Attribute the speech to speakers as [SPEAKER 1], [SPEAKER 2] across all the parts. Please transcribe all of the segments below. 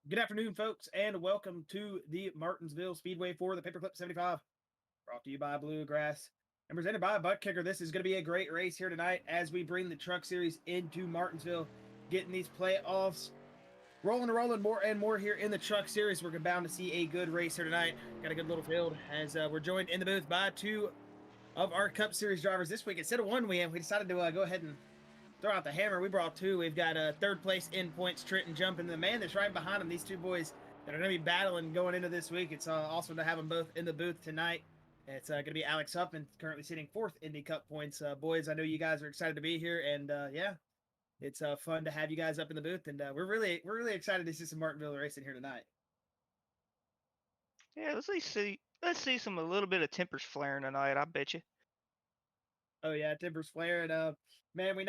[SPEAKER 1] Good afternoon, folks, and welcome to the Martinsville Speedway for the Paperclip 75. Brought to you by Bluegrass and presented by Buttkicker. This is going to be a great race here tonight as we bring the Truck Series into Martinsville, getting these playoffs rolling and rolling more and more here in the Truck Series. We're bound to see a good race here tonight. Got a good little field as we're joined in the booth by two of our Cup Series drivers this week. Instead of one we decided to go ahead and throw out the hammer. We brought two. We've got third place in points, Trenton jumping. The man that's right behind him, these two boys that are going to be battling going into this week. It's awesome to have them both in the booth tonight. It's going to be Alex Huffman, currently sitting fourth Indy Cup points. Boys, I know you guys are excited to be here, and yeah, it's fun to have you guys up in the booth, and we're really excited to see some Martinsville racing here tonight.
[SPEAKER 2] Yeah, let's see a little bit of tempers flaring tonight. I bet you.
[SPEAKER 1] Oh yeah, timbers flaring. Man, we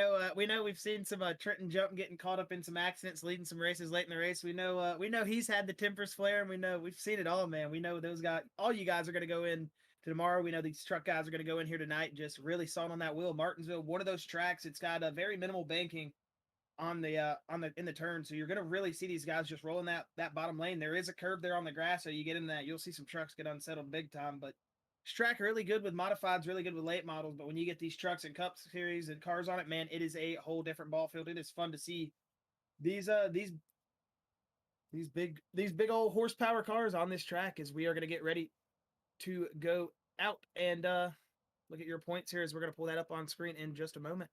[SPEAKER 1] know we've seen some Trenton jump getting caught up in some accidents, leading some races late in the race. We know he's had the tempers flaring. We know we've seen it all, man. We know those guys, all you guys are going to go in to tomorrow. We know these truck guys are going to go in here tonight, just really sawing on that wheel. Martinsville, one of those tracks. It's got a very minimal banking on the in the turn, so you're going to really see these guys just rolling that bottom lane. There is a curb there on the grass, so you get in that, you'll see some trucks get unsettled big time, but this track really good with modifieds, really good with late models, but when you get these trucks and Cup Series and cars on it, man, it is a whole different ball field. It is fun to see these big old horsepower cars on this track as we are going to get ready to go out and look at your points here as we're going to pull that up on screen in just a moment.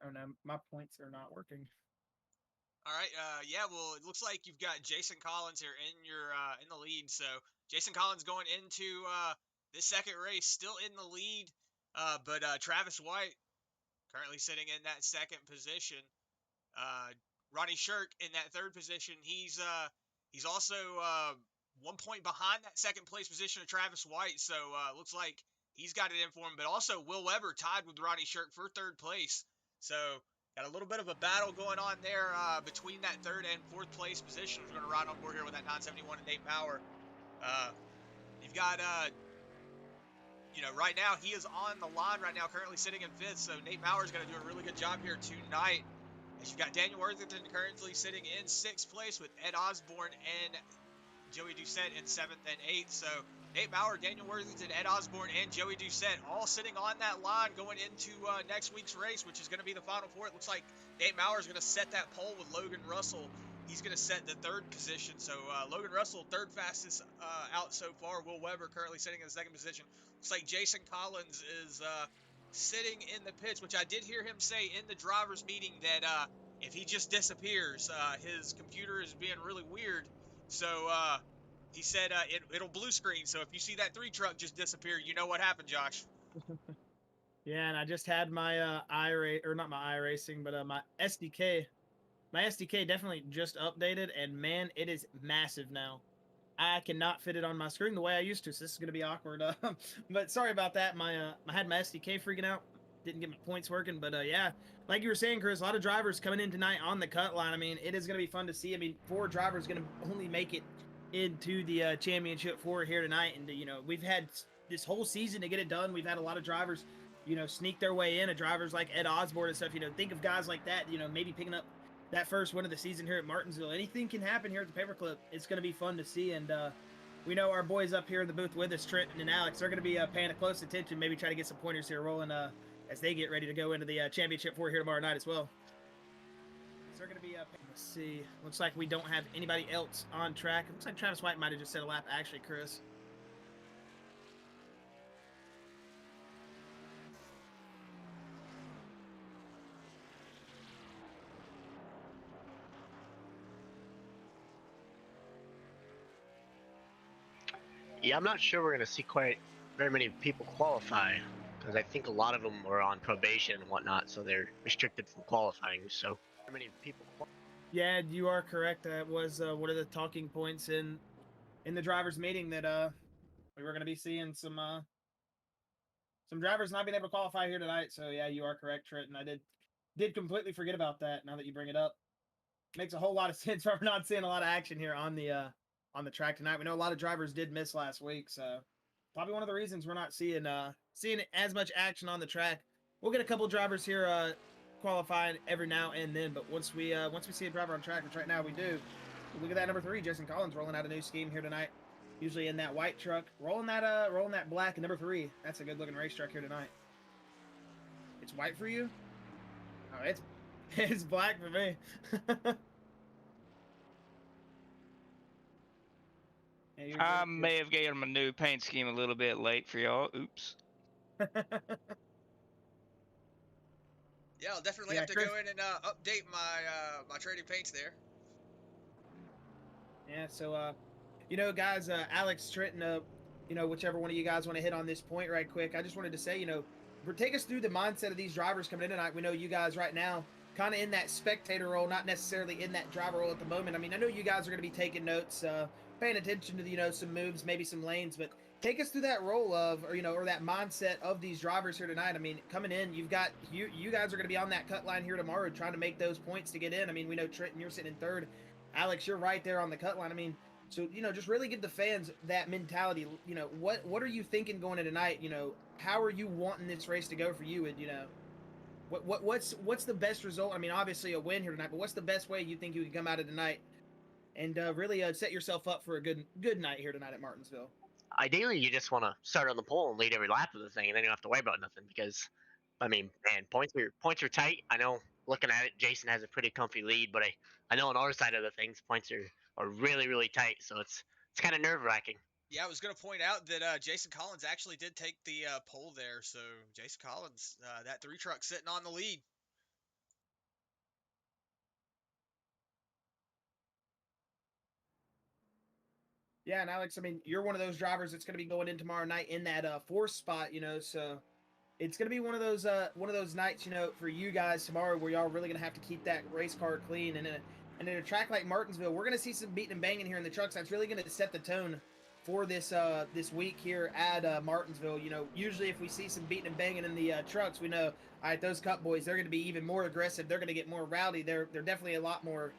[SPEAKER 1] Oh no, my points are not working.
[SPEAKER 3] All right. Yeah. Well, it looks like you've got Jason Collins here in your in the lead. So Jason Collins going into this second race, still in the lead. But Travis White currently sitting in that second position. Ronnie Shirk in that third position. He's also 1 point behind that second place position of Travis White. So looks like he's got it in for him. But also Will Weber tied with Ronnie Shirk for third place. So got a little bit of a battle going on there between that third and fourth place position. We're going to ride on board here with that 971 and Nate Mowrer. You've got, right now he is on the line right now, currently sitting in fifth. So Nate Mowrer is going to do a really good job here tonight. As you've got Daniel Worthington currently sitting in sixth place with Ed Osborne and Joey Doucette in seventh and eighth. So Nate Mowrer, Daniel Worthington, Ed Osborne, and Joey Doucette all sitting on that line going into next week's race, which is going to be the final four. It looks like Nate Mowrer is going to set that pole with Logan Russell. He's going to set the third position. So Logan Russell, third fastest out so far. Will Weber currently sitting in the second position. Looks like Jason Collins is sitting in the pits, which I did hear him say in the driver's meeting that if he just disappears, his computer is being really weird. So he said it'll blue screen. So if you see that 3 truck just disappear, you know what happened, Josh.
[SPEAKER 1] Yeah, and I just had my not my iRacing, but my SDK. My SDK definitely just updated, and man, it is massive now. I cannot fit it on my screen the way I used to, so this is going to be awkward. But sorry about that. I had my SDK freaking out. Didn't get my points working, but yeah, like you were saying, Chris, a lot of drivers coming in tonight on the cut line. I mean, it is going to be fun to see. I mean, 4 drivers going to only make it into the championship 4 here tonight, and we've had this whole season to get it done. We've had a lot of drivers, sneak their way in. Drivers like Ed Osborne and stuff. Think of guys like that. Maybe picking up that first win of the season here at Martinsville. Anything can happen here at the Paperclip. It's going to be fun to see, and we know our boys up here in the booth with us, Trenton and Alex, they're going to be paying a close attention, maybe try to get some pointers here rolling as they get ready to go into the championship 4 here tomorrow night as well. So they're going to be let's see. Looks like we don't have anybody else on track. It looks like Travis White might have just set a lap, actually, Chris.
[SPEAKER 4] Yeah, I'm not sure we're going to see quite very many people qualify, because I think a lot of them were on probation and whatnot, so they're restricted from qualifying. So, very many people.
[SPEAKER 1] Yeah, you are correct. That was one of the talking points in the drivers' meeting, that we were going to be seeing some drivers not being able to qualify here tonight. So yeah, you are correct, Trenton. I did completely forget about that. Now that you bring it up, makes a whole lot of sense why we're not seeing a lot of action here on the track tonight. We know a lot of drivers did miss last week, so probably one of the reasons we're not seeing as much action on the track. We'll get a couple drivers here qualifying every now and then, but once we see a driver on track, which right now we do, look at that number 3, Jason Collins rolling out a new scheme here tonight. Usually in that white truck, rolling that black in number 3. That's a good looking race truck here tonight. It's white for you? Oh, it's black for me.
[SPEAKER 2] I may have gave him a new paint scheme a little bit late for y'all. Oops.
[SPEAKER 3] Yeah, I'll definitely have to go in and update my trading paints there.
[SPEAKER 1] Yeah, so guys, Alex, Trenton, whichever one of you guys want to hit on this point right quick, I just wanted to say, take us through the mindset of these drivers coming in tonight. We know you guys right now kind of in that spectator role, not necessarily in that driver role at the moment. I mean, I know you guys are going to be taking notes, paying attention to, some moves, maybe some lanes, but take us through that role of, or that mindset of these drivers here tonight. I mean, coming in, you guys are going to be on that cut line here tomorrow, trying to make those points to get in. I mean, we know Trenton, you're sitting in 3rd. Alex, you're right there on the cut line. I mean, so, just really give the fans that mentality. What are you thinking going into tonight? How are you wanting this race to go for you? And, what's the best result? I mean, obviously a win here tonight, but what's the best way you think you can come out of tonight and really set yourself up for a good night here tonight at Martinsville?
[SPEAKER 4] Ideally, you just want to start on the pole and lead every lap of the thing, and then you don't have to worry about nothing because, I mean, man, points are tight. I know looking at it, Jason has a pretty comfy lead, but I know on our side of the things, points are really, really tight, so it's kind of nerve-wracking.
[SPEAKER 3] Yeah, I was going to point out that Jason Collins actually did take the pole there, so Jason Collins, that 3 truck sitting on the lead.
[SPEAKER 1] Yeah, and Alex, I mean, you're one of those drivers that's going to be going in tomorrow night in that 4th spot, so it's going to be one of those nights, for you guys tomorrow where y'all really going to have to keep that race car clean. And in a track like Martinsville, we're going to see some beating and banging here in the trucks. That's really going to set the tone for this week here at Martinsville. Usually if we see some beating and banging in the trucks, we know, all right, those Cup boys, they're going to be even more aggressive. They're going to get more rowdy. They're definitely a lot more,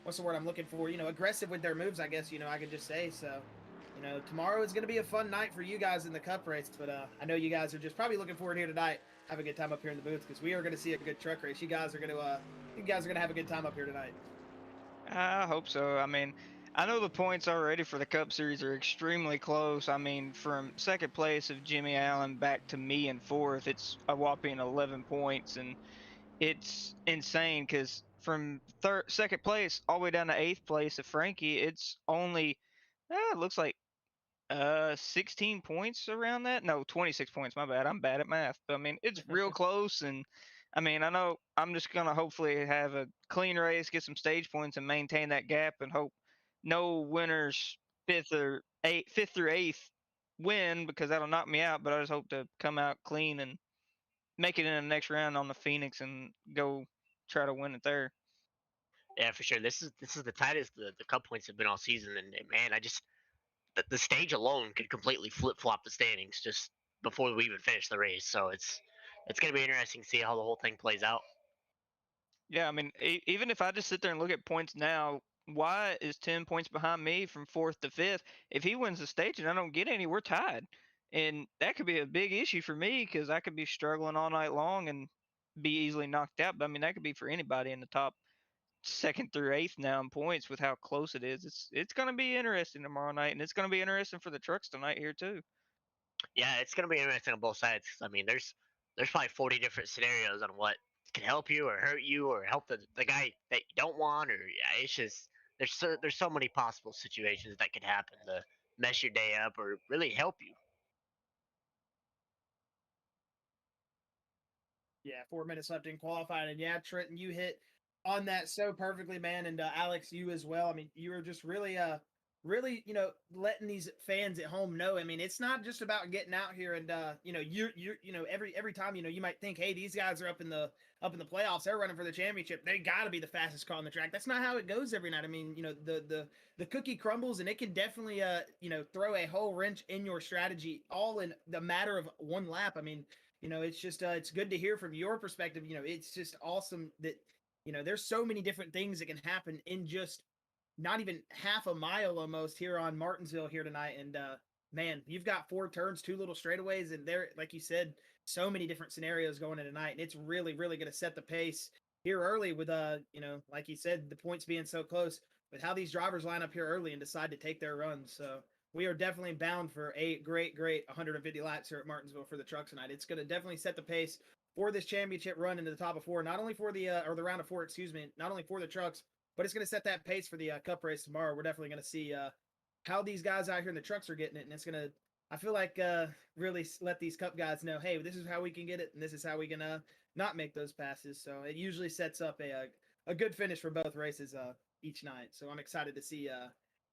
[SPEAKER 1] what's the word I'm looking for? Aggressive with their moves, I guess, I could just say. So, tomorrow is going to be a fun night for you guys in the Cup race, but I know you guys are just probably looking forward here tonight. Have a good time up here in the booth because we are going to see a good truck race. You guys are going to have a good time up here tonight.
[SPEAKER 2] I hope so. I mean, I know the points already for the Cup Series are extremely close. I mean, from 2nd place of Jimmy Allen back to me in 4th, it's a whopping 11 points, and it's insane because from 2nd place all the way down to 8th place of Frankie, it's only it looks like 16 points around that. No, 26 points. My bad. I'm bad at math. But I mean, it's real close, and I mean, I know I'm just gonna hopefully have a clean race, get some stage points, and maintain that gap, and hope no winners 5th through 8th win because that'll knock me out. But I just hope to come out clean and make it in the next round on the Phoenix and go try to win it there.
[SPEAKER 4] Yeah, for sure. This is the tightest the Cup points have been all season, and man, the stage alone could completely flip flop the standings just before we even finish the race. So it's gonna be interesting to see how the whole thing plays out.
[SPEAKER 2] Yeah, I mean, even if I just sit there and look at points now, Wyatt is 10 points behind me from 4th to 5th. If he wins the stage and I don't get any, we're tied. And that could be a big issue for me because I could be struggling all night long and be easily knocked out. But I mean, that could be for anybody in the top 2nd through 8th now in points with how close it is. It's going to be interesting tomorrow night, and it's going to be interesting for the trucks tonight here too.
[SPEAKER 4] Yeah, it's gonna be interesting on both sides. I mean, there's probably 40 different scenarios on what can help you or hurt you or help the guy that you don't want, or yeah, it's just there's so many possible situations that could happen to mess your day up or really help you.
[SPEAKER 1] Yeah, 4 minutes left in qualifying, and yeah, Trenton, you hit on that so perfectly, man, and Alex, you as well. I mean, you were just really, really, letting these fans at home know. I mean, it's not just about getting out here and, every time, you might think, hey, these guys are up in the playoffs, they're running for the championship, they got to be the fastest car on the track. That's not how it goes every night. I mean, the cookie crumbles, and it can definitely, throw a whole wrench in your strategy, all in the matter of one lap. I mean, it's just it's good to hear from your perspective. It's just awesome that there's so many different things that can happen in just not even half a mile almost here on Martinsville here tonight. And man, you've got 4 turns, 2 little straightaways, and there, like you said, so many different scenarios going in tonight, and it's really, really going to set the pace here early with, like you said, the points being so close, with how these drivers line up here early and decide to take their runs. So we are definitely bound for a great, great 150 laps here at Martinsville for the trucks tonight. It's going to definitely set the pace for this championship run into the top of 4, not only for the or the round of 4, excuse me, not only for the trucks, but it's going to set that pace for the Cup race tomorrow. We're definitely going to see how these guys out here in the trucks are getting it, and it's going to, I feel like, really let these Cup guys know, hey, this is how we can get it, and this is how we can not make those passes. So it usually sets up a good finish for both races each night. So I'm excited to see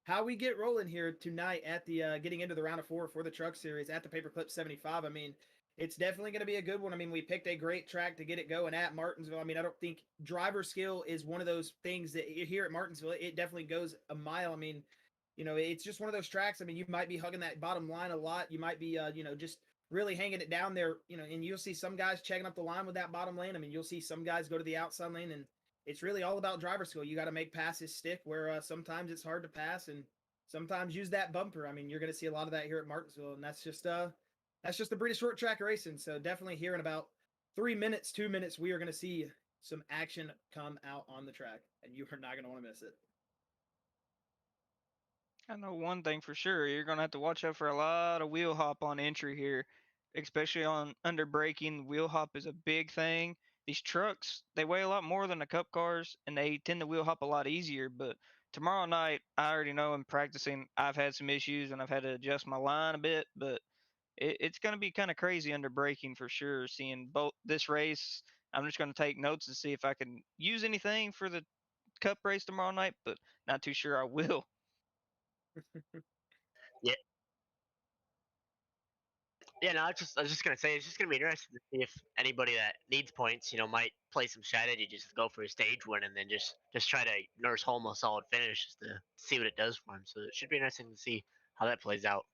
[SPEAKER 1] how we get rolling here tonight at the getting into the round of 4 for the truck series at the Paperclip 75. I mean, it's definitely going to be a good one. I mean, we picked a great track to get it going at Martinsville. I mean, I don't think driver skill is one of those things that here at Martinsville, it definitely goes a mile. I mean, it's just one of those tracks. I mean, you might be hugging that bottom line a lot. You might be, just really hanging it down there, and you'll see some guys checking up the line with that bottom lane. I mean, you'll see some guys go to the outside lane, and it's really all about driver skill. You got to make passes stick where sometimes it's hard to pass, and sometimes use that bumper. I mean, you're going to see a lot of that here at Martinsville, and that's just the British short track racing. So definitely here in about 2 minutes, we are going to see some action come out on the track, and you are not going to want to miss it.
[SPEAKER 2] I know one thing for sure. You're going to have to watch out for a lot of wheel hop on entry here, especially on under braking. Wheel hop is a big thing. These trucks, they weigh a lot more than the Cup cars, and they tend to wheel hop a lot easier. But tomorrow night, I already know in practicing, I've had some issues, and I've had to adjust my line a bit. But it's going to be kind of crazy under braking for sure. Seeing both this race, I'm just going to take notes to see if I can use anything for the Cup race tomorrow night, but not too sure I will.
[SPEAKER 4] Yeah. Yeah, no, I was just gonna say it's just gonna be interesting to see if anybody that needs points, might play some strategy, just go for a stage win, and then just try to nurse home a solid finish just to see what it does for him. So it should be interesting to see how that plays out.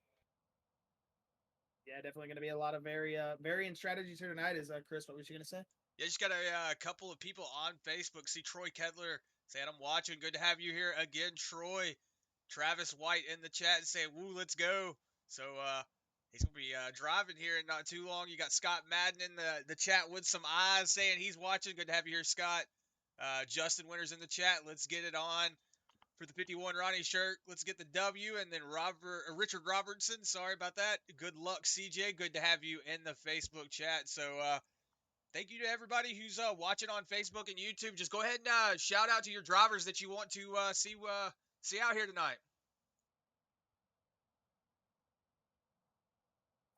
[SPEAKER 1] Yeah, definitely going to be a lot of varying strategies here tonight. Is Chris, what was you going to say?
[SPEAKER 3] Yeah, just got a couple of people on Facebook. See Troy Kedler saying, I'm watching. Good to have you here again, Troy. Travis White in the chat saying, woo, let's go. So he's going to be driving here in not too long. You got Scott Madden in the chat with some eyes saying he's watching. Good to have you here, Scott. Justin Winters in the chat. Let's get it on. For the 51, Ronnie Shirk, let's get the W. And then Richard Robertson, sorry about that. Good luck, CJ. Good to have you in the Facebook chat. So thank you to everybody who's watching on Facebook and YouTube. Just go ahead and shout out to your drivers that you want to see out here tonight.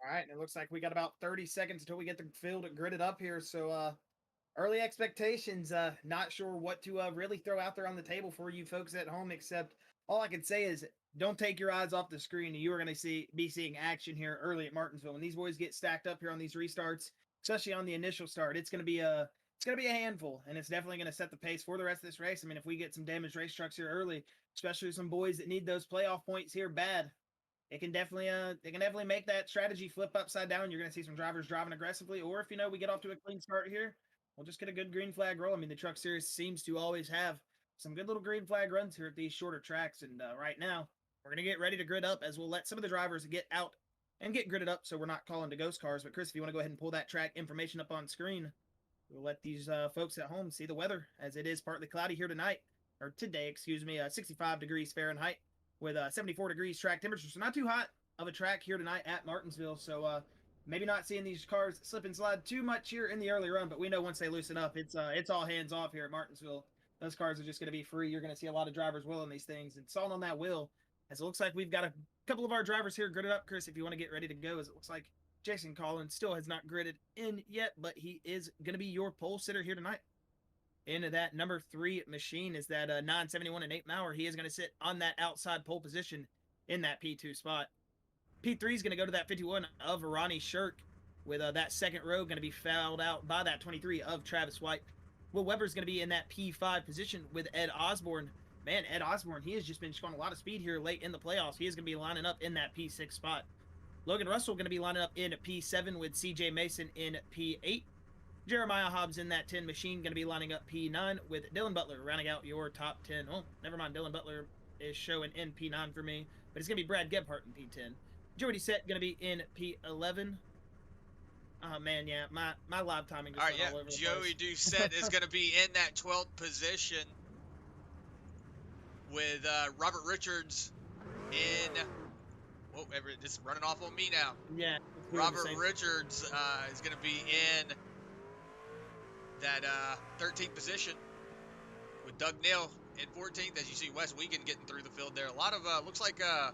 [SPEAKER 1] All right, and it looks like we got about 30 seconds until we get the field gridded up here. So early expectations, not sure what to really throw out there on the table for you folks at home, except all I can say is don't take your eyes off the screen. You are going to be seeing action here early at Martinsville. When these boys get stacked up here on these restarts, especially on the initial start, it's going to be a handful, and it's definitely going to set the pace for the rest of this race. I mean, if we get some damaged race trucks here early, especially some boys that need those playoff points here bad, it can definitely make that strategy flip upside down. You're going to see some drivers driving aggressively, or if we get off to a clean start here, we'll just get a good green flag roll. I mean, the truck series seems to always have some good little green flag runs here at these shorter tracks, and right now we're going to get ready to grid up as we'll let some of the drivers get out and get gridded up so we're not calling to ghost cars. But Chris, if you want to go ahead and pull that track information up on screen, we'll let these folks at home see the weather, as it is partly cloudy here tonight, or today, excuse me, 65 degrees Fahrenheit with 74 degrees track temperature. So not too hot of a track here tonight at Martinsville. So maybe not seeing these cars slip and slide too much here in the early run, but we know once they loosen up, it's all hands off here at Martinsville. Those cars are just going to be free. You're going to see a lot of drivers wheeling these things, and it's all on that wheel, as it looks like we've got a couple of our drivers here gridded up. Chris, if you want to get ready to go, as it looks like Jason Collins still has not gridded in yet, but he is going to be your pole sitter here tonight. Into that number 3 machine is that 971 and Nate Mowrer. He is going to sit on that outside pole position in that P2 spot. P3 is going to go to that 51 of Ronnie Shirk, with that second row going to be fouled out by that 23 of Travis White. Will Weber's going to be in that P5 position with Ed Osborne. Man, Ed Osborne, he has just been showing a lot of speed here late in the playoffs. He is going to be lining up in that P6 spot. Logan Russell going to be lining up in P7 with CJ Mason in P8. Jeremiah Hobbs in that 10 machine going to be lining up P9 with Dylan Butler rounding out your top 10. Oh, never mind. Dylan Butler is showing in P9 for me, but it's going to be Brad Gebhardt in P10. Joey Doucette going to be in P11. Oh man, yeah, my live timing just
[SPEAKER 3] All right,
[SPEAKER 1] went
[SPEAKER 3] yeah.
[SPEAKER 1] all over the
[SPEAKER 3] Joey
[SPEAKER 1] place.
[SPEAKER 3] Doucette is going to be in that 12th position with Robert Richards in. Whoa, it's running off on me now.
[SPEAKER 1] Yeah.
[SPEAKER 3] Robert Richards is going to be in that 13th position with Doug Neal in 14th. As you see, Wes Wiegand getting through the field there. A lot of looks like a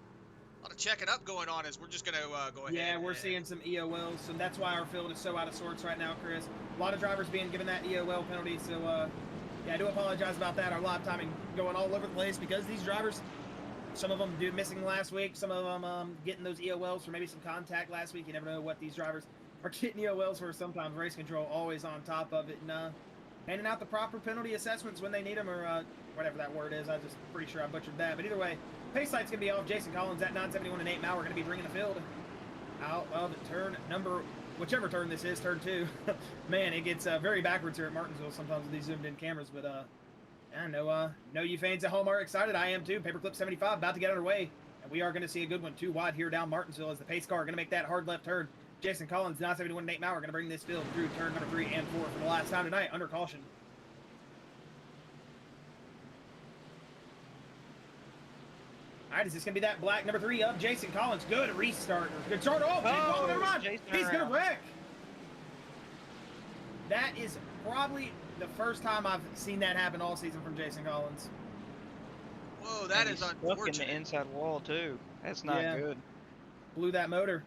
[SPEAKER 3] lot of checking up going on as we're just going to go ahead.
[SPEAKER 1] Yeah, we're seeing some EOLs, and that's why our field is so out of sorts right now, Chris. A lot of drivers being given that EOL penalty, so yeah, I do apologize about that. Our live timing going all over the place because these drivers, some of them missing last week, some of them getting those EOLs for maybe some contact last week. You never know what these drivers are getting EOLs for. Sometimes race control always on top of it, and handing out the proper penalty assessments when they need them, or whatever that word is. I'm just pretty sure I butchered that. But either way, pace light's going to be off. Jason Collins at 971 and Nate Mowrer going to be bringing the field out of turn number, whichever turn this is, turn 2. Man, it gets very backwards here at Martinsville sometimes with these zoomed in cameras, but I know you fans at home are excited. I am too. Paperclip 75 about to get underway, and we are going to see a good one. 2 wide here down Martinsville as the pace car going to make that hard left turn. Jason Collins, 971 and Nate Mowrer going to bring this field through turn number 3 and 4 for the last time tonight under caution. All right, is this going to be that black number 3 of Jason Collins? Good restart. Good start. Oh, never mind. He's going to wreck. That is probably the first time I've seen that happen all season from Jason Collins.
[SPEAKER 3] Whoa, that is unfortunate.
[SPEAKER 2] Stuck in the inside wall, too. That's not good.
[SPEAKER 1] Blew that motor.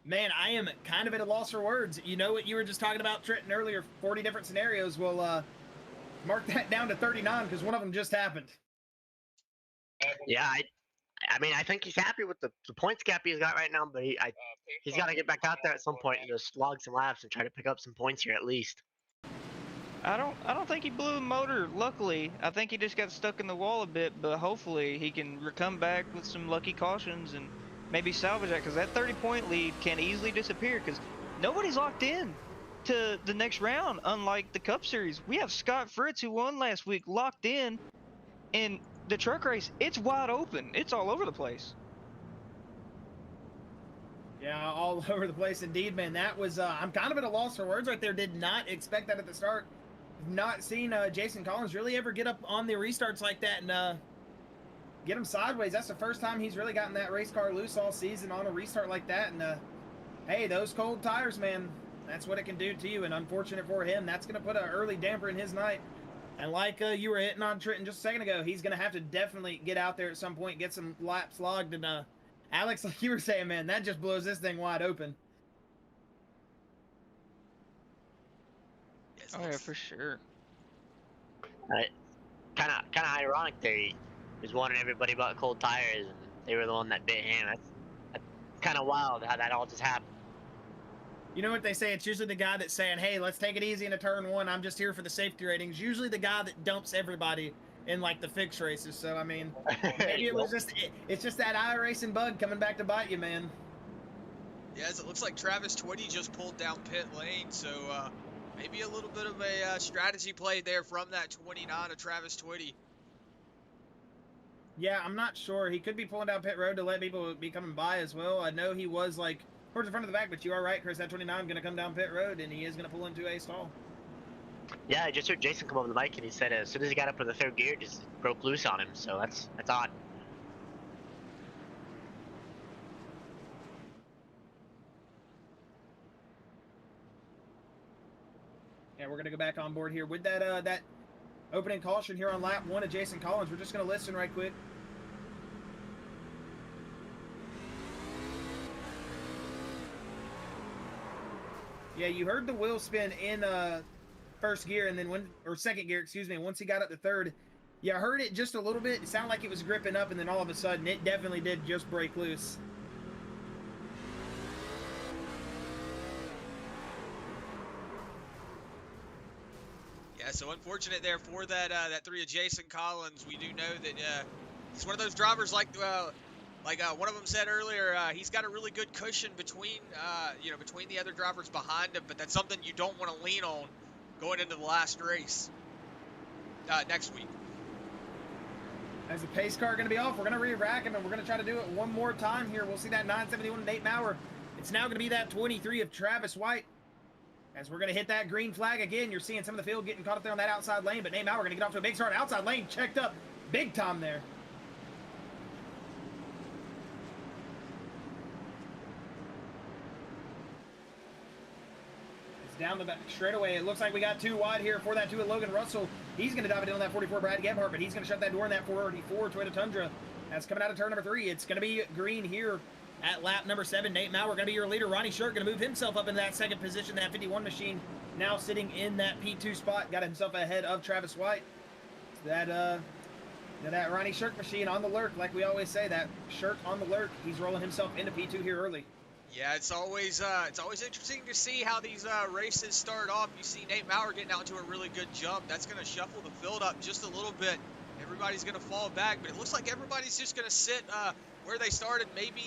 [SPEAKER 1] Man, I am kind of at a loss for words. You know what you were just talking about, Trenton, earlier, 40 different scenarios. Well, mark that down to 39 because one of them just happened.
[SPEAKER 4] Yeah, I mean, I think he's happy with the points gap he's got right now, but he's got to get back out there at some point and just log some laps and try to pick up some points here at least.
[SPEAKER 2] I don't think he blew the motor, luckily. I think he just got stuck in the wall a bit, but hopefully he can come back with some lucky cautions and maybe salvage that, because that 30-point lead can easily disappear because nobody's locked in to the next round, unlike the Cup Series. We have Scott Fritz, who won last week, locked in the truck race. It's wide open. It's all over the place.
[SPEAKER 1] Yeah, all over the place indeed, man. That was, I'm kind of at a loss for words right there. Did not expect that at the start. Not seen Jason Collins really ever get up on the restarts like that and get him sideways. That's the first time he's really gotten that race car loose all season on a restart like that. And hey, those cold tires, man, that's what it can do to you. And unfortunate for him, that's going to put an early damper in his night. And like you were hitting on Trenton just a second ago, he's going to have to definitely get out there at some point, get some laps logged. And Alex, like you were saying, man, that just blows this thing wide open.
[SPEAKER 2] Oh yeah, for sure.
[SPEAKER 4] Kind of ironic there. He was warning everybody about cold tires, and they were the one that bit him. That's kind of wild how that all just happened.
[SPEAKER 1] You know what they say? It's usually the guy that's saying, hey, let's take it easy in a turn 1. I'm just here for the safety ratings. Usually the guy that dumps everybody in, like, the fixed races. So, I mean, maybe it was just, it's just that iRacing bug coming back to bite you, man.
[SPEAKER 3] Yes, it looks like Travis Twitty just pulled down pit lane. So, maybe a little bit of a strategy play there from that 29 of Travis Twitty.
[SPEAKER 1] Yeah, I'm not sure. He could be pulling down pit road to let people be coming by as well. I know he was, like, towards the front of the back, but you are right, Chris. That 29 is going to come down pit road, and he is going to pull into a stall.
[SPEAKER 4] Yeah, I just heard Jason come over the mic, and he said as soon as he got up in the 3rd gear, it just broke loose on him. So that's odd.
[SPEAKER 1] Yeah, we're going to go back on board here with that that opening caution here on lap 1 of Jason Collins. We're just going to listen right quick. Yeah, you heard the wheel spin in first gear, and then second gear, excuse me. Once he got up to 3rd, yeah, I heard it just a little bit. It sounded like it was gripping up, and then all of a sudden, it definitely did just break loose.
[SPEAKER 3] Yeah, so unfortunate there for that 3 of Jason Collins. We do know that he's one of those drivers like one of them said earlier. He's got a really good cushion between between the other drivers behind him, but that's something you don't want to lean on going into the last race next week.
[SPEAKER 1] As the pace car going to be off, we're going to re-rack him, and we're going to try to do it one more time here. We'll see that 971 Nate Mowrer. It's now going to be that 23 of Travis White. As we're going to hit that green flag again, you're seeing some of the field getting caught up there on that outside lane, but Nate Mowrer going to get off to a big start. Outside lane checked up big time there. Down the back straightaway. It looks like we got 2 wide here for that 2 of Logan Russell. He's going to dive it in on that 44 Brad Gebhardt, but he's going to shut that door in that 44 Toyota Tundra. That's coming out of turn number 3. It's going to be green here at lap number 7. Nate Mowrer going to be your leader. Ronnie Shirk going to move himself up into that second position. That 51 machine now sitting in that P2 spot. Got himself ahead of Travis White. That Ronnie Shirk machine on the lurk, like we always say, that Shirk on the lurk. He's rolling himself into P2 here early.
[SPEAKER 3] Yeah, it's always interesting to see how these races start off. You see Nate Mowrer getting out to a really good jump. That's going to shuffle the field up just a little bit. Everybody's going to fall back, but it looks like everybody's just going to sit where they started, maybe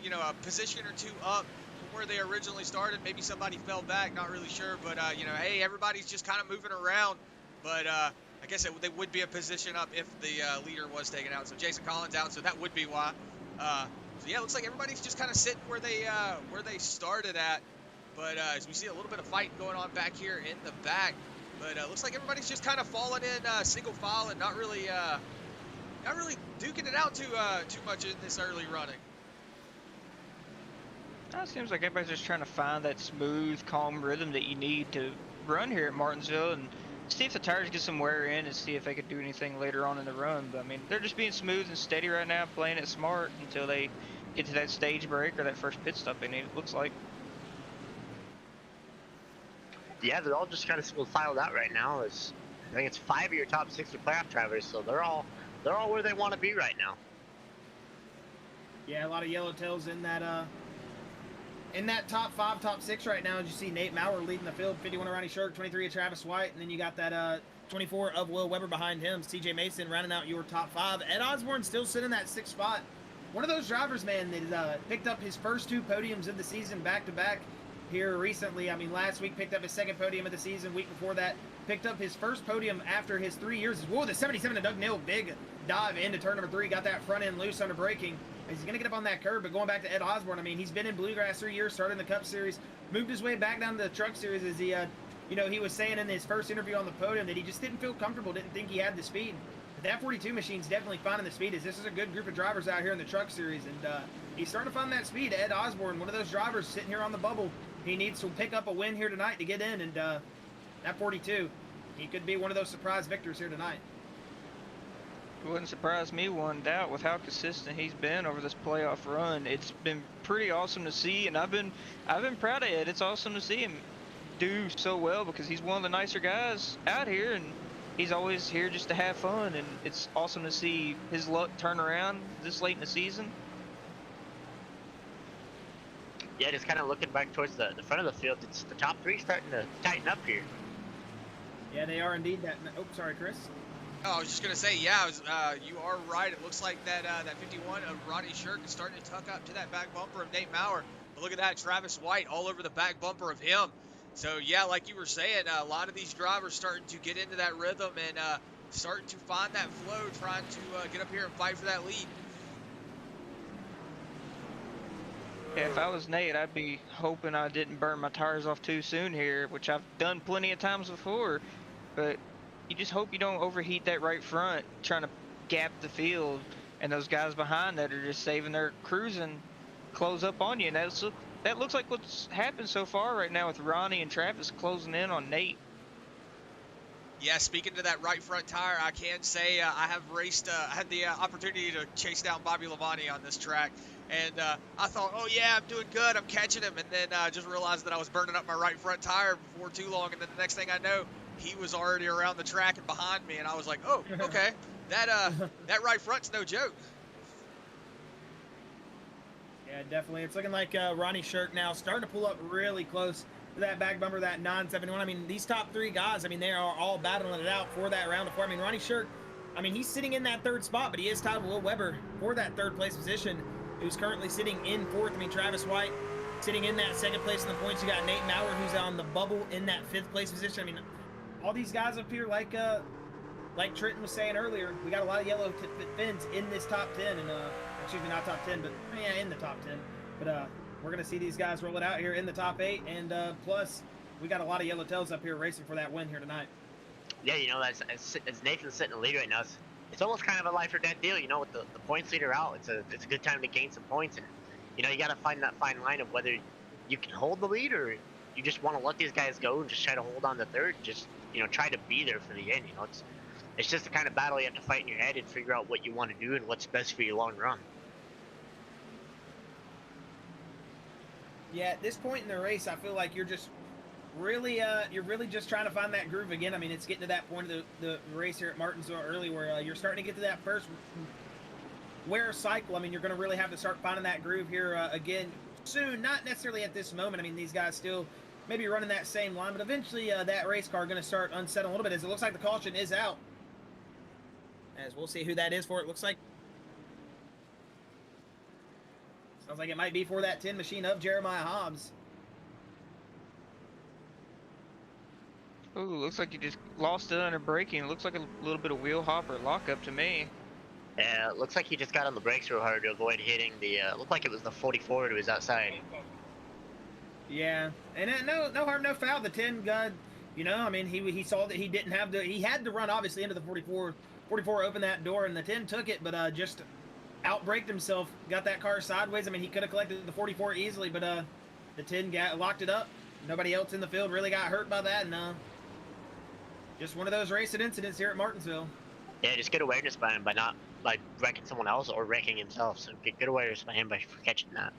[SPEAKER 3] a position or 2 up from where they originally started. Maybe somebody fell back, not really sure, but hey, everybody's just kind of moving around. But I guess they would be a position up if the leader was taken out. So Jason Collins out, so that would be why. So yeah, it looks like everybody's just kind of sitting where they started at. But as we see a little bit of fighting going on back here in the back, but looks like everybody's just kind of falling in single file and not really duking it out too much in this early running.
[SPEAKER 2] It seems like everybody's just trying to find that smooth, calm rhythm that you need to run here at Martinsville and see if the tires get some wear in and see if they could do anything later on in the run. But I mean, they're just being smooth and steady right now, playing it smart until they get to that stage break or that first pit stop they need, it looks like.
[SPEAKER 4] Yeah, they're all just kind of single filed out right now. I think it's 5 of your top 60 playoff drivers, so they're all where they want to be right now.
[SPEAKER 1] Yeah, a lot of yellowtails in that top 5, top 6 right now. As you see Nate Mowrer leading the field, 51 of Ronnie Shirk, 23 of Travis White, and then you got that 24 of Will Weber behind him. CJ Mason rounding out your top 5. Ed Osborne still sitting in that 6th spot. One of those drivers, man, that picked up his first 2 podiums of the season back-to-back here recently. I mean, last week picked up his 2nd podium of the season. Week before that, picked up his first podium after his 3 years. Whoa, the 77 of Doug Neal, big dive into turn number 3. Got that front end loose under braking. He's going to get up on that curve, but going back to Ed Osborne, I mean, he's been in Bluegrass 3 years, started in the Cup Series, moved his way back down to the Truck Series as he, he was saying in his first interview on the podium that he just didn't feel comfortable, didn't think he had the speed. But that 42 machine's definitely finding the speed, as this is a good group of drivers out here in the Truck Series, and he's starting to find that speed. Ed Osborne, one of those drivers sitting here on the bubble, he needs to pick up a win here tonight to get in, and that 42, he could be one of those surprise victors here tonight.
[SPEAKER 2] It wouldn't surprise me one doubt with how consistent he's been over this playoff run. It's been pretty awesome to see, and I've been proud of Ed. It's awesome to see him do so well because he's one of the nicer guys out here, and he's always here just to have fun, and it's awesome to see his luck turn around this late in the season.
[SPEAKER 4] Yeah, just kind of looking back towards the front of the field, it's the top 3 starting to tighten up here.
[SPEAKER 1] Yeah, they are indeed. Oh, sorry, Chris.
[SPEAKER 3] Oh, I was just going to say, yeah, you are right. It looks like that 51 of Ronnie Shirk is starting to tuck up to that back bumper of Nate Mowrer. But look at that, Travis White all over the back bumper of him. So, yeah, like you were saying, a lot of these drivers starting to get into that rhythm and starting to find that flow, trying to get up here and fight for that lead.
[SPEAKER 2] Yeah, if I was Nate, I'd be hoping I didn't burn my tires off too soon here, which I've done plenty of times before. But you just hope you don't overheat that right front, trying to gap the field, and those guys behind that are just saving their cruising, close up on you. And that looks like what's happened so far right now with Ronnie and Travis closing in on Nate.
[SPEAKER 3] Yeah, speaking to that right front tire, I can say I have raced, had the opportunity to chase down Bobby Lavani on this track. And I thought, oh yeah, I'm doing good, I'm catching him. And then I just realized that I was burning up my right front tire before too long. And then the next thing I know, he was already around the track and behind me. And I was like, oh, okay, that right front's no joke.
[SPEAKER 1] Yeah, definitely. It's looking like Ronnie Shirk now starting to pull up really close to that back bumper, that 971. I mean, these top 3 guys, I mean, they are all battling it out for that round of 4. I mean, Ronnie Shirk, I mean, he's sitting in that 3rd spot, but he is tied with Will Weber for that 3rd place position, who's currently sitting in 4th. I mean, Travis White sitting in that 2nd place in the points. You got Nate Mowrer, who's on the bubble in that 5th place position. I mean, all these guys up here, like like Trenton was saying earlier, we got a lot of yellow fins in this top 10, and excuse me, not top 10, but yeah, in the top 10. But we're gonna see these guys roll it out here in the top 8, and plus we got a lot of yellow tails up here racing for that win here tonight.
[SPEAKER 4] Yeah, you know, as Nathan's sitting in the lead right now, it's almost kind of a life or death deal. You know, with the points leader out, it's a good time to gain some points, and you know, you got to find that fine line of whether you can hold the lead or you just want to let these guys go and just try to hold on to third, and just, you know, try to be there for the end. You know, it's just the kind of battle you have to fight in your head and figure out what you want to do and what's best for you long run.
[SPEAKER 1] Yeah, at this point in the race, I feel like you're just really just trying to find that groove again. I mean, it's getting to that point of the race here at Martinsville early where you're starting to get to that first wear cycle. I mean, you're going to really have to start finding that groove here again soon. Not necessarily at this moment. I mean, these guys still maybe running that same line, but eventually that race car going to start unsettling a little bit as it looks like the caution is out. As we'll see who that is for. It looks like sounds like it might be for that 10 machine of Jeremiah Hobbs.
[SPEAKER 2] Ooh, looks like you just lost it under braking. It looks like a little bit of wheel hop or lockup to me.
[SPEAKER 4] Yeah, it looks like he just got on the brakes real hard to avoid hitting the, looked like it was the 44 to his outside.
[SPEAKER 1] Yeah, and no harm, no foul. The 10 gun, you know, I mean, he saw that he didn't have to, he had to run obviously into the 44 opened that door, and the 10 took it, but just outbraked himself, got that car sideways. I mean, he could have collected the 44 easily, but the 10 locked it up. Nobody else in the field really got hurt by that, and just one of those racing incidents here at Martinsville.
[SPEAKER 4] Yeah, just good awareness by him by not wrecking someone else or wrecking himself. So good awareness by him for catching that.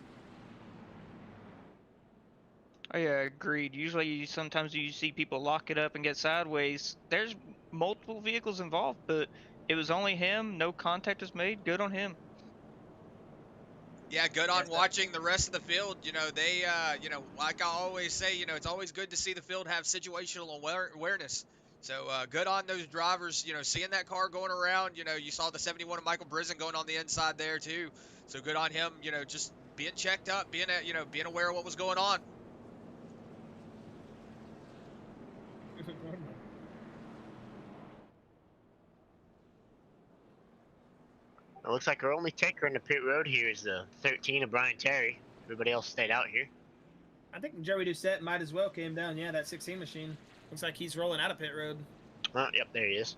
[SPEAKER 2] Oh yeah, agreed. Usually, sometimes you see people lock it up and get sideways. There's multiple vehicles involved, but it was only him. No contact was made. Good on him.
[SPEAKER 3] Yeah, good on watching the rest of the field. You know, they, you know, like I always say, you know, it's always good to see the field have situational awareness. So good on those drivers, you know, seeing that car going around. You know, you saw the 71 of Michael Brizzen going on the inside there too. So good on him, you know, just being checked up, being, you know, being aware of what was going on.
[SPEAKER 4] It looks like our only taker in the pit road here is the 13 of Brian Terry. Everybody else stayed out here.
[SPEAKER 1] I think Joey Doucette might as well came down. Yeah, that 16 machine. Looks like he's rolling out of pit road.
[SPEAKER 4] Oh, yep, there he is.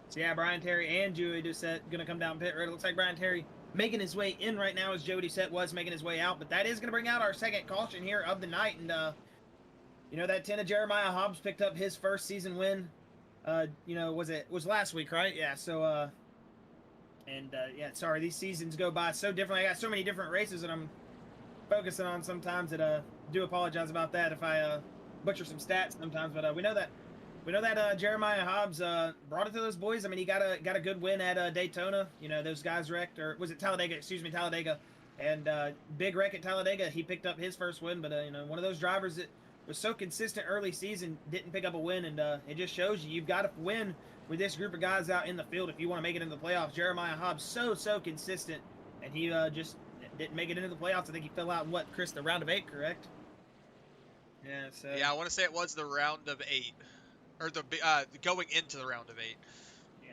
[SPEAKER 1] So yeah, Brian Terry and Joey Doucette gonna come down pit road. It looks like Brian Terry making his way in right now as Joey Doucette was making his way out. But that is gonna bring out our second caution here of the night. And you know, that 10 of Jeremiah Hobbs picked up his first season win. You know, was last week, right? Yeah. So yeah, sorry, these seasons go by so differently. I got so many different races that I'm focusing on sometimes that do apologize about that if I butcher some stats sometimes. But we know that Jeremiah Hobbs brought it to those boys. I mean, he got a good win at Daytona. You know, those guys wrecked, or was it Talladega? Excuse me, Talladega. And big wreck at Talladega. He picked up his first win. But you know, one of those drivers that was so consistent early season didn't pick up a win, and it just shows you've got to win with this group of guys out in the field if you want to make it into the playoffs. Jeremiah Hobbs so consistent, and he just didn't make it into the playoffs. I think he fell out in what, Chris, the round of 8, correct? Yeah. So
[SPEAKER 3] yeah, I want to say it was the round of 8, or the going into the round of 8.
[SPEAKER 1] Yeah.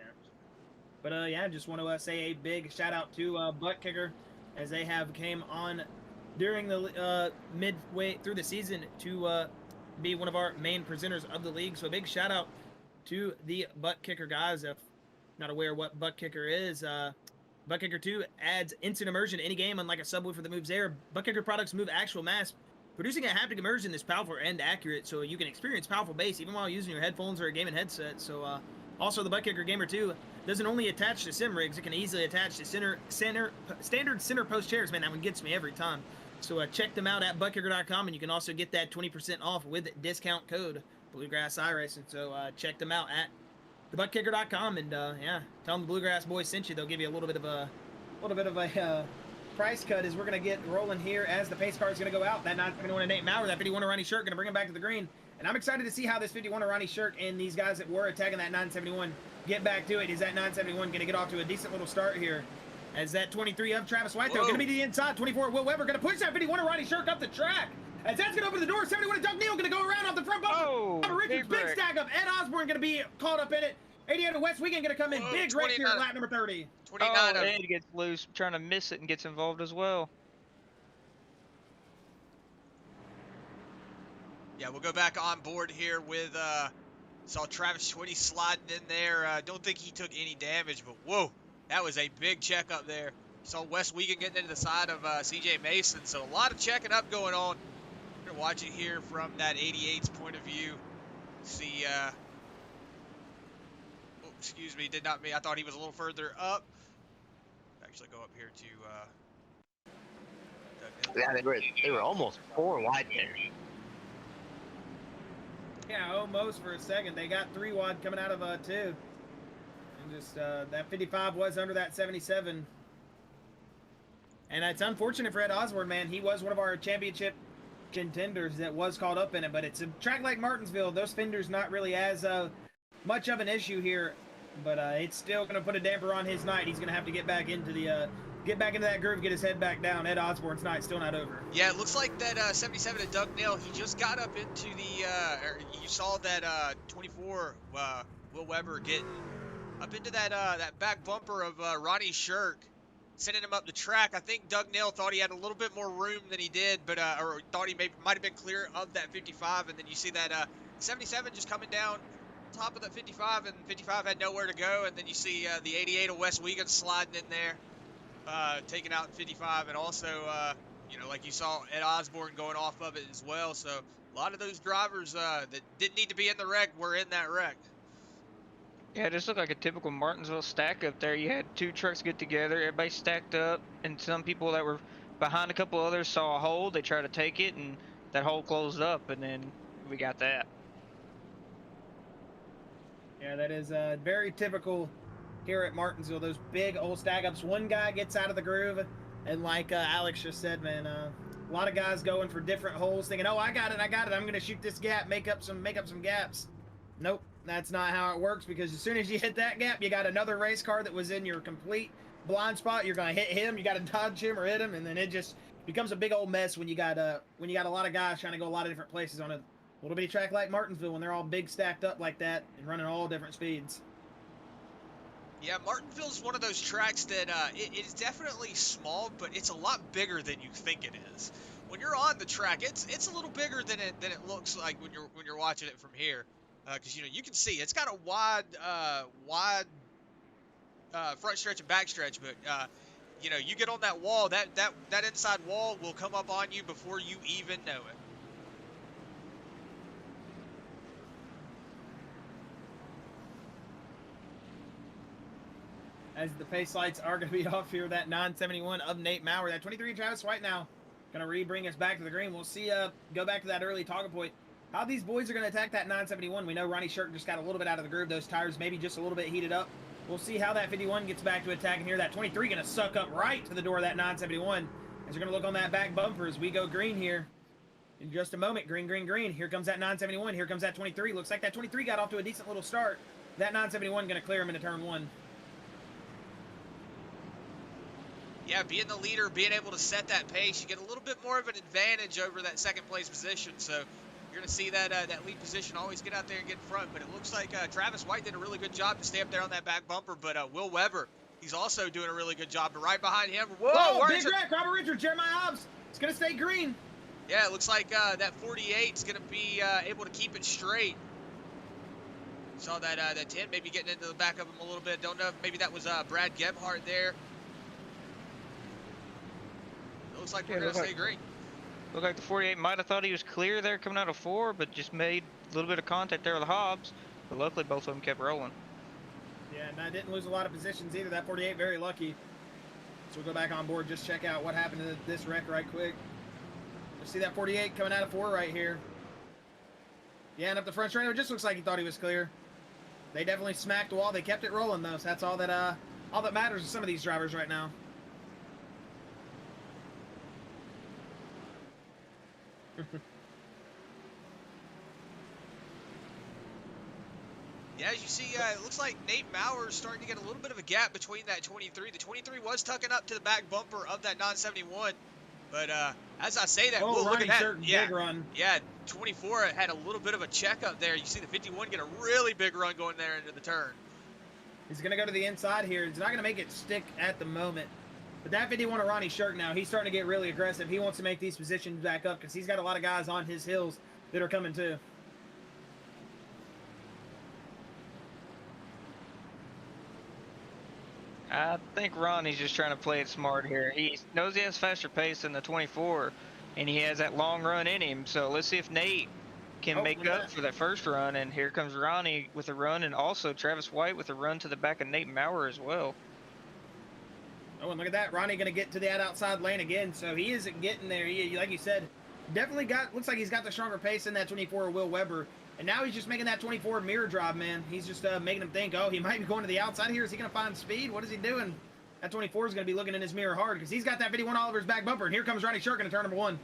[SPEAKER 1] But yeah, just want to say a big shout out to Buttkicker, as they have came on during the midway through the season to be one of our main presenters of the league. So a big shout out to the Buttkicker guys. If not aware what Buttkicker is, Buttkicker 2 adds instant immersion to any game, unlike a subwoofer that moves air. Buttkicker products move actual mass, producing a haptic immersion that's powerful and accurate, so you can experience powerful bass even while using your headphones or a gaming headset. So also the Buttkicker Gamer 2 doesn't only attach to sim rigs, it can easily attach to standard center post chairs. Man, that one gets me every time. So check them out at buttkicker.com, and you can also get that 20% off with discount code Bluegrass iRacing. So check them out at thebuttkicker.com, and yeah, tell them the Bluegrass boys sent you. They'll give you a little bit of a price cut as we're gonna get rolling here as the pace car is gonna go out. That 971 of Nate Mowrer, that 51 of Ronnie Shirk, gonna bring him back to the green. And I'm excited to see how this 51 of Ronnie Shirk and these guys that were attacking that 971 get back to it. Is that 971 gonna get off to a decent little start here? As that 23 of Travis Whitetail gonna be to the inside. 24 of Will Weber gonna push that 51 of Ronnie Shirk up the track. As that's gonna open the door, 71 of Doug Neal gonna go around off the front bumper.
[SPEAKER 2] Oh,
[SPEAKER 1] Richards, big stack of Ed Osborne gonna be caught up in it. 88 of West Weekend going to come in
[SPEAKER 3] Whoa,
[SPEAKER 1] big right here,
[SPEAKER 3] 29.
[SPEAKER 1] lap number 30.
[SPEAKER 3] 29
[SPEAKER 2] Oh,
[SPEAKER 3] of
[SPEAKER 2] and gets loose, trying to miss it and gets involved as well.
[SPEAKER 3] Yeah, we'll go back on board here with, saw Travis Twitty sliding in there. Don't think he took any damage, but whoa, that was a big check up there. Saw Wes Wiegand getting into the side of CJ Mason, so a lot of checking up going on. We're gonna watch it here from that 88's point of view. See, oh, excuse me, did not mean, I thought he was a little further up. Actually go up here to,
[SPEAKER 4] Yeah, they were almost 4 wide there.
[SPEAKER 1] Yeah, almost for a second. They got 3 wide coming out of 2. And just that 55 was under that 77. And it's unfortunate for Ed Osborne, man. He was one of our championship contenders that was caught up in it. But it's a track like Martinsville. Those fenders not really as much of an issue here. But it's still going to put a damper on his night. He's going to have to get back into the that groove, get his head back down. Ed Osborne's night's still not over.
[SPEAKER 3] yeah, it looks like that 77 of Doug Neal, he just got up into the, you saw that 24, Will Weber getting up into that that back bumper of Ronnie Shirk, sending him up the track. I think Doug Neal thought he had a little bit more room than he did, but or thought he might have been clear of that 55, and then you see that 77 just coming down top of that 55, and 55 had nowhere to go, and then you see the 88 of Wes Wiegand sliding in there, taking out 55, and also, you know, like you saw Ed Osborne going off of it as well. So a lot of those drivers that didn't need to be in the wreck were in that wreck.
[SPEAKER 2] Yeah, it just looked like a typical Martinsville stack up there. You had 2 trucks get together, everybody stacked up, and some people that were behind a couple others saw a hole, they tried to take it, and that hole closed up, and then we got that.
[SPEAKER 1] Yeah, that is very typical here at Martinsville. Those big old stack-ups. One guy gets out of the groove, and like Alex just said, man, a lot of guys going for different holes, thinking, "Oh, I got it. I'm gonna shoot this gap, make up some gaps." Nope, that's not how it works. Because as soon as you hit that gap, you got another race car that was in your complete blind spot. You're gonna hit him. You got to dodge him or hit him, and then it just becomes a big old mess when you got a lot of guys trying to go a lot of different places on a little bitty track like Martinsville when they're all big stacked up like that and running all different speeds.
[SPEAKER 3] Yeah, Martinsville's one of those tracks that it is definitely small, but it's a lot bigger than you think it is. When you're on the track, it's a little bigger than it looks like when you're watching it from here, because you know you can see it's got a wide front stretch and back stretch, but you know, you get on that wall, that inside wall will come up on you before you even know it.
[SPEAKER 1] As the pace lights are going to be off here, that 971 of Nate Mowrer. That 23 Travis White now going to bring us back to the green. We'll see, go back to that early talking point. How these boys are going to attack that 971. We know Ronnie Shirk just got a little bit out of the groove. Those tires maybe just a little bit heated up. We'll see how that 51 gets back to attacking here. That 23 going to suck up right to the door of that 971. As we're going to look on that back bumper as we go green here. In just a moment, green, green, green. Here comes that 971. Here comes that 23. Looks like that 23 got off to a decent little start. That 971 going to clear him into turn 1.
[SPEAKER 3] Yeah, being the leader, being able to set that pace, you get a little bit more of an advantage over that second place position. So you're going to see that that lead position always get out there and get in front. But it looks like Travis White did a really good job to stay up there on that back bumper. But Will Weber, he's also doing a really good job. But right behind him, whoa,
[SPEAKER 1] big wreck, Robert Richards, Jeremiah Hobbs. It's going to stay green.
[SPEAKER 3] Yeah, it looks like that 48 is going to be able to keep it straight. Saw that that 10 maybe getting into the back of him a little bit. Don't know if maybe that was Brad Gebhardt there. Looks like we're going to stay green.
[SPEAKER 2] Looked like the 48 might have thought he was clear there coming out of 4, but just made a little bit of contact there with the Hobbs. But luckily, both of them kept rolling.
[SPEAKER 1] Yeah, and I didn't lose a lot of positions either. That 48, very lucky. So we'll go back on board, just check out what happened to this wreck right quick. You'll see that 48 coming out of 4 right here. Yeah, and up the front straight, it just looks like he thought he was clear. They definitely smacked the wall. They kept it rolling, though, so that's all that matters to some of these drivers right now.
[SPEAKER 3] Yeah, as you see, it looks like Nate Mowrer is starting to get a little bit of a gap between that 23. The 23 was tucking up to the back bumper of that 971. But as I say that,
[SPEAKER 1] oh,
[SPEAKER 3] look at that.
[SPEAKER 1] Yeah, big run.
[SPEAKER 3] Yeah, 24 had a little bit of a check up there. You see the 51 get a really big run going there into the turn.
[SPEAKER 1] He's going to go to the inside here. He's not going to make it stick at the moment. But that 51 of Ronnie Shirk now, he's starting to get really aggressive. He wants to make these positions back up because he's got a lot of guys on his hills that are coming too.
[SPEAKER 2] I think Ronnie's just trying to play it smart here. He knows he has faster pace than the 24, and he has that long run in him. So let's see if Nate can make up for that first run. And here comes Ronnie with a run, and also Travis White with a run to the back of Nate Mowrer as well.
[SPEAKER 1] Oh, and look at that. Ronnie going to get to that outside lane again. So he isn't getting there. He, like you said, definitely looks like he's got the stronger pace in that 24 of Will Weber. And now he's just making that 24 mirror drive, man. He's just making him think, oh, he might be going to the outside here. Is he going to find speed? What is he doing? That 24 is going to be looking in his mirror hard because he's got that 51 Oliver's back bumper. And here comes Ronnie Shirk into turn number 1.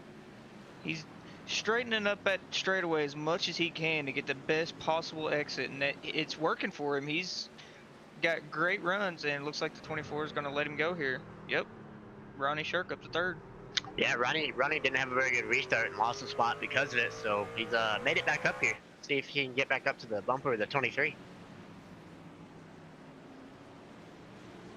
[SPEAKER 2] He's straightening up that straightaway as much as he can to get the best possible exit. And it's working for him. He's got great runs, and it looks like the 24 is going to let him go here. Yep. Ronnie Shirk up to 3rd.
[SPEAKER 4] Yeah, Ronnie didn't have a very good restart and lost a spot because of it. So he's made it back up here. See if he can get back up to the bumper of the 23.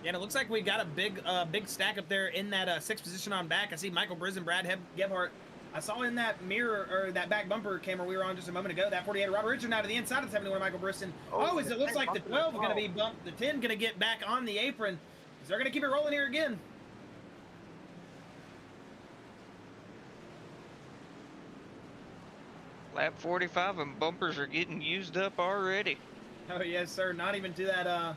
[SPEAKER 1] Yeah, and it looks like we got a big stack up there in that 6th position on back. I see Michael Briz, Brad Gebhardt. I saw in that mirror, or that back bumper camera we were on just a moment ago, that 48 Robert Richard now to the inside of 71 Michael Briston. Oh, it looks like the 12 is going to be bumped. The 10 going to get back on the apron. They're going to keep it rolling here again.
[SPEAKER 2] Lap 45 and bumpers are getting used up already.
[SPEAKER 1] Oh yes, sir. Not even to that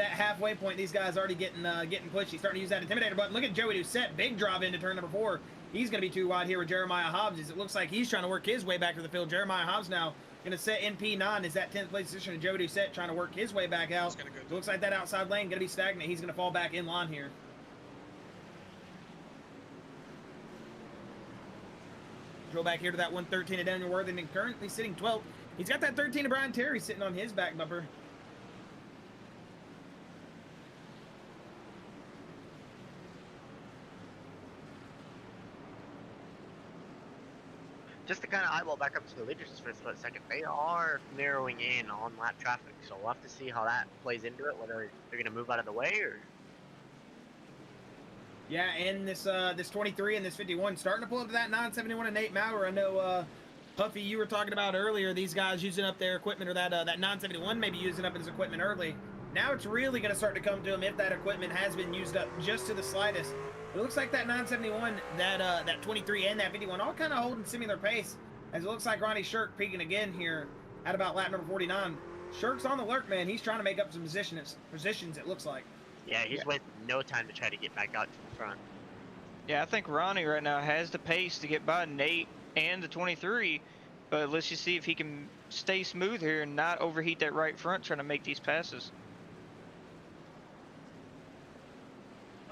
[SPEAKER 1] halfway point. These guys already getting pushed. He's starting to use that intimidator button. Look at Joey Doucette. Big drive into turn number 4. He's going to be too wide here with Jeremiah Hobbs. As it looks like he's trying to work his way back to the field. Jeremiah Hobbs now going to set in P9 is that 10th place position, and Joey Doucette trying to work his way back out. It looks like that outside lane going to be stagnant. He's going to fall back in line here. Go back here to that 113 of Daniel Worthington, currently sitting 12th. He's got that 13 of Brian Terry sitting on his back bumper.
[SPEAKER 4] Just to kind of eyeball back up to the leaders for a split second, they are narrowing in on lap traffic, so we'll have to see how that plays into it, whether they're going to move out of the way or...
[SPEAKER 1] Yeah, and this 23 and this 51 starting to pull up to that 971 and Nate Mowrer. I know, Puffy, you were talking about earlier these guys using up their equipment, or that 971 maybe using up his equipment early. Now it's really going to start to come to him if that equipment has been used up just to the slightest. It looks like that 971, that 23 and that 51 all kind of holding similar pace, as it looks like Ronnie Shirk peaking again here at about lap number 49. Shirk's on the alert, man. He's trying to make up some positions, it looks like.
[SPEAKER 4] Yeah, he's wasting no time to try to get back out to the front.
[SPEAKER 2] Yeah, I think Ronnie right now has the pace to get by Nate and the 23, but let's just see if he can stay smooth here and not overheat that right front trying to make these passes.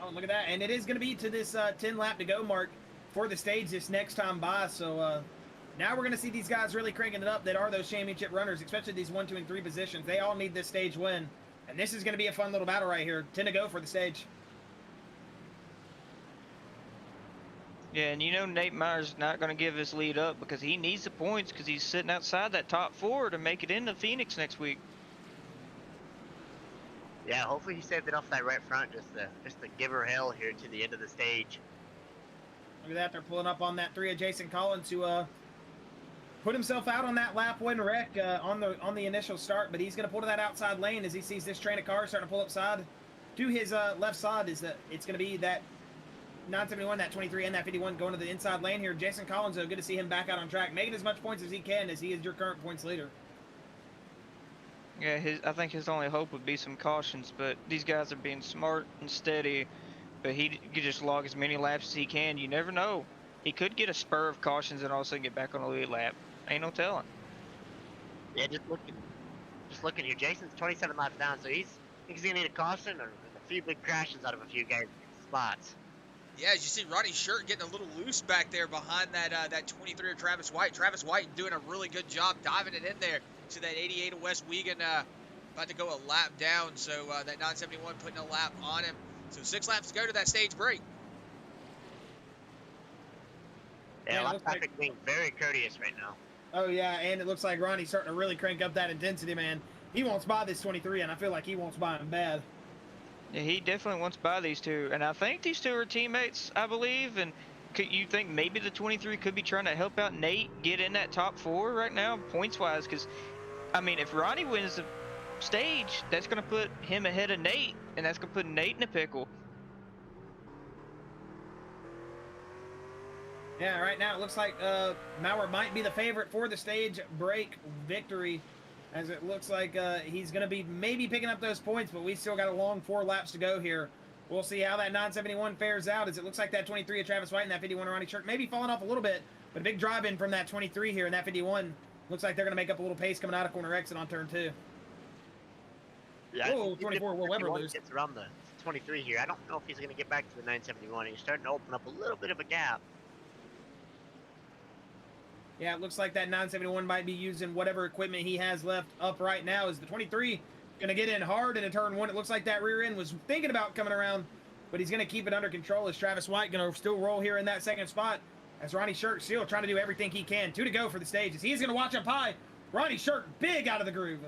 [SPEAKER 1] Oh, look at that. And it is going to be to this 10 lap to go mark for the stage this next time by. So now we're going to see these guys really cranking it up that are those championship runners, especially these 1, 2, and 3 positions. They all need this stage win. And this is going to be a fun little battle right here. 10 to go for the stage.
[SPEAKER 2] Yeah, and you know Nate Myers not going to give his lead up because he needs the points because he's sitting outside that top 4 to make it into Phoenix next week.
[SPEAKER 4] Yeah, hopefully he saved it off that right front just to give her hell here to the end of the stage.
[SPEAKER 1] Look at that. They're pulling up on that 3 of Jason Collins, who put himself out on that lap win wreck on the initial start, but he's going to pull to that outside lane as he sees this train of cars starting to pull up side to his left side. It's going to be that 971, that 23, and that 51 going to the inside lane here. Jason Collins, though, good to see him back out on track, making as much points as he can, as he is your current points leader.
[SPEAKER 2] Yeah, I think his only hope would be some cautions, but these guys are being smart and steady. But he could just log as many laps as he can. You never know. He could get a spur of cautions and also get back on the lead lap. Ain't no telling.
[SPEAKER 4] Yeah, just looking here. Jason's 27 laps down, so he's gonna need a caution or a few big crashes out of a few guys' spots.
[SPEAKER 3] Yeah, as you see Ronnie Shirk getting a little loose back there behind that 23 of Travis White. Travis White doing a really good job diving it in there to that 88 of Wes Wiegand, about to go a lap down. So that 971 putting a lap on him. So 6 laps to go to that stage break.
[SPEAKER 4] Yeah, lap traffic being very courteous right now.
[SPEAKER 1] Oh, yeah, and it looks like Ronnie's starting to really crank up that intensity, man. He wants by this 23, and I feel like he wants by him bad.
[SPEAKER 2] Yeah, he definitely wants by these two, and I think these two are teammates, I believe. And you think maybe the 23 could be trying to help out Nate get in that top 4 right now, points-wise? Because, I mean, if Ronnie wins the stage, that's going to put him ahead of Nate, and that's going to put Nate in a pickle.
[SPEAKER 1] Yeah, right now it looks like Mowrer might be the favorite for the stage break victory, as it looks like he's going to be maybe picking up those points, but we still got a long 4 laps to go here. We'll see how that 971 fares out, as it looks like that 23 of Travis White and that 51 of Ronnie Shirk maybe falling off a little bit, but a big drive in from that 23 here, and that 51 looks like they're going to make up a little pace coming out of corner exit on turn 2.
[SPEAKER 4] Yeah,
[SPEAKER 1] Oh, 24 Will Weber lose.
[SPEAKER 4] Gets around the 23 here. I don't know if he's going to get back to the 971. He's starting to open up a little bit of a gap.
[SPEAKER 1] Yeah, it looks like that 971 might be using whatever equipment he has left up right now. Is the 23 going to get in hard into turn 1? It looks like that rear end was thinking about coming around, but he's going to keep it under control. Is Travis White going to still roll here in that second spot? As Ronnie Shirk still trying to do everything he can. 2 to go for the stages. He's going to watch up high. Ronnie Shirk big out of the groove.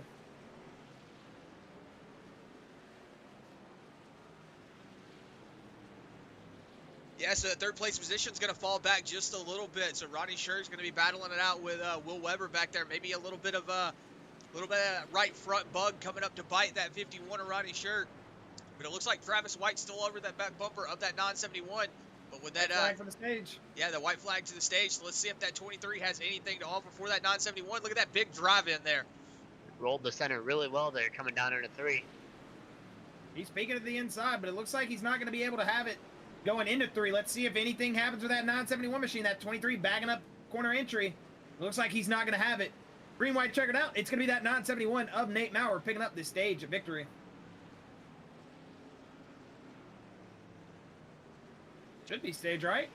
[SPEAKER 3] Yeah, so the third place position is going to fall back just a little bit. So Ronnie Shirk is going to be battling it out with Will Weber back there. Maybe a little bit of right front bug coming up to bite that 51 of Ronnie Shirk. But it looks like Travis White's still over that back bumper of that 971. But with that
[SPEAKER 1] flag for the stage.
[SPEAKER 3] Yeah, the white flag to the stage. So let's see if that 23 has anything to offer for that 971. Look at that big drive in there.
[SPEAKER 4] Rolled the center really well there, coming down into 3.
[SPEAKER 1] He's peeking to the inside, but it looks like he's not going to be able to have it going into 3. Let's see if anything happens with that 971 machine. That 23 bagging up corner entry. Looks like he's not going to have it. Green, white, check it out. It's going to be that 971 of Nate Mowrer picking up this stage of victory. Should be stage right.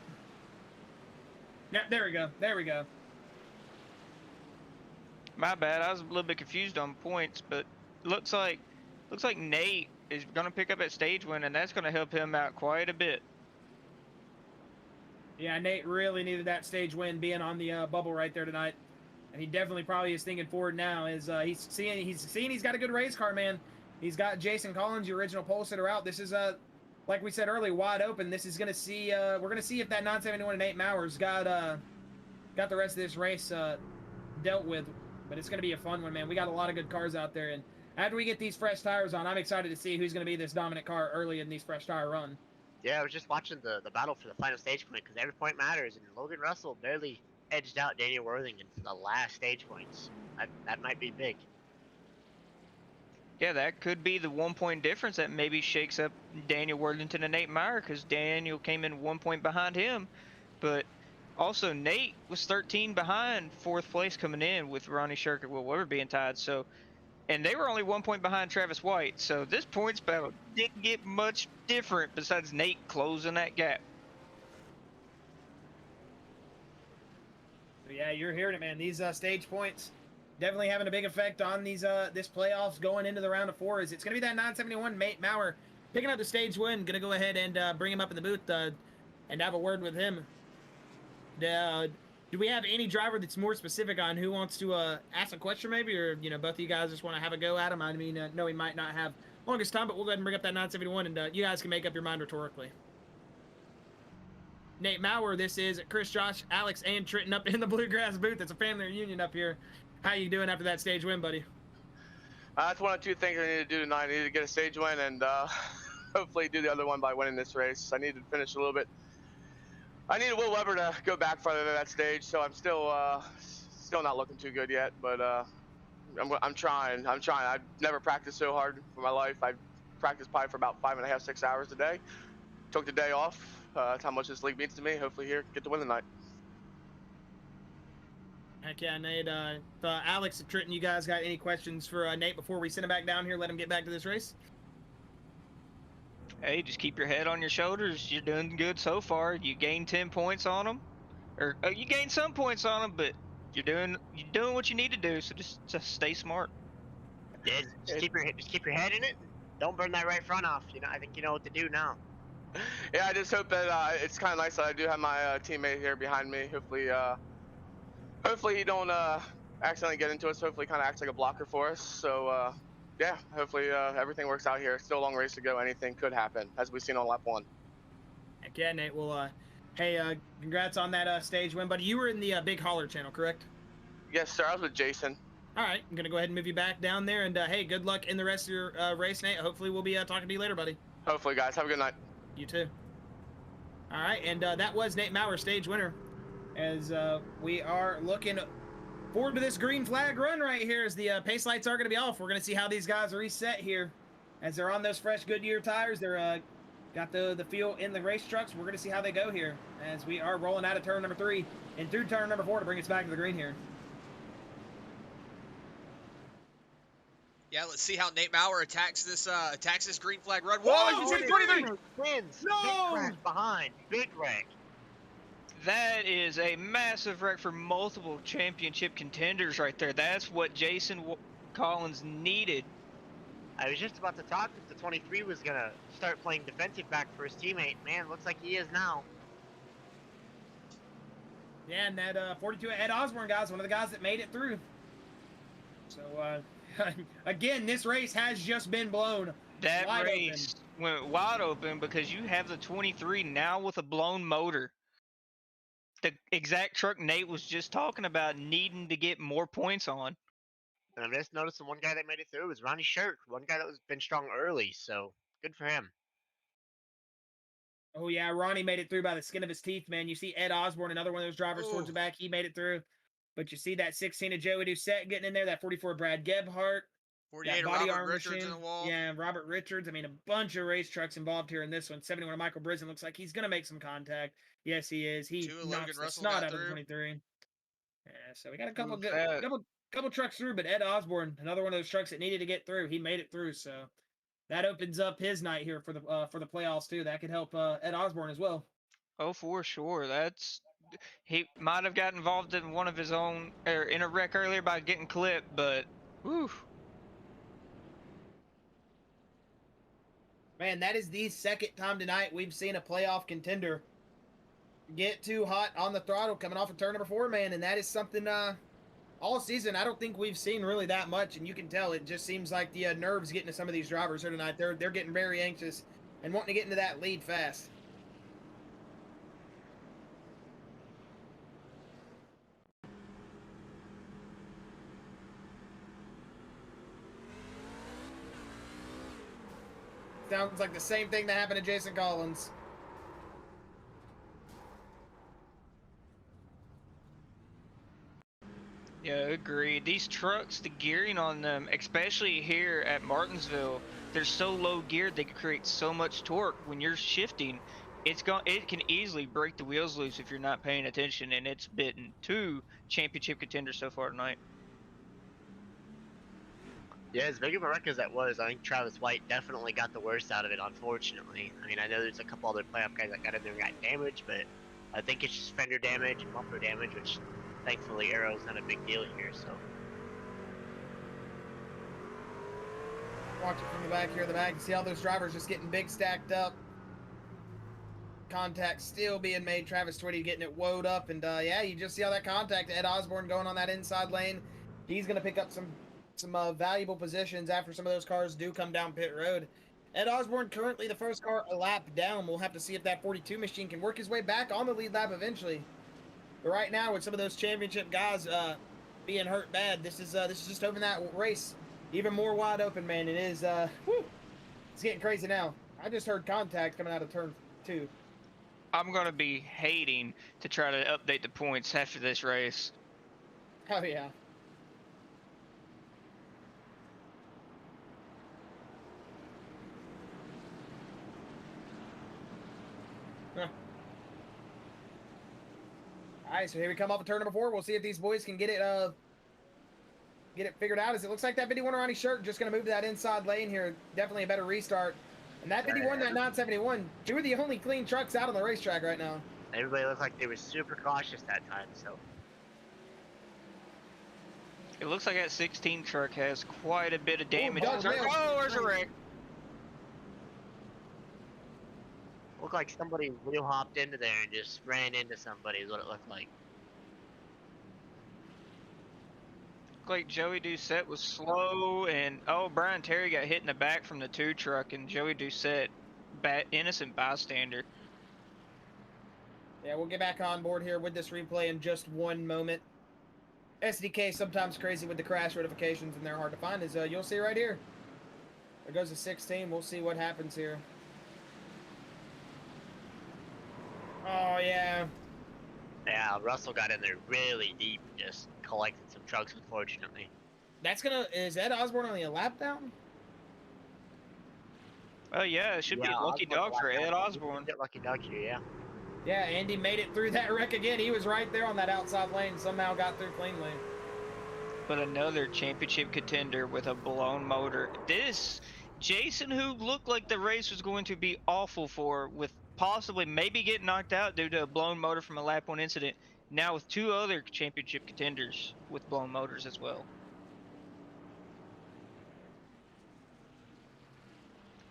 [SPEAKER 1] Yeah, there we go. There we go.
[SPEAKER 2] My bad. I was a little bit confused on points, but looks like Nate is going to pick up that stage win, and that's going to help him out quite a bit.
[SPEAKER 1] Yeah, Nate really needed that stage win being on the bubble right there tonight. And he definitely probably is thinking forward now as he's seeing he's got a good race car, man. He's got Jason Collins, the original pole sitter, out. This is like we said earlier, wide open. This is gonna see we're gonna see if that 971 and Nate Mowrer's got the rest of this race dealt with. But it's gonna be a fun one, man. We got a lot of good cars out there, and after we get these fresh tires on, I'm excited to see who's gonna be this dominant car early in these fresh tire run.
[SPEAKER 4] Yeah, I was just watching the battle for the final stage point because every point matters, and Logan Russell barely edged out Daniel Worthington for the last stage points. That might be big.
[SPEAKER 2] Yeah, that could be the 1 point difference that maybe shakes up Daniel Worthington and Nate Mowrer, because Daniel came in 1 point behind him. But also Nate was 13 behind 4th place coming in, with Ronnie Shirk and Will Weber being tied. So, and they were only 1 point behind Travis White. So this points battle didn't get much different besides Nate closing that gap.
[SPEAKER 1] Yeah, you're hearing it, man. These stage points definitely having a big effect on these this playoffs going into the round of 4. Is it's going to be that 971 Nate Mowrer picking up the stage win. Going to go ahead and bring him up in the booth and have a word with him. Do we have any driver that's more specific on who wants to ask a question, maybe, or both of you guys just want to have a go at him? I mean, no, he might not have longest time, but we'll go ahead and bring up that 971, and you guys can make up your mind rhetorically. Nate Mowrer, this is Chris, Josh, Alex, and Trenton up in the Bluegrass booth. It's a family reunion up here. How you doing after that stage win, buddy?
[SPEAKER 5] That's one of 2 things I need to do tonight. I need to get a stage win and hopefully do the other one by winning this race. I need to finish a little bit. I need Will Weber to go back farther than that stage, so I'm still not looking too good yet. But I'm trying. I've never practiced so hard for my life. I practiced probably for about 5.5, 6 hours a day. Took the day off. That's how much this league means to me. Hopefully here, get the win tonight.
[SPEAKER 1] Heck yeah, Nate. Alex and Trenton, you guys got any questions for Nate before we send him back down here, let him get back to this race?
[SPEAKER 2] Hey, just keep your head on your shoulders. You're doing good so far. You gained 10 points on them, or you gained some points on them, but you're doing what you need to do. So just stay smart.
[SPEAKER 4] Yeah, just keep your head in it. Don't burn that right front off. I think you know what to do now.
[SPEAKER 5] Yeah, I just hope that it's kind of nice that I do have my teammate here behind me. Hopefully he don't accidentally get into us. Hopefully, kind of acts like a blocker for us. So yeah, hopefully everything works out here. Still a long race to go. Anything could happen, as we've seen on lap 1.
[SPEAKER 1] Heck yeah, Nate. Well, hey, congrats on that stage win, buddy. You were in the Big Holler channel, correct?
[SPEAKER 5] Yes, sir. I was with Jason.
[SPEAKER 1] All right, I'm gonna go ahead and move you back down there, and hey, good luck in the rest of your race, Nate. Hopefully, we'll be talking to you later, buddy.
[SPEAKER 5] Hopefully, guys. Have a good night.
[SPEAKER 1] You too. All right, and that was Nate Mowrer, stage winner. As we are looking forward to this green flag run right here, as the pace lights are going to be off. We're going to see how these guys reset here, as they're on those fresh Goodyear tires. They're got the feel in the race trucks. We're going to see how they go here, as we are rolling out of turn number 3 and through turn number 4 to bring us back to the green here.
[SPEAKER 3] Yeah, let's see how Nate Mowrer attacks this green flag run. Whoa, he's in 23.
[SPEAKER 4] Wins.
[SPEAKER 1] No!
[SPEAKER 4] Big crash behind. Big wreck.
[SPEAKER 2] That is a massive wreck for multiple championship contenders right there. That's what Jason Collins needed.
[SPEAKER 4] I was just about to talk if the 23 was going to start playing defensive back for his teammate. Man, looks like he is now.
[SPEAKER 1] Yeah, and that 42 Ed Osborne guy's one of the guys that made it through. So, again, this race has just been blown.
[SPEAKER 2] That race went wide open because you have the 23 now with a blown motor. The exact truck Nate was just talking about needing to get more points on.
[SPEAKER 4] And I'm just noticing one guy that made it through was Ronnie Shirk, one guy that was been strong early, so good for him.
[SPEAKER 1] Oh, yeah, Ronnie made it through by the skin of his teeth, man. You see Ed Osborne, another one of those drivers towards the back. He made it through. But you see that 16 of Joey Doucette getting in there, that 44 Brad Gebhardt.
[SPEAKER 3] 48 Robert Richards in the wall.
[SPEAKER 1] Yeah, Robert Richards. I mean, a bunch of race trucks involved here in this one. 71 of Michael Brisen looks like he's going to make some contact. Yes, he is. He knocks the snot out of the 23. Yeah, so we got a couple trucks through, but Ed Osborne, another one of those trucks that needed to get through, he made it through. So that opens up his night here for the playoffs too. That could help Ed Osborne as well.
[SPEAKER 2] Oh, for sure. He might have got involved in one of his own, or in a wreck earlier by getting clipped, but whew.
[SPEAKER 1] Man, that is the second time tonight we've seen a playoff contender get too hot on the throttle coming off of turn number 4, man. And that is something all season I don't think we've seen really that much. And you can tell it just seems like the nerves getting to some of these drivers here tonight. They're getting very anxious and wanting to get into that lead fast. Sounds like the same thing that happened to Jason Collins.
[SPEAKER 2] Yeah, agreed. These trucks, the gearing on them, especially here at Martinsville, they're so low geared they can create so much torque. When you're shifting, it can easily break the wheels loose if you're not paying attention, and it's bitten 2 championship contenders so far tonight.
[SPEAKER 4] Yeah, as big of a wreck as that was, I think Travis White definitely got the worst out of it, unfortunately. I mean, I know there's a couple other playoff guys that got in there and got damaged, but I think it's just fender damage and bumper damage, which thankfully Arrow's not a big deal here, so.
[SPEAKER 1] Watch it from the back here, you see all those drivers just getting big stacked up. Contact still being made. Travis Twitty getting it woed up, and yeah, you just see how that contact. Ed Osborne going on that inside lane. He's going to pick up some valuable positions after some of those cars do come down pit road. Ed Osborne currently the first car a lap down. We'll have to see if that 42 machine can work his way back on the lead lap eventually. But right now, with some of those championship guys being hurt bad, this is just opening that race even more wide open, man. It is it's getting crazy now. I just heard contact coming out of turn 2.
[SPEAKER 2] I'm gonna be hating to try to update the points after this race.
[SPEAKER 1] Oh yeah. All right, so here we come off of turn number 4. We'll see if these boys can get it figured out. As it looks like that 51 Ronnie Shirk just going to move to that inside lane here. Definitely a better restart. And that 51, that 971, 2 of the only clean trucks out on the racetrack right now.
[SPEAKER 4] Everybody looked like they were super cautious that time, so.
[SPEAKER 2] It looks like that 16 truck has quite a bit of damage.
[SPEAKER 1] Oh,
[SPEAKER 2] there's a wreck.
[SPEAKER 4] Looked like somebody wheel hopped into there and just ran into somebody is what it looked like.
[SPEAKER 2] looked like Joey Doucette was slow, and Brian Terry got hit in the back from the 2 truck, and Joey Doucette, innocent bystander.
[SPEAKER 1] Yeah, we'll get back on board here with this replay in just one moment. SDK sometimes crazy with the crash notifications, and they're hard to find. As you'll see right here. There goes the 16. We'll see what happens here. Oh yeah.
[SPEAKER 4] Yeah, Russell got in there really deep, just collected some trucks, unfortunately.
[SPEAKER 1] Is Ed Osborne only a lap down?
[SPEAKER 2] Oh yeah, it should be a lucky dog for Ed Osborne.
[SPEAKER 4] Get lucky dog here, yeah.
[SPEAKER 1] Yeah, Andy made it through that wreck again. He was right there on that outside lane. Somehow got through cleanly.
[SPEAKER 2] But another championship contender with a blown motor. This Jason, who looked like the race was going to be awful for, with possibly maybe getting knocked out due to a blown motor from a lap 1 incident, now with 2 other championship contenders with blown motors as well.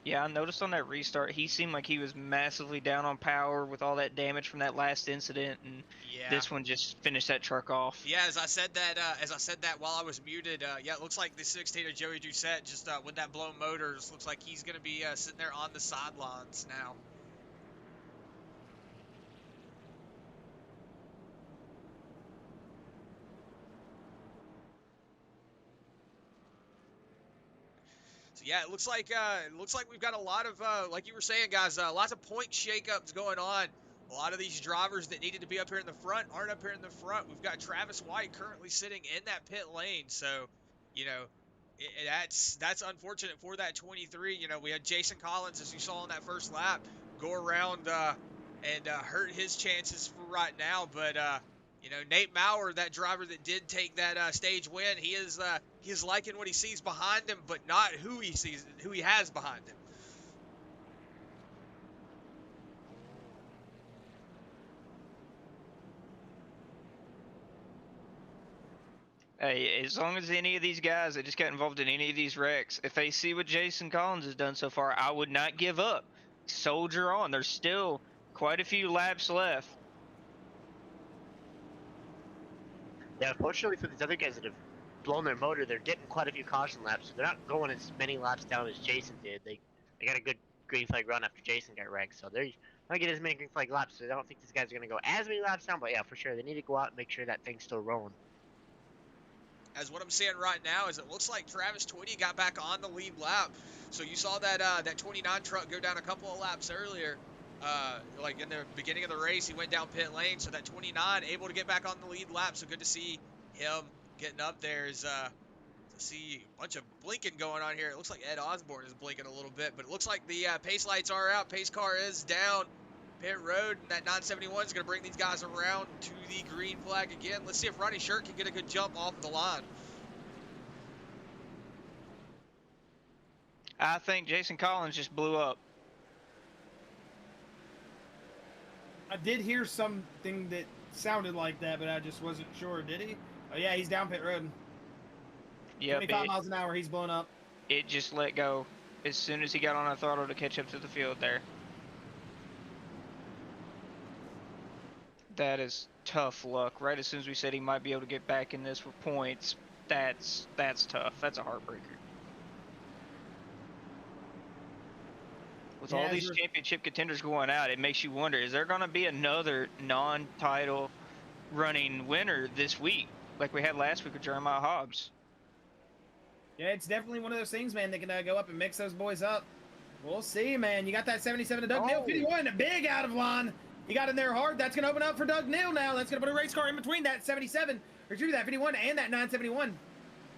[SPEAKER 2] Yeah, I noticed on that restart, he seemed like he was massively down on power with all that damage from that last incident, and this one just finished that truck off.
[SPEAKER 3] Yeah, as I said that while I was muted, yeah, it looks like the 16 of Joey Doucette, just with that blown motors, looks like he's going to be sitting there on the sidelines now. So yeah, it looks like we've got a lot of like you were saying, guys, lots of point shakeups going on. A lot of these drivers that needed to be up here in the front aren't up here in the front. We've got Travis White currently sitting in that pit lane, so you know that's unfortunate for that 23. You know, we had Jason Collins, as you saw on that first lap, go around and hurt his chances for right now, but. You know, Nate Mowrer, that driver that did take that stage win, he is liking what he sees behind him, but not who he has behind him.
[SPEAKER 2] Hey, as long as any of these guys that just got involved in any of these wrecks, if they see what Jason Collins has done so far, I would not give up. Soldier on. There's still quite a few laps left.
[SPEAKER 4] Yeah, unfortunately for these other guys that have blown their motor, they're getting quite a few caution laps, so they're not going as many laps down as Jason did. They got a good green flag run after Jason got wrecked, so they're not getting as many green flag laps, so I don't think these guys are going to go as many laps down, but yeah, for sure, they need to go out and make sure that thing's still rolling.
[SPEAKER 3] As what I'm seeing right now is it looks like Travis Twitty got back on the lead lap. So you saw that 29 truck go down a couple of laps earlier. Like in the beginning of the race, he went down pit lane, so that 29 able to get back on the lead lap. So good to see him getting up there. Is to see a bunch of blinking going on here. It looks like Ed Osborne is blinking a little bit, but it looks like the pace lights are out. Pace car is down pit road, and that 971 is going to bring these guys around to the green flag again. Let's see if Ronnie Shirk can get a good jump off the line.
[SPEAKER 2] I think Jason Collins just blew up.
[SPEAKER 1] I did hear something that sounded like that, but I just wasn't sure. Did he? Oh yeah, he's down pit road.
[SPEAKER 2] Yep,
[SPEAKER 1] 25 miles an hour, he's blown up.
[SPEAKER 2] It just let go as soon as he got on a throttle to catch up to the field there. That is tough luck. Right as soon as we said he might be able to get back in this with points, that's tough. That's a heartbreaker. With all these championship contenders going out, it makes you wonder, is there going to be another non-title running winner this week, like we had last week with Jeremiah Hobbs?
[SPEAKER 1] Yeah, it's definitely one of those things, man, that can go up and mix those boys up. We'll see, man. You got that 77 to Doug Neal, 51, a big out of line. He got in there hard. That's going to open up for Doug Neal now. That's going to put a race car in between that 77, or through that 51 and that 971.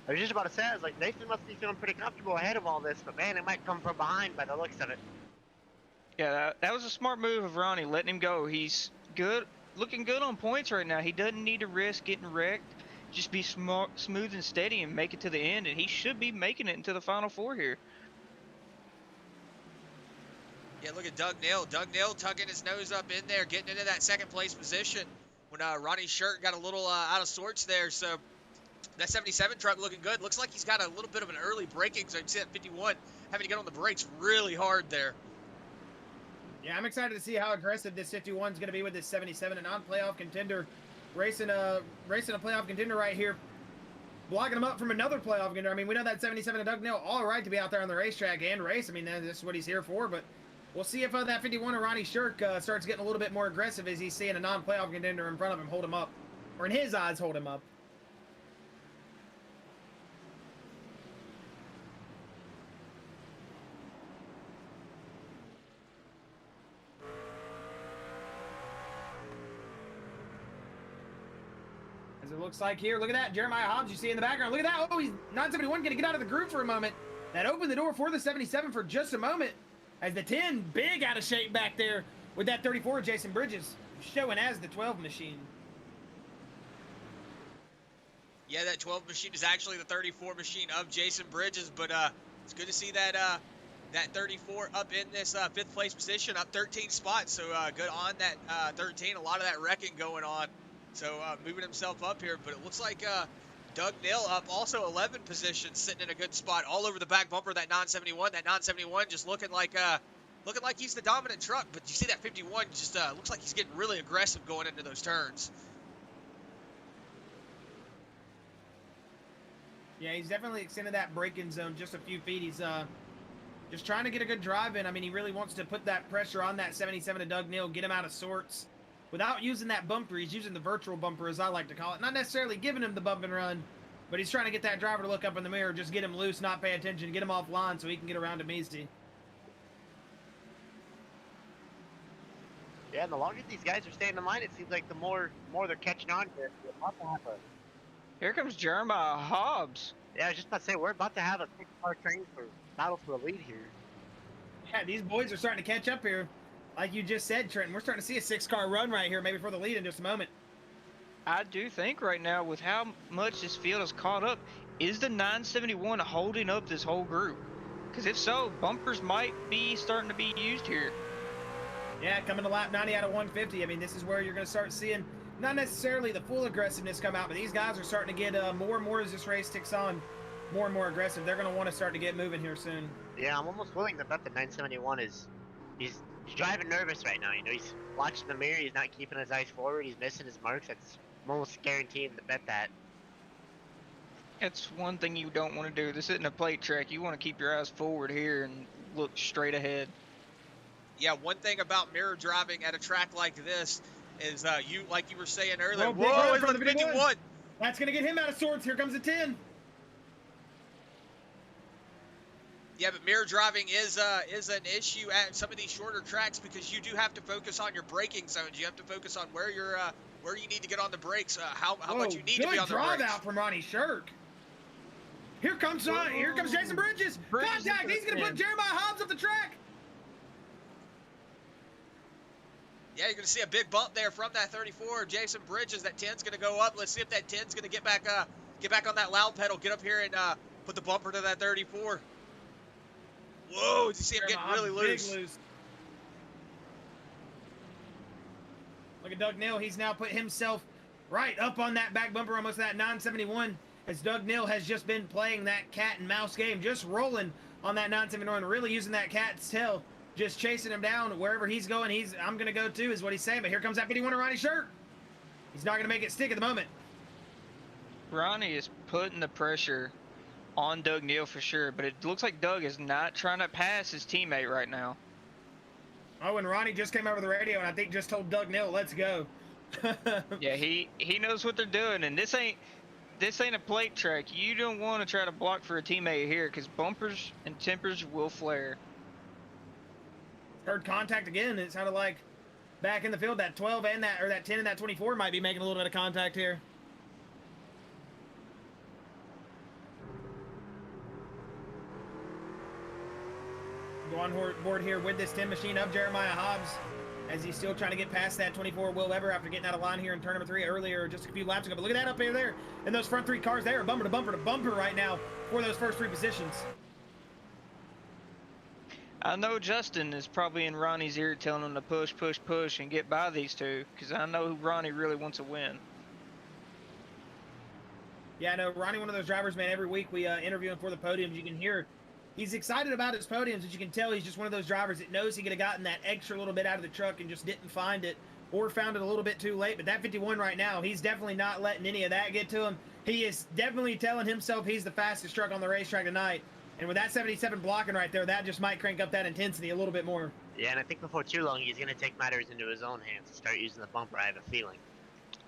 [SPEAKER 4] I was just about to say, I was like, Nathan must be feeling pretty comfortable ahead of all this, but man, it might come from behind by the looks of it.
[SPEAKER 2] Yeah, that was a smart move of Ronnie, letting him go. He's good, looking good on points right now. He doesn't need to risk getting wrecked. Just be smooth and steady and make it to the end, and he should be making it into the Final Four here.
[SPEAKER 3] Yeah, look at Doug Neal. Doug Neal tucking his nose up in there, getting into that second place position when Ronnie Shirk got a little out of sorts there. So that 77 truck looking good. Looks like he's got a little bit of an early braking, so you see that 51 having to get on the brakes really hard there.
[SPEAKER 1] Yeah, I'm excited to see how aggressive this 51 is going to be with this 77, a non-playoff contender, racing a playoff contender right here. blocking him up from another playoff contender. I mean, we know that 77 of Doug Neal, all right to be out there on the racetrack and race. I mean, this is what he's here for, but we'll see if that 51 of Ronnie Shirk starts getting a little bit more aggressive as he's seeing a non-playoff contender in front of him hold him up, or in his eyes, hold him up. As it looks like here, look at that, Jeremiah Hobbs you see in the background. Look at that, oh, he's 971 going to get out of the group for a moment. That opened the door for the 77 for just a moment. As the 10, big out of shape back there with that 34, Jason Bridges, showing as the 12 machine.
[SPEAKER 3] Yeah, that 12 machine is actually the 34 machine of Jason Bridges, but it's good to see that that 34 up in this 5th place position, up 13 spots. So good on that 13. A lot of that wrecking going on. So moving himself up here, but it looks like Doug Neal up also 11 positions, sitting in a good spot all over the back bumper of that 971. That 971 just looking like he's the dominant truck, but you see that 51 just looks like he's getting really aggressive going into those turns.
[SPEAKER 1] Yeah, he's definitely extended that braking zone just a few feet. He's just trying to get a good drive in. I mean, he really wants to put that pressure on that 77 of Doug Neal, get him out of sorts. Without using that bumper, he's using the virtual bumper, as I like to call it. Not necessarily giving him the bump and run, but he's trying to get that driver to look up in the mirror, just get him loose, not pay attention, get him offline so he can get around him easy.
[SPEAKER 4] Yeah, and the longer these guys are staying in line, it seems like the more they're catching on here. We're about to have
[SPEAKER 2] Here comes Jeremiah Hobbs.
[SPEAKER 4] Yeah, I was just about to say, we're about to have a 6-car train for battle for a lead here.
[SPEAKER 1] Yeah, these boys are starting to catch up here. Like you just said, Trenton, we're starting to see a 6-car run right here, maybe for the lead in just a moment.
[SPEAKER 2] I do think right now, with how much this field is caught up, is the 971 holding up this whole group? Because if so, bumpers might be starting to be used here.
[SPEAKER 1] Yeah, coming to lap 90 out of 150. I mean, this is where you're going to start seeing not necessarily the full aggressiveness come out, but these guys are starting to get more and more as this race ticks on, more and more aggressive. They're going to want to start to get moving here soon.
[SPEAKER 4] Yeah, I'm almost willing to bet the 971 he's driving nervous right now. You know, he's watching the mirror. He's not keeping his eyes forward. He's missing his marks. I'm almost guaranteeing to bet that.
[SPEAKER 2] It's one thing you don't want to do. This isn't a plate track. You want to keep your eyes forward here and look straight ahead.
[SPEAKER 3] Yeah, one thing about mirror driving at a track like this is you, like you were saying earlier.
[SPEAKER 1] Well,
[SPEAKER 3] whoa, it's the 51.
[SPEAKER 1] That's going to get him out of sorts. Here comes the 10.
[SPEAKER 3] Yeah, but mirror driving is an issue at some of these shorter tracks because you do have to focus on your braking zones. You have to focus on where you need to get on the brakes, how much you need to be on the brakes.
[SPEAKER 1] Good drive out from Ronnie Shirk. Here comes Jason Bridges. Contact. He's going to put Jeremiah Hobbs up the track.
[SPEAKER 3] Yeah, you're going to see a big bump there from that 34, Jason Bridges. That 10's going to go up. Let's see if that 10's going to get back on that loud pedal, get up here and put the bumper to that 34. Whoa, did you see him getting really loose?
[SPEAKER 1] Look at Doug Neal. He's now put himself right up on that back bumper, almost that 971, as Doug Neal has just been playing that cat and mouse game, just rolling on that 971, really using that cat's tail, just chasing him down wherever he's going. I'm going to go too, is what he's saying. But here comes that 51 of Ronnie Shirk. He's not going to make it stick at the moment.
[SPEAKER 2] Ronnie is putting the pressure on Doug Neal for sure, but it looks like Doug is not trying to pass his teammate right now.
[SPEAKER 1] Oh, and Ronnie just came over the radio and I think just told Doug Neal, let's go.
[SPEAKER 2] Yeah, he knows what they're doing, and this ain't a plate track. You don't want to try to block for a teammate here because bumpers and tempers will flare.
[SPEAKER 1] Heard contact again. It sounded like back in the field that 12 and that 10 and that 24 might be making a little bit of contact here. Go on board here with this 10 machine of Jeremiah Hobbs as he's still trying to get past that 24 Will Weber after getting out of line here in turn number 3 earlier just a few laps ago. But look at that up there. And those front 3 cars there are bumper to bumper to bumper right now for those first 3 positions.
[SPEAKER 2] I know Justin is probably in Ronnie's ear telling him to push, push, push and get by these two because I know Ronnie really wants a win.
[SPEAKER 1] Yeah, I know Ronnie, one of those drivers, man, every week we interview him for the podiums. You can hear he's excited about his podiums, as you can tell. He's just one of those drivers that knows he could have gotten that extra little bit out of the truck and just didn't find it or found it a little bit too late. But that 51 right now, he's definitely not letting any of that get to him. He is definitely telling himself he's the fastest truck on the racetrack tonight. And with that 77 blocking right there, that just might crank up that intensity a little bit more.
[SPEAKER 4] Yeah, and I think before too long, he's going to take matters into his own hands and start using the bumper, I have a feeling.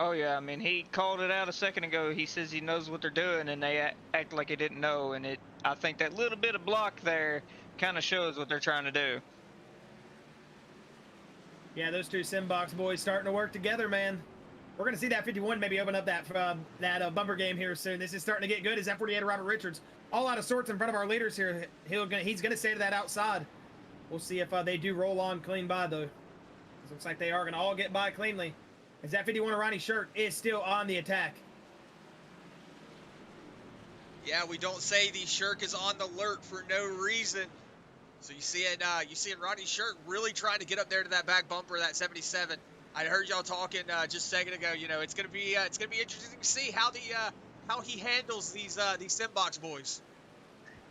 [SPEAKER 2] Oh yeah, I mean, he called it out a second ago. He says he knows what they're doing, and they act like he didn't know. And I think that little bit of block there kind of shows what they're trying to do.
[SPEAKER 1] Yeah, those two Simbox boys starting to work together, man. We're going to see that 51 maybe open up that bumper game here soon. This is starting to get good as F48 Robert Richards all out of sorts in front of our leaders here. He's going to stay to that outside. We'll see if they do roll on clean by, though. It looks like they are going to all get by cleanly, as that 51 of Ronnie Shirk is still on the attack.
[SPEAKER 3] Yeah, we don't say the Shirk is on the alert for no reason. So you see it, Ronnie Shirk really trying to get up there to that back bumper, that 77. I heard y'all talking just a second ago. You know, it's gonna be interesting to see how he handles these Simbox boys.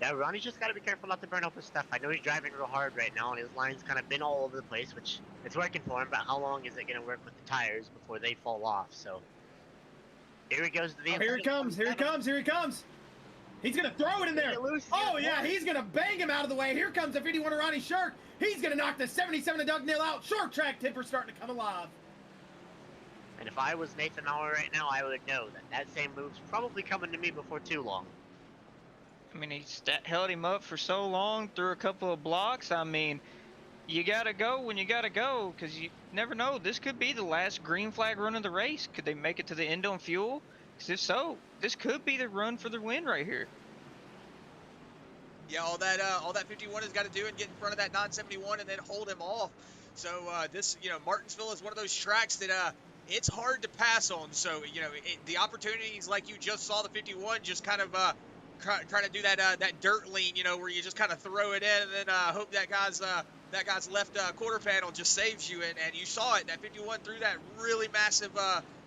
[SPEAKER 4] Yeah, Ronnie's just got to be careful not to burn up his stuff. I know he's driving real hard right now, and his line's kind of been all over the place, which it's working for him, but how long is it going to work with the tires before they fall off? So here he goes to the
[SPEAKER 1] Here he comes, here he comes, here he comes. He's going to throw it in there. Oh, yeah, he's going to bang him out of the way. Here comes the 51 of Ronnie Shirk. He's going to knock the 77 of Doug Neal out. Short track tipper starting to come alive.
[SPEAKER 4] And if I was Nathan Mowrer right now, I would know that same move's probably coming to me before too long.
[SPEAKER 2] I mean, he held him up for so long through a couple of blocks. I mean, you got to go when you got to go, because you never know. This could be the last green flag run of the race. Could they make it to the end on fuel? Because if so, this could be the run for the win right here.
[SPEAKER 3] Yeah, all that 51 has got to do is get in front of that 971 and then hold him off. So this, Martinsville is one of those tracks that it's hard to pass on. So the opportunities like you just saw the 51 just kind of trying to do that dirt lean, where you just kind of throw it in and then hope that guy's left quarter panel just saves you. And you saw it. That 51 threw that really massive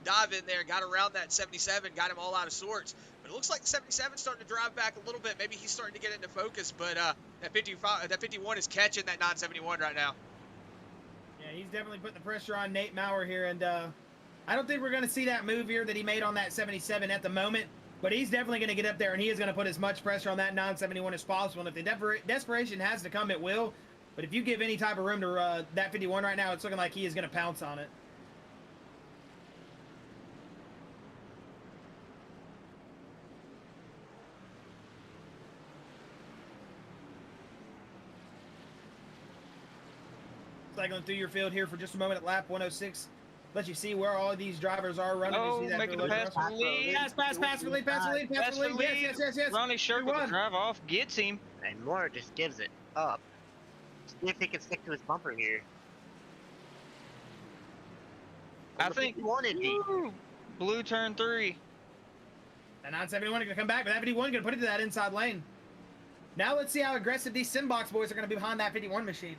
[SPEAKER 3] dive in there, got around that 77, got him all out of sorts. But it looks like the 77 starting to drive back a little bit. Maybe he's starting to get into focus, but that 51 is catching that 971 right now.
[SPEAKER 1] Yeah, he's definitely putting the pressure on Nate Mowrer here, and I don't think we're going to see that move here that he made on that 77 at the moment. But he's definitely going to get up there, and he is going to put as much pressure on that 971 as possible. And if the desperation has to come, it will. But if you give any type of room to that 51 right now, it's looking like he is going to pounce on it. Cycling through your field here for just a moment at lap 106. Let you see where all these drivers are running.
[SPEAKER 2] Oh,
[SPEAKER 1] you see that
[SPEAKER 2] making a pass for the lead.
[SPEAKER 1] Pass for lead. Yes.
[SPEAKER 2] Ronnie Shirk with the drive off gets him.
[SPEAKER 4] And Mowrer just gives it up. See if he can stick to his bumper here.
[SPEAKER 2] I think blue turn 3.
[SPEAKER 1] The 971 is going to come back, but that 51 is going to put it to that inside lane. Now let's see how aggressive these Simbox boys are going to be behind that 51 machine.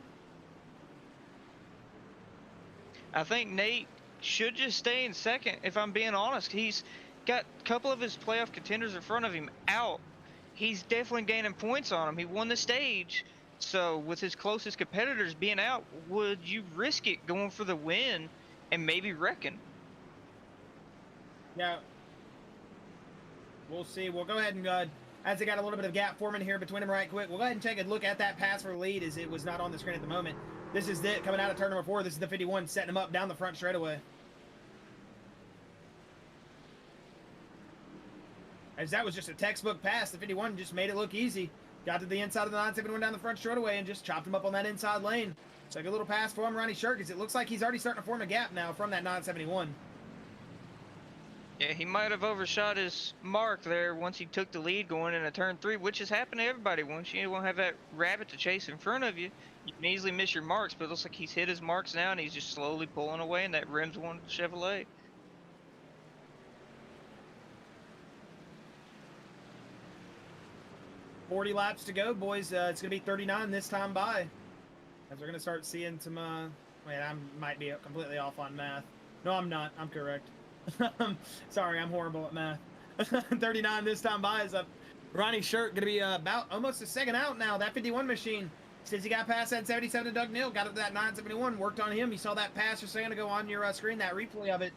[SPEAKER 2] I think Nate should just stay in second, if I'm being honest. He's got a couple of his playoff contenders in front of him out. He's definitely gaining points on him. He won the stage. So with his closest competitors being out, would you risk it going for the win and maybe wrecking?
[SPEAKER 1] Yeah. We'll see. We'll go ahead and, as they got a little bit of gap forming here between them right quick, we'll go ahead and take a look at that pass for lead, as it was not on the screen at the moment. This is it coming out of turn number 4. This is the 51 setting him up down the front straightaway. As that was just a textbook pass, the 51 just made it look easy. Got to the inside of the 971 down the front straightaway and just chopped him up on that inside lane. So a little pass for him, Ronnie Shirk, as it looks like he's already starting to form a gap now from that 971.
[SPEAKER 2] Yeah, he might have overshot his mark there once he took the lead going into turn 3, which has happened to everybody. Once you won't have that rabbit to chase in front of you, you can easily miss your marks, but it looks like he's hit his marks now, and he's just slowly pulling away, and that rims one Chevrolet.
[SPEAKER 1] $40 laps to go, boys. It's going to be 39 this time by. As we're going to start seeing some, wait, I might be completely off on math. No, I'm not. I'm correct. Sorry, I'm horrible at math. 39 this time by is up. Ronnie Shirk going to be about almost a second out now. That 51 machine since he got past that 77 to Doug Neal, got up to that 971, worked on him. He saw that pass just a second ago on your screen, that replay of it.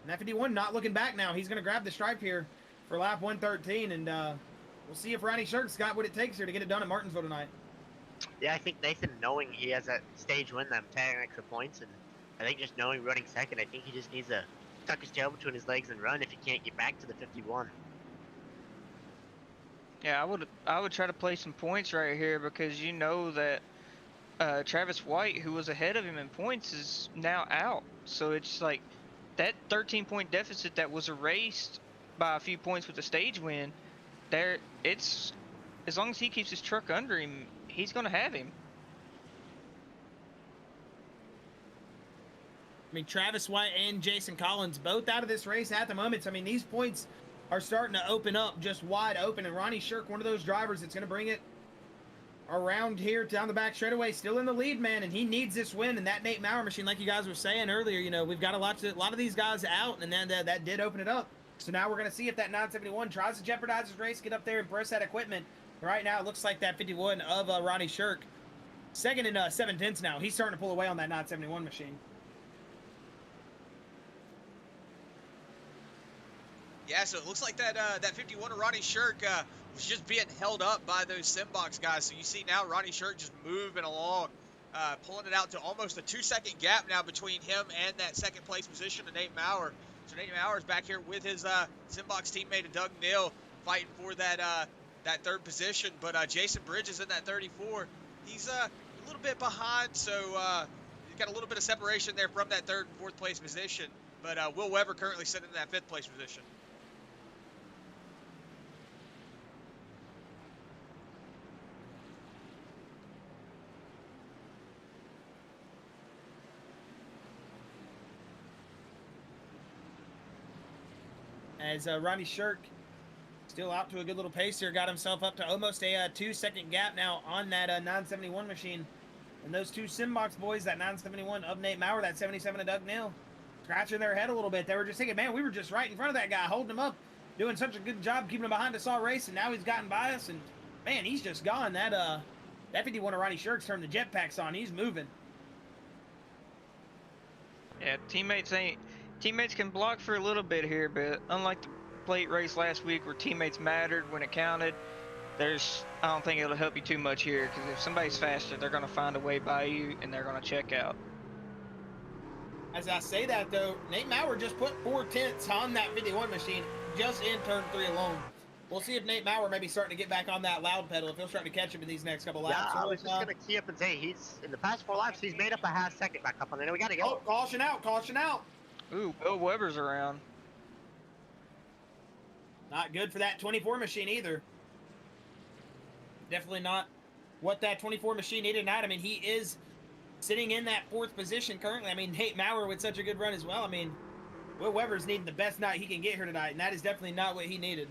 [SPEAKER 1] And that 51 not looking back now. He's going to grab the stripe here for lap 113, and we'll see if Ronnie Shirk's got what it takes here to get it done at Martinsville tonight.
[SPEAKER 4] Yeah, I think Nathan, knowing he has that stage win, them 10 extra points, and I think just knowing running second, I think he just needs to tuck his tail between his legs and run if he can't get back to the 51.
[SPEAKER 2] Yeah, I would try to play some points right here because you know that Travis White, who was ahead of him in points, is now out. So it's like that 13-point deficit that was erased by a few points with the stage win. It's as long as he keeps his truck under him, he's going to have him.
[SPEAKER 1] I mean, Travis White and Jason Collins both out of this race at the moment. So, I mean, these points are starting to open up just wide open. And Ronnie Shirk, one of those drivers that's going to bring it around here down the back straightaway, still in the lead, man. And he needs this win. And that Nate Mowrer machine, like you guys were saying earlier, you know, we've got a lot of these guys out. And then that did open it up. So now we're going to see if that 971 tries to jeopardize his race, get up there and press that equipment. Right now, it looks like that 51 of Ronnie Shirk, second in 7/10 now. He's starting to pull away on that 971 machine.
[SPEAKER 3] Yeah, so it looks like that 51 of Ronnie Shirk was just being held up by those Simbox guys. So you see now Ronnie Shirk just moving along, pulling it out to almost a 2-second gap now between him and that second place position of Nate Mowrer. So Nate Mowrer is back here with his Simbox teammate Doug Neal fighting for that third position. But Jason Bridges in that 34, he's a little bit behind, so he's got a little bit of separation there from that third and fourth place position. But Will Weber currently sitting in that fifth place position.
[SPEAKER 1] As Ronnie Shirk still out to a good little pace here, got himself up to almost a 2-second gap now on that 971 machine. And those two Simbox boys, that 971 of Nate Mowrer, that 77 of Doug Neal, scratching their head a little bit. They were just thinking, man, we were just right in front of that guy, holding him up, doing such a good job keeping him behind us all race, and now he's gotten by us, and man, he's just gone. That 51 of Ronnie Shirk's turned the jetpacks on. He's moving.
[SPEAKER 2] Yeah, teammates can block for a little bit here, but unlike the plate race last week where teammates mattered when it counted, I don't think it'll help you too much here, because if somebody's faster, they're going to find a way by you and they're going to check out.
[SPEAKER 1] As I say that, though, Nate Mowrer just put 4/10 on that 51 machine just in turn 3 alone. We'll see if Nate Mowrer maybe starting to get back on that loud pedal, if he'll start to catch him in these next couple laps.
[SPEAKER 4] Yeah, I was just going to key up and say, he's in the past 4 laps, he's made up a half second back up on there. We got to go.
[SPEAKER 1] Oh, caution out, caution out.
[SPEAKER 2] Ooh, Will Weber's around.
[SPEAKER 1] Not good for that 24 machine either. Definitely not what that 24 machine needed tonight. I mean, he is sitting in that 4th position currently. I mean, Nate Mowrer with such a good run as well. I mean, Will Weber's needing the best night he can get here tonight, and that is definitely not what he needed.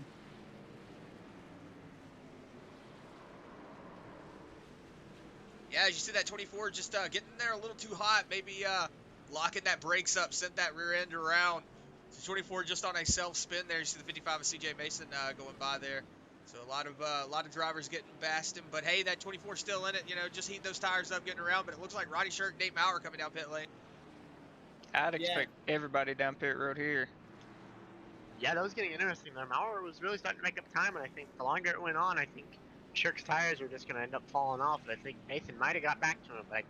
[SPEAKER 3] Yeah, as you see that 24 just getting there a little too hot, maybe locking that brakes up, sent that rear end around. So 24 just on a self-spin there. You see the 55 of CJ Mason going by there. So a lot of drivers getting past him. But hey, that 24 still in it. You know, just heating those tires up, getting around. But it looks like Ronnie Shirk, Nate Mowrer coming down pit lane.
[SPEAKER 2] I'd expect everybody down pit road here.
[SPEAKER 4] Yeah, that was getting interesting there. Mowrer was really starting to make up time, and I think the longer it went on, I think Shirk's tires were just going to end up falling off. And I think Nathan might have got back to him, but I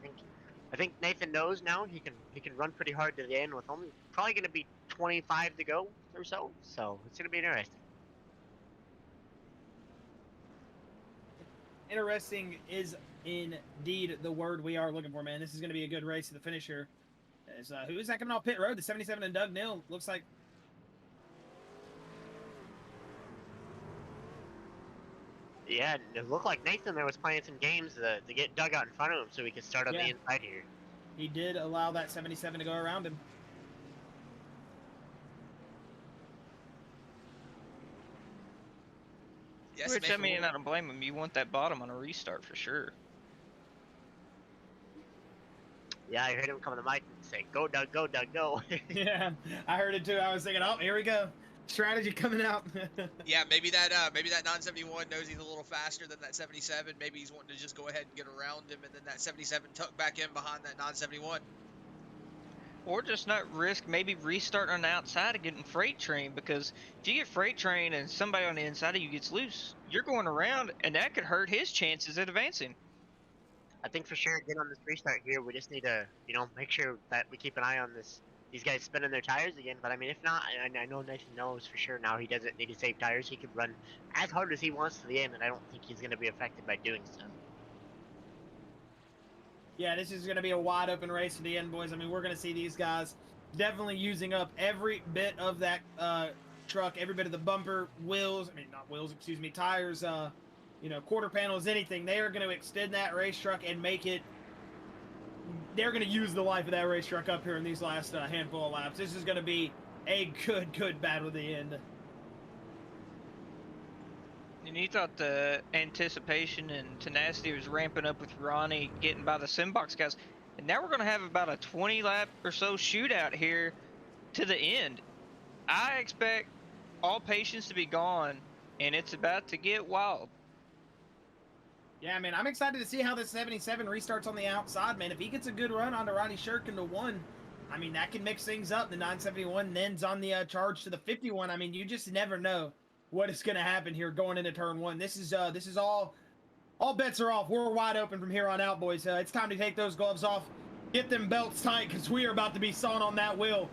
[SPEAKER 4] think Nathan knows now he can run pretty hard to the end with only probably going to be 25 to go or so. So it's going to be interesting.
[SPEAKER 1] Interesting is indeed the word we are looking for, man. This is going to be a good race to the finish here. As, who is that coming off pit road? The 77 and Doug Neal. Looks like.
[SPEAKER 4] Yeah, it looked like Nathan there was playing some games to get Doug out in front of him so he could start on the inside here.
[SPEAKER 1] He did allow that 77 to go around him.
[SPEAKER 3] Yes,
[SPEAKER 2] Which, I mean, I don't blame him. You want that bottom on a restart for sure.
[SPEAKER 4] Yeah, I heard him come to the mic and say, "Go, Doug, go, Doug, go."
[SPEAKER 1] Yeah, I heard it too. I was thinking, oh, here we go. Strategy coming out.
[SPEAKER 3] Yeah, maybe that 971 knows he's a little faster than that 77. Maybe he's wanting to just go ahead and get around him, and then that 77 tuck back in behind that 971.
[SPEAKER 2] Or just not risk maybe restarting on the outside and getting freight train, because if you get freight train and somebody on the inside of you gets loose, you're going around, and that could hurt his chances at advancing.
[SPEAKER 4] I think for sure, again on this restart here, we just need to, make sure that we keep an eye on these guys spinning their tires again. But I mean, if not, I know Nathan knows for sure now he doesn't need to save tires. He can run as hard as he wants to the end, and I don't think he's going to be affected by doing so.
[SPEAKER 1] Yeah, this is going to be a wide open race to the end, boys. I mean, we're going to see these guys definitely using up every bit of that truck, every bit of the bumper, wheels, I mean, not wheels, excuse me, tires, quarter panels, anything. They are going to extend that race truck and make it, they're going to use the life of that race truck up here in these last handful of laps. This is going to be a good battle at the end.
[SPEAKER 2] And you thought the anticipation and tenacity was ramping up with Ronnie getting by the Simbox guys. And now we're going to have about a 20 lap or so shootout here to the end. I expect all patience to be gone, and it's about to get wild.
[SPEAKER 1] Yeah, man, I'm excited to see how this 77 restarts on the outside, man. If he gets a good run onto Ronnie Shirk into one, I mean, that can mix things up. The 971 then's on the charge to the 51. I mean, you just never know what is going to happen here going into turn one. This is all bets are off. We're wide open from here on out, boys. It's time to take those gloves off, get them belts tight, because we are about to be sawing on that wheel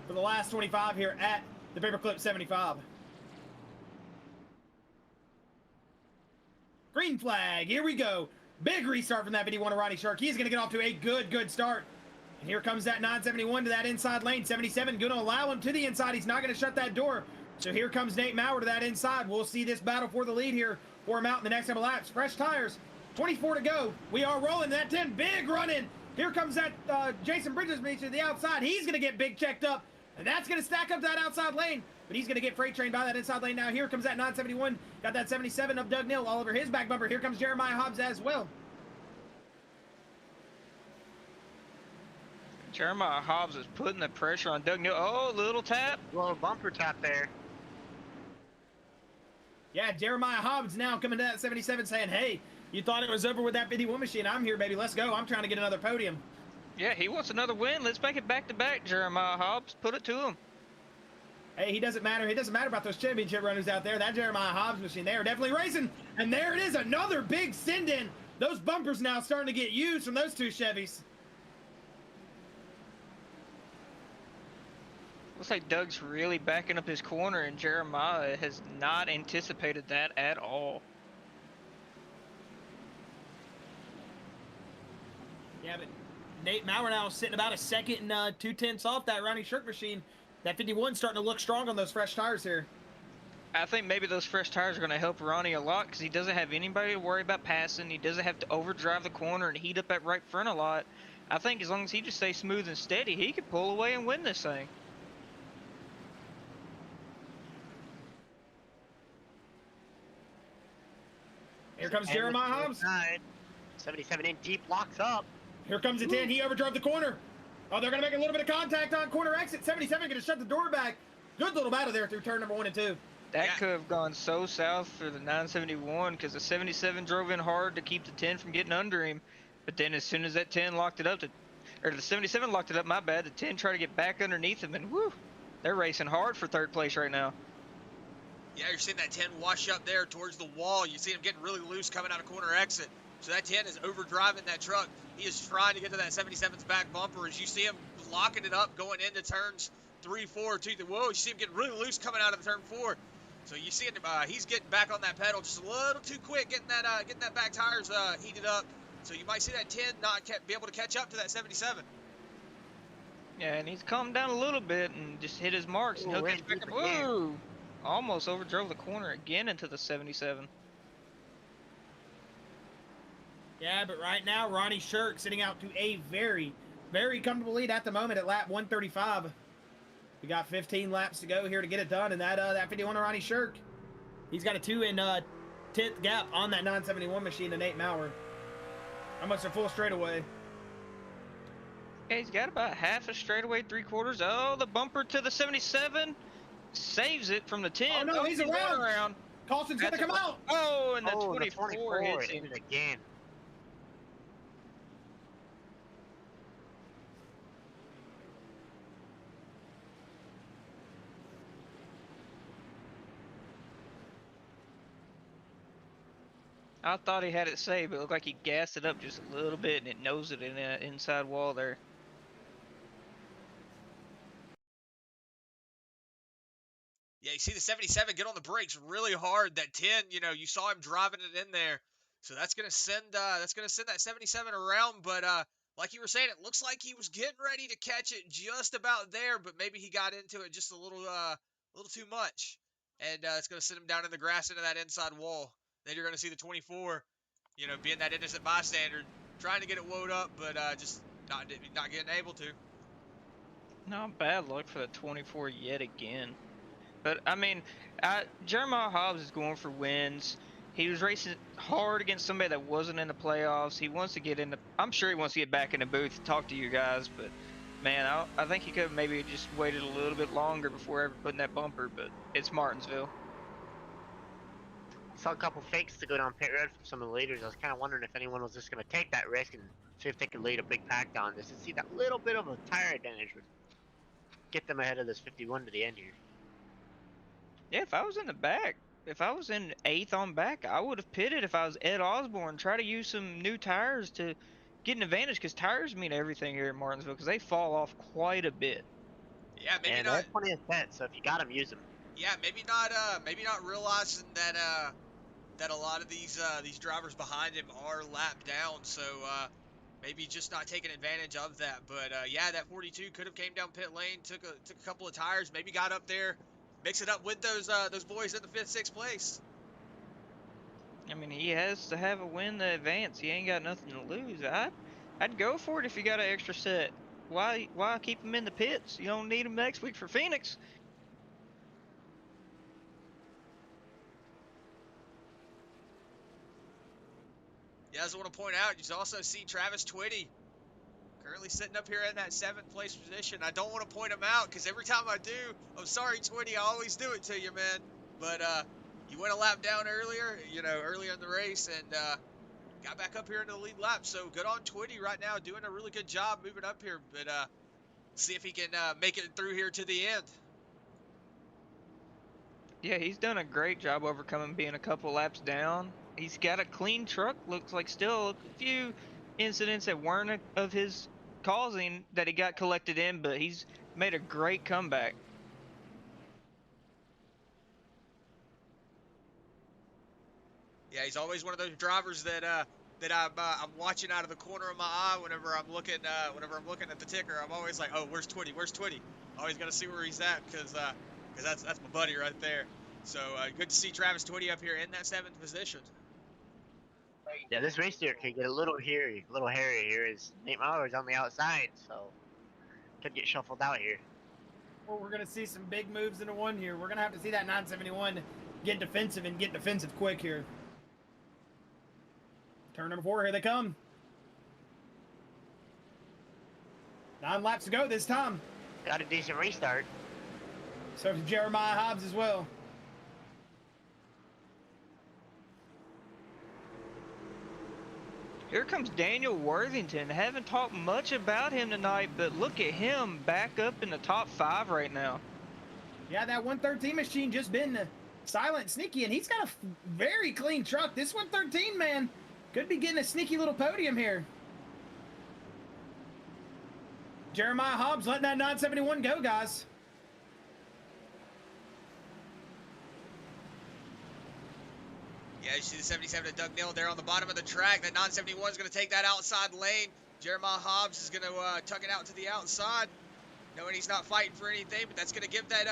[SPEAKER 1] for the last 25 here at the Paperclip 75. Green flag, here we go. Big restart from that 51 of Ronnie Shirk. He's going to get off to a good start. And here comes that 971 to that inside lane. 77 going to allow him to the inside. He's not going to shut that door. So here comes Nate Mowrer to that inside. We'll see this battle for the lead here for him out in the next couple laps. Fresh tires, 24 to go. We are rolling that 10, big run in. Here comes that Jason Bridges to the outside. He's going to get big checked up, and that's going to stack up that outside lane. But he's going to get freight trained by that inside lane now. Here comes that 971. Got that 77 of Doug Neal all over his back bumper. Here comes Jeremiah Hobbs as well.
[SPEAKER 2] Jeremiah Hobbs is putting the pressure on Doug Neal. Oh, little tap.
[SPEAKER 4] Little bumper tap there.
[SPEAKER 1] Yeah, Jeremiah Hobbs now coming to that 77 saying, hey, you thought it was over with that 51 machine. I'm here, baby. Let's go. I'm trying to get another podium.
[SPEAKER 2] Yeah, he wants another win. Let's make it back-to-back, Jeremiah Hobbs. Put it to him.
[SPEAKER 1] Hey, he doesn't matter. It doesn't matter about those championship runners out there. That Jeremiah Hobbs machine, they are definitely racing. And there it is, another big send-in. Those bumpers now starting to get used from those two Chevys.
[SPEAKER 2] Looks like Doug's really backing up his corner, and Jeremiah has not anticipated that at all.
[SPEAKER 1] Yeah, but Nate Mowrer now sitting about a second and 2/10 off that Ronnie Shirk machine. That 51 starting to look strong on those fresh tires here.
[SPEAKER 2] I think maybe those fresh tires are going to help Ronnie a lot, because he doesn't have anybody to worry about passing. He doesn't have to overdrive the corner and heat up that right front a lot. I think as long as he just stays smooth and steady, he could pull away and win this thing.
[SPEAKER 1] Here comes Jeremiah Hobbs.
[SPEAKER 4] 77 in deep, locks up.
[SPEAKER 1] Here comes the 10. He overdrove the corner. Oh, they're going to make a little bit of contact on corner exit. 77 going to shut the door back. Good little battle there through turn number 1 and 2.
[SPEAKER 2] That could have gone so south for the 971, because the 77 drove in hard to keep the 10 from getting under him. But then as soon as that 10 locked it up, or the 77 locked it up, my bad, the 10 tried to get back underneath him, and whoo, they're racing hard for third place right now.
[SPEAKER 3] Yeah, you're seeing that 10 wash up there towards the wall. You see him getting really loose coming out of corner exit. So that 10 is overdriving that truck. He is trying to get to that 77's back bumper. As you see him locking it up, going into turns 3, 4, 2. Whoa, you see him getting really loose coming out of turn 4. So you see him, he's getting back on that pedal just a little too quick, getting that back tires heated up. So you might see that 10 not be able to catch up to that 77.
[SPEAKER 2] Yeah, and he's calmed down a little bit and just hit his marks, and he'll catch back up. Whoa! Almost overdrove the corner again into the 77.
[SPEAKER 1] Yeah, but right now, Ronnie Shirk sitting out to a very, very comfortable lead at the moment at lap 135. We got 15 laps to go here to get it done, and that 51 of Ronnie Shirk, he's got a 2 and 10th gap on that 971 machine to Nate Mowrer. Almost a full straightaway.
[SPEAKER 2] Yeah, he's got about half a straightaway, 3/4. Oh, the bumper to the 77. saves it from the 10.
[SPEAKER 1] Oh, no, he's
[SPEAKER 2] going
[SPEAKER 1] around. Caution's going to come out.
[SPEAKER 2] Oh, and the
[SPEAKER 4] Oh,
[SPEAKER 2] 24,
[SPEAKER 4] the 24
[SPEAKER 2] hits
[SPEAKER 4] hit
[SPEAKER 2] him.
[SPEAKER 4] it again.
[SPEAKER 2] I thought he had it saved, but it looked like he gassed it up just a little bit, and it nosed it in the inside wall there.
[SPEAKER 3] Yeah, you see the 77 get on the brakes really hard. That 10, you know, you saw him driving it in there. So that's gonna send that 77 around. But like you were saying, it looks like he was getting ready to catch it just about there, but maybe he got into it just a little too much. And it's gonna send him down in the grass into that inside wall. Then you're gonna see the 24, you know, being that innocent bystander, trying to get it woed up, but just not getting able to.
[SPEAKER 2] Not bad luck for the 24 yet again. But, I mean, Jeremiah Hobbs is going for wins. He was racing hard against somebody that wasn't in the playoffs. He wants to get in the... I'm sure he wants to get back in the booth and talk to you guys. But, man, I think he could have maybe just waited a little bit longer before ever putting that bumper. But it's Martinsville.
[SPEAKER 4] Saw a couple fakes to go down pit road from some of the leaders. I was kind of wondering if anyone was just going to take that risk and see if they could lead a big pack down this and see that little bit of a tire advantage would get them ahead of this 51 to the end here.
[SPEAKER 2] Yeah, if I was in the back, if I was in 8th on back, I would have pitted if I was Ed Osborne. Try to use some new tires to get an advantage, because tires mean everything here in Martinsville, because they fall off quite a bit.
[SPEAKER 3] Yeah, maybe
[SPEAKER 4] and
[SPEAKER 3] not.
[SPEAKER 4] They have plenty of sets, so if you got them, use them.
[SPEAKER 3] Yeah, maybe not realizing that that a lot of these drivers behind him are lapped down, so maybe just not taking advantage of that. But yeah, that 42 could have came down pit lane, took a couple of tires, maybe got up there, mix it up with those boys in the 5th, 6th place.
[SPEAKER 2] I mean, he has to have a win to advance. He ain't got nothing to lose. I'd go for it if you got an extra set. Why keep him in the pits? You don't need him next week for Phoenix.
[SPEAKER 3] Yeah, as I want to point out, you also see Travis Twitty currently sitting up here in that 7th place position. I don't want to point him out because every time I do, I'm sorry, Twitty, I always do it to you, man. But you went a lap down earlier, earlier in the race, and got back up here into the lead lap. So good on Twitty right now, doing a really good job moving up here. But see if he can make it through here to the end.
[SPEAKER 2] Yeah, he's done a great job overcoming being a couple laps down. He's got a clean truck, looks like still a few incidents that weren't of his causing that he got collected in, but he's made a great comeback.
[SPEAKER 3] Yeah, he's always one of those drivers that I'm watching out of the corner of my eye whenever I'm looking at the ticker. I'm always like, oh, where's Twitty? Where's Twitty? Always got to see where he's at because that's my buddy right there. So good to see Travis Twitty up here in that 7th position.
[SPEAKER 4] Yeah, this race here could get a little hairy here as Nate Mowrer's on the outside, so could get shuffled out here.
[SPEAKER 1] Well, we're going to see some big moves into one here. We're going to have to see that 971 get defensive and get defensive quick here. Turn number 4, here they come. 9 laps to go this time.
[SPEAKER 4] Got a decent restart.
[SPEAKER 1] So did Jeremiah Hobbs as well.
[SPEAKER 2] Here comes Daniel Worthington. Haven't talked much about him tonight, but look at him back up in the top 5 right now.
[SPEAKER 1] Yeah, that 113 machine just been silent, sneaky, and he's got a very clean truck. This 113, man, could be getting a sneaky little podium here. Jeremiah Hobbs letting that 971 go, guys.
[SPEAKER 3] Yeah, you see the 77 to Doug Neal there on the bottom of the track. That 971 is going to take that outside lane. Jeremiah Hobbs is going to tuck it out to the outside, knowing he's not fighting for anything, but that's going to give that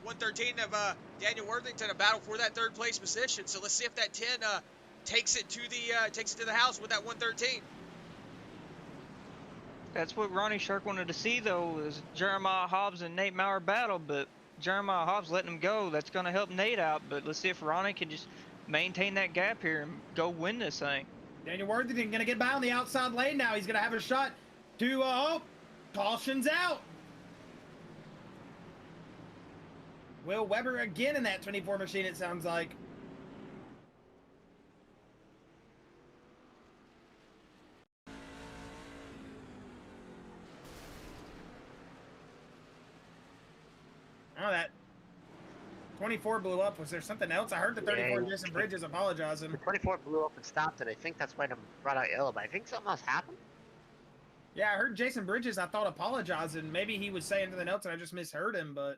[SPEAKER 3] 113 of Daniel Worthington a battle for that 3rd place position. So let's see if that 10 takes it to the house with that 113.
[SPEAKER 2] That's what Ronnie Shirk wanted to see, though, is Jeremiah Hobbs and Nate Mowrer battle, but Jeremiah Hobbs letting him go. That's going to help Nate out, but let's see if Ronnie can just maintain that gap here and go win this thing.
[SPEAKER 1] Daniel Worthington going to get by on the outside lane now. He's going to have a shot to, caution's out. Will Weber again in that 24 machine, it sounds like. Oh, that 24 blew up. Was there something else? I heard the 34
[SPEAKER 4] Yeah,
[SPEAKER 1] Jason Bridges apologizing.
[SPEAKER 4] The 24 blew up and stopped it. I think that's why they brought out yellow, but I think something else happened.
[SPEAKER 1] Yeah, I heard Jason Bridges, I thought, apologizing. Maybe he was saying something else and I just misheard him, but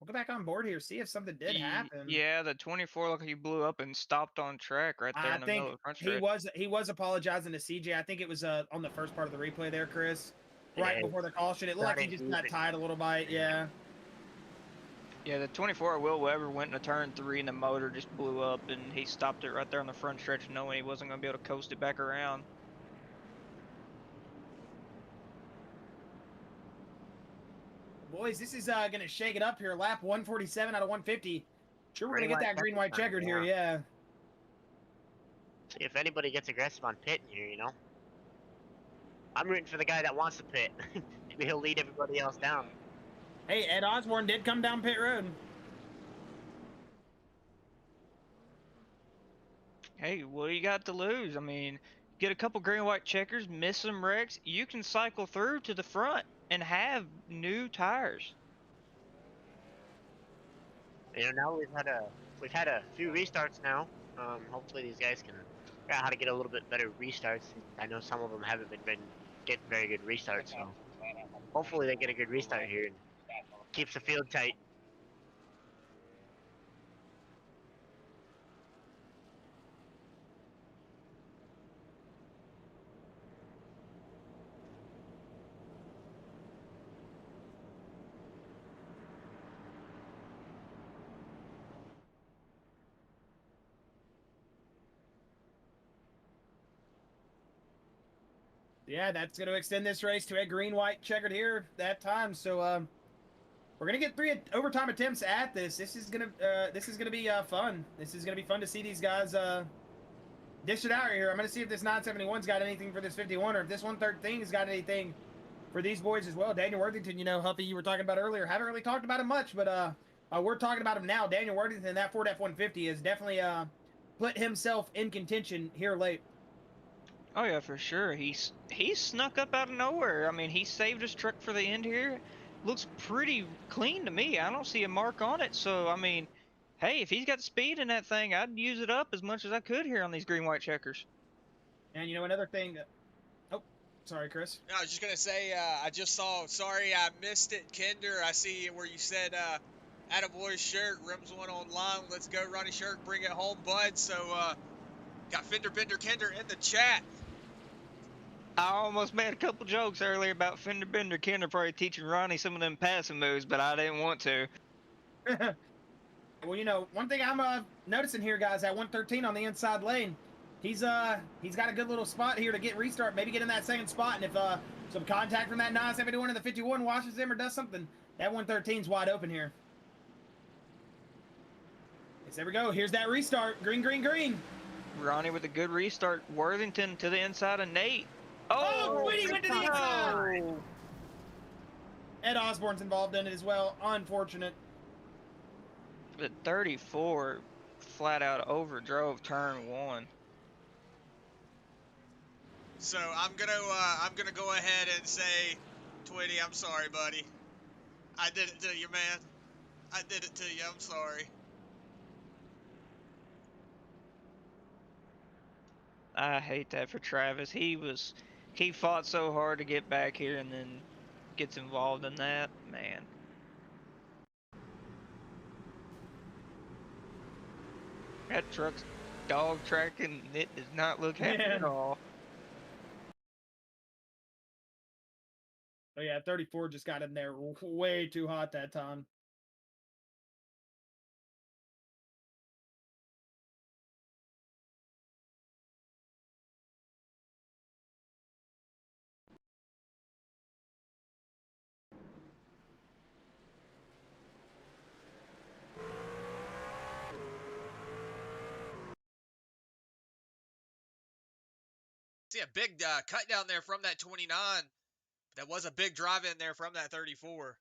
[SPEAKER 1] we'll go back on board here, see if something did happen.
[SPEAKER 2] Yeah, the 24 looked like he blew up and stopped on track right there in the middle of the front stretch.
[SPEAKER 1] He was apologizing to CJ. I think it was on the first part of the replay there, Chris. Right before the caution. It looked like he just got tied a little bit, yeah.
[SPEAKER 2] Yeah, the 24 Will Weber went into turn 3 and the motor just blew up and he stopped it right there on the front stretch knowing he wasn't going to be able to coast it back around.
[SPEAKER 1] Boys, this is going to shake it up here. Lap 147 out of 150. Sure, we're going to get that green-white checkered here, yeah.
[SPEAKER 4] See if anybody gets aggressive on pitting here, you know. I'm rooting for the guy that wants to pit. Maybe he'll lead everybody else down.
[SPEAKER 1] Hey, Ed Osborne did come down pit road.
[SPEAKER 2] Hey, what do you got to lose? I mean, get a couple green-white checkers, miss some wrecks, you can cycle through to the front and have new tires.
[SPEAKER 4] You know, now we've had a few restarts now. Hopefully these guys can figure out how to get a little bit better restarts. I know some of them haven't been getting very good restarts, so hopefully they get a good restart here and keeps the field tight.
[SPEAKER 1] Yeah, that's going to extend this race to a green-white checkered here that time. So we're going to get 3 overtime attempts at this. This is going to be fun. This is going to be fun to see these guys dish it out here. I'm going to see if this 971's got anything for this 51 or if this 113's got anything for these boys as well. Daniel Worthington, you know, Huffy, you were talking about earlier. Haven't really talked about him much, but we're talking about him now. Daniel Worthington, that Ford F-150 has definitely put himself in contention here late.
[SPEAKER 2] Oh yeah, for sure. He snuck up out of nowhere. I mean, he saved his truck for the end here. Looks pretty clean to me. I don't see a mark on it. So, I mean, hey, if he's got speed in that thing, I'd use it up as much as I could here on these green-white checkers.
[SPEAKER 1] And, you know, another thing... Oh, sorry, Chris.
[SPEAKER 3] No, I was just going to say, I just saw, sorry I missed it, Kinder. I see where you said, attaboy Shirk, rims one online. Let's go, Ronnie Shirk, bring it home, bud. So, got Fender Bender Kinder in the chat.
[SPEAKER 2] I almost made a couple jokes earlier about Fender Bender Kinder probably teaching Ronnie some of them passing moves, but I didn't want to.
[SPEAKER 1] Well, you know, one thing I'm noticing here, guys, at 113 on the inside lane, he's got a good little spot here to get restart, maybe get in that second spot, and if some contact from that 971 and the 51 washes him or does something, that 113's wide open here. Yes, there we go. Here's that restart. Green, green, green.
[SPEAKER 2] Ronnie with a good restart. Worthington to the inside of Nate.
[SPEAKER 1] Oh, he went to the inside. Ed Osborne's involved in it as well. Unfortunate.
[SPEAKER 2] The 34 flat out overdrove turn 1.
[SPEAKER 3] So I'm gonna go ahead and say, Twitty, I'm sorry, buddy. I did it to you, man. I did it to you. I'm sorry.
[SPEAKER 2] I hate that for Travis. He fought so hard to get back here and then gets involved in that. Man. That truck's dog tracking. It does not look happy at all.
[SPEAKER 1] Oh yeah, 34 just got in there way too hot that time.
[SPEAKER 3] See a big cut down there from that 29. That was a big drive in there from that 34.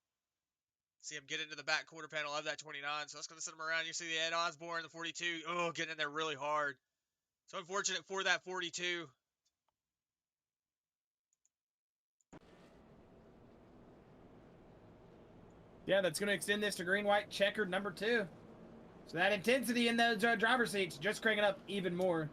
[SPEAKER 3] See him get into the back quarter panel of that 29. So that's going to send him around. You see the Ed Osborne, the 42. Oh, getting in there really hard. So unfortunate for that 42.
[SPEAKER 1] Yeah, that's going to extend this to green-white checkered number 2. So that intensity in those driver's seats just cranking up even more.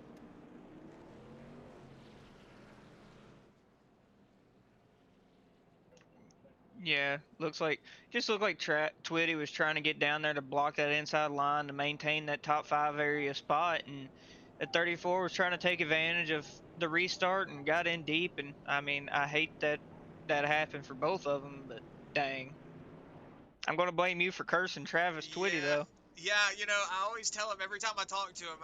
[SPEAKER 2] Yeah, looked like Twitty was trying to get down there to block that inside line to maintain that top 5 area spot, and at 34 was trying to take advantage of the restart and got in deep. And I mean, I hate that happened for both of them, but dang, I'm gonna blame you for cursing Travis Twitty though.
[SPEAKER 3] Yeah, you know, I always tell him every time I talk to him,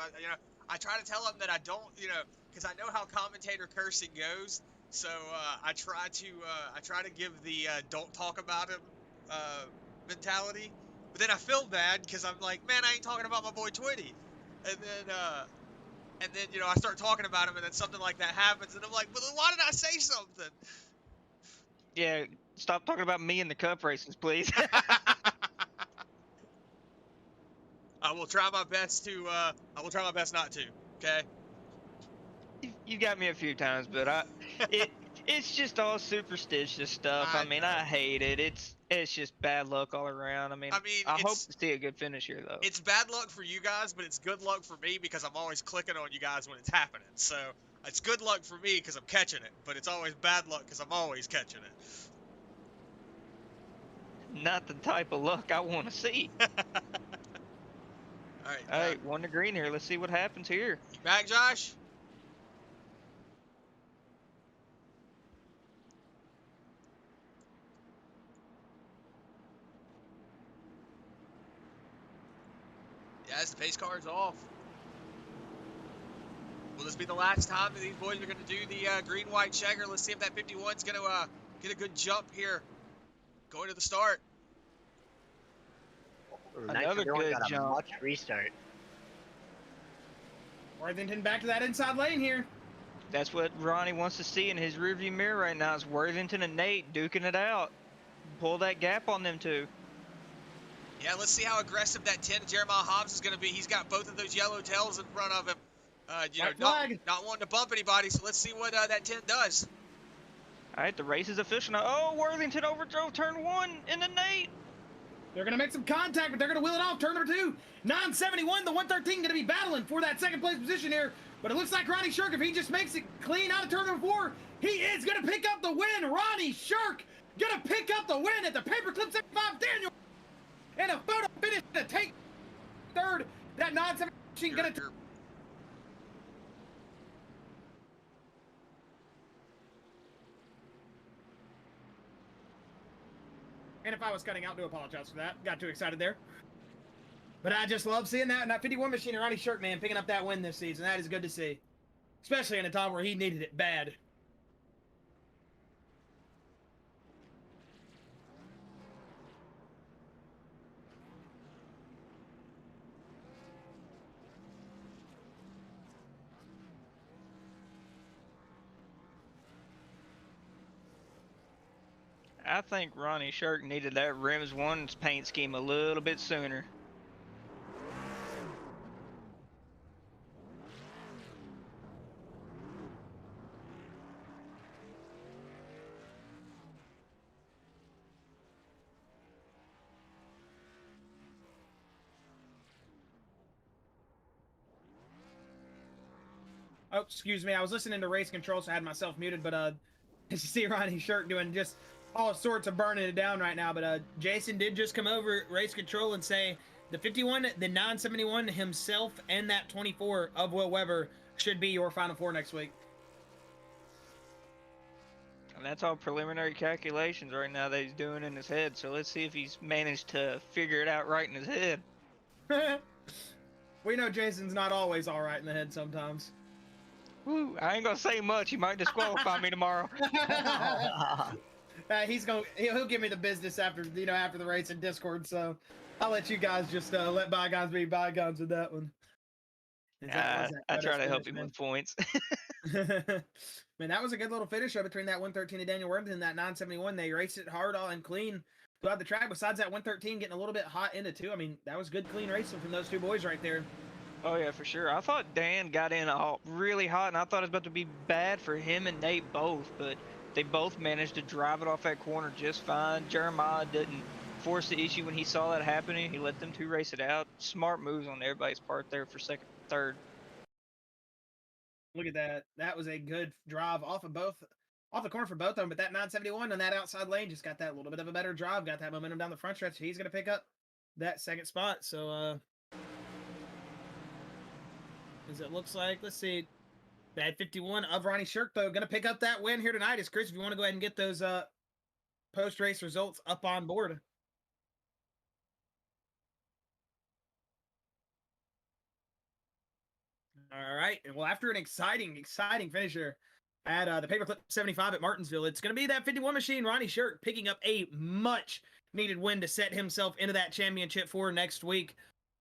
[SPEAKER 3] I try to tell him that I don't, because I know how commentator cursing goes. So I try to give the don't talk about him mentality. But then I feel bad because I'm like, man, I ain't talking about my boy Twitty. And then I start talking about him, and then something like that happens, and I'm like, but why did I say something?
[SPEAKER 2] Yeah, stop talking about me in the cup races, please.
[SPEAKER 3] I will try my best not to. Okay.
[SPEAKER 2] You got me a few times, but it's just all superstitious stuff. I mean, I hate it. It's just bad luck all around. I mean, I hope to see a good finish here though.
[SPEAKER 3] It's bad luck for you guys, but it's good luck for me because I'm always clicking on you guys when it's happening. So it's good luck for me because I'm catching it, but it's always bad luck because I'm always catching it.
[SPEAKER 2] Not the type of luck I want to see.
[SPEAKER 3] All right,
[SPEAKER 2] one to green here. Let's see what happens here.
[SPEAKER 3] You back, Josh? Yeah, as the pace car's off. Will this be the last time that these boys are going to do the green-white checker? Let's see if that 51's going to get a good jump here going to the start.
[SPEAKER 2] Another good jump.
[SPEAKER 4] Much restart.
[SPEAKER 1] Worthington back to that inside lane here.
[SPEAKER 2] That's what Ronnie wants to see in his rearview mirror right now. Is Worthington and Nate duking it out. Pull that gap on them two.
[SPEAKER 3] Yeah, let's see how aggressive that 10 Jeremiah Hobbs is going to be. He's got both of those yellow tails in front of him. Not wanting to bump anybody, so let's see what that 10 does.
[SPEAKER 2] All right, the race is official now. Oh, Worthington overdrove turn 1 into Nate.
[SPEAKER 1] They're going to make some contact, but they're going to wheel it off. Turn number 2, 971, the 113 going to be battling for that second place position here. But it looks like Ronnie Shirk, if he just makes it clean out of turn number 4, he is going to pick up the win. Ronnie Shirk going to pick up the win at the Paperclip 75 Daniel. And a photo finish to take third. That 917 going to... And if I was cutting out, do apologize for that. Got too excited there. But I just love seeing that. And that 51 machine and Ronnie Shirk, man, picking up that win this season. That is good to see. Especially in a time where he needed it bad.
[SPEAKER 2] I think Ronnie Shirk needed that Rims 1 paint scheme a little bit sooner.
[SPEAKER 1] Oh, excuse me. I was listening to race control, so I had myself muted. But as you see Ronnie Shirk doing just all sorts of burning it down right now. But Jason did just come over race control and say the 51, the 971 himself, and that 24 of Will Weber should be your Final Four next week.
[SPEAKER 2] And that's all preliminary calculations right now that he's doing in his head. So let's see if he's managed to figure it out right in his head.
[SPEAKER 1] We know Jason's not always all right in the head sometimes.
[SPEAKER 2] Woo, I ain't gonna say much. He might disqualify me tomorrow.
[SPEAKER 1] He'll give me the business after the race in Discord. So I'll let you guys just let bygones be bygones with that one.
[SPEAKER 2] I try to help him with points.
[SPEAKER 1] Man, that was a good little finish between that 113 and Daniel Worthington and that 971. They raced it hard and clean throughout the track. Besides that 113 getting a little bit hot into two. I mean, that was good, clean racing from those two boys right there.
[SPEAKER 2] Oh yeah, for sure. I thought Dan got in all really hot, and I thought it was about to be bad for him and Nate both, but they both managed to drive it off that corner just fine. Jeremiah didn't force the issue when he saw that happening. He let them two race it out. Smart moves on everybody's part there for second, third.
[SPEAKER 1] Look at that. That was a good drive off the corner for both of them. But that 971 on that outside lane just got that little bit of a better drive, got that momentum down the front stretch. He's going to pick up that second spot. So, as it looks like, let's see, that 51 of Ronnie Shirk, though, going to pick up that win here tonight. Is Chris, if you want to go ahead and get those post-race results up on board. All right. And well, after an exciting finisher at the Paperclip 75 at Martinsville, it's going to be that 51 machine, Ronnie Shirk, picking up a much needed win to set himself into that championship for next week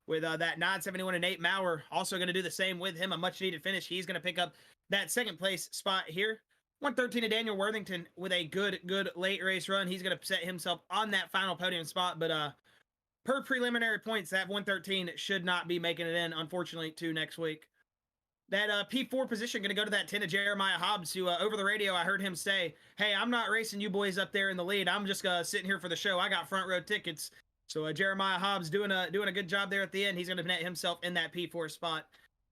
[SPEAKER 1] with that 971 and Nate Mowrer. Also going to do the same with him, a much needed finish. He's going to pick up that second place spot here. 113 to Daniel Worthington with a good late race run. He's going to set himself on that final podium spot, but per preliminary points, that 113 should not be making it in, unfortunately, to next week. That P4 position going to go to that 10 of Jeremiah Hobbs, who over the radio I heard him say, hey, I'm not racing you boys up there in the lead. I'm just sitting here for the show. I got front row tickets. So Jeremiah Hobbs doing a good job there at the end. He's going to net himself in that P4 spot.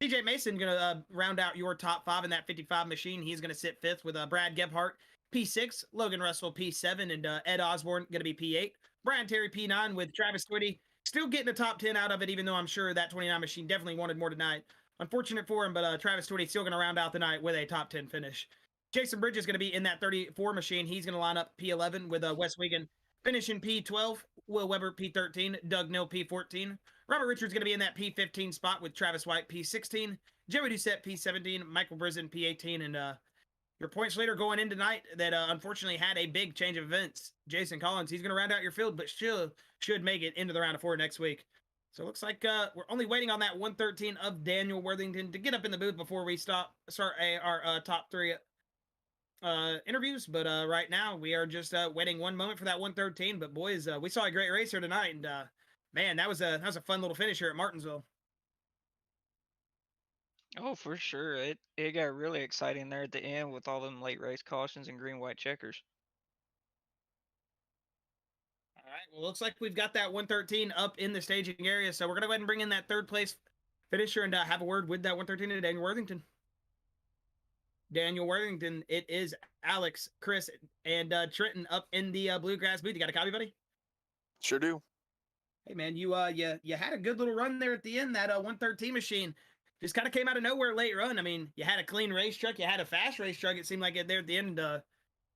[SPEAKER 1] CJ Mason going to round out your top 5 in that 55 machine. He's going to sit 5th with Brad Gebhart, P6, Logan Russell, P7, and Ed Osborne going to be P8. Brian Terry, P9 with Travis Twitty. Still getting the top 10 out of it, even though I'm sure that 29 machine definitely wanted more tonight. Unfortunate for him, but Travis Twitty still going to round out the night with a top 10 finish. Jason Bridges is going to be in that 34 machine. He's going to line up P11 with Wes Wigan finishing P12, Will Weber P13, Doug Nill P14. Robert Richards going to be in that P15 spot with Travis White P16, Joey Doucette P17, Michael Brisen P18, and your points leader going in tonight that unfortunately had a big change of events. Jason Collins, he's going to round out your field, but still should make it into the round of 4 next week. So it looks like we're only waiting on that 113 of Daniel Worthington to get up in the booth before we start our top 3 interviews. But right now we are just waiting one moment for that 113. But boys, we saw a great race here tonight, and man, that was a fun little finish here at Martinsville.
[SPEAKER 2] Oh, for sure. It got really exciting there at the end with all them late race cautions and green-white checkers.
[SPEAKER 1] All right, well, looks like we've got that 113 up in the staging area, so we're going to go ahead and bring in that 3rd place finisher and have a word with that 113 to Daniel Worthington. Daniel Worthington, it is Alex, Chris, and Trenton up in the Bluegrass booth. You got a copy, buddy?
[SPEAKER 6] Sure do.
[SPEAKER 1] Hey, man, you had a good little run there at the end. That 113 machine just kind of came out of nowhere late run. I mean, you had a clean race truck. You had a fast race truck. It seemed like it there at the end.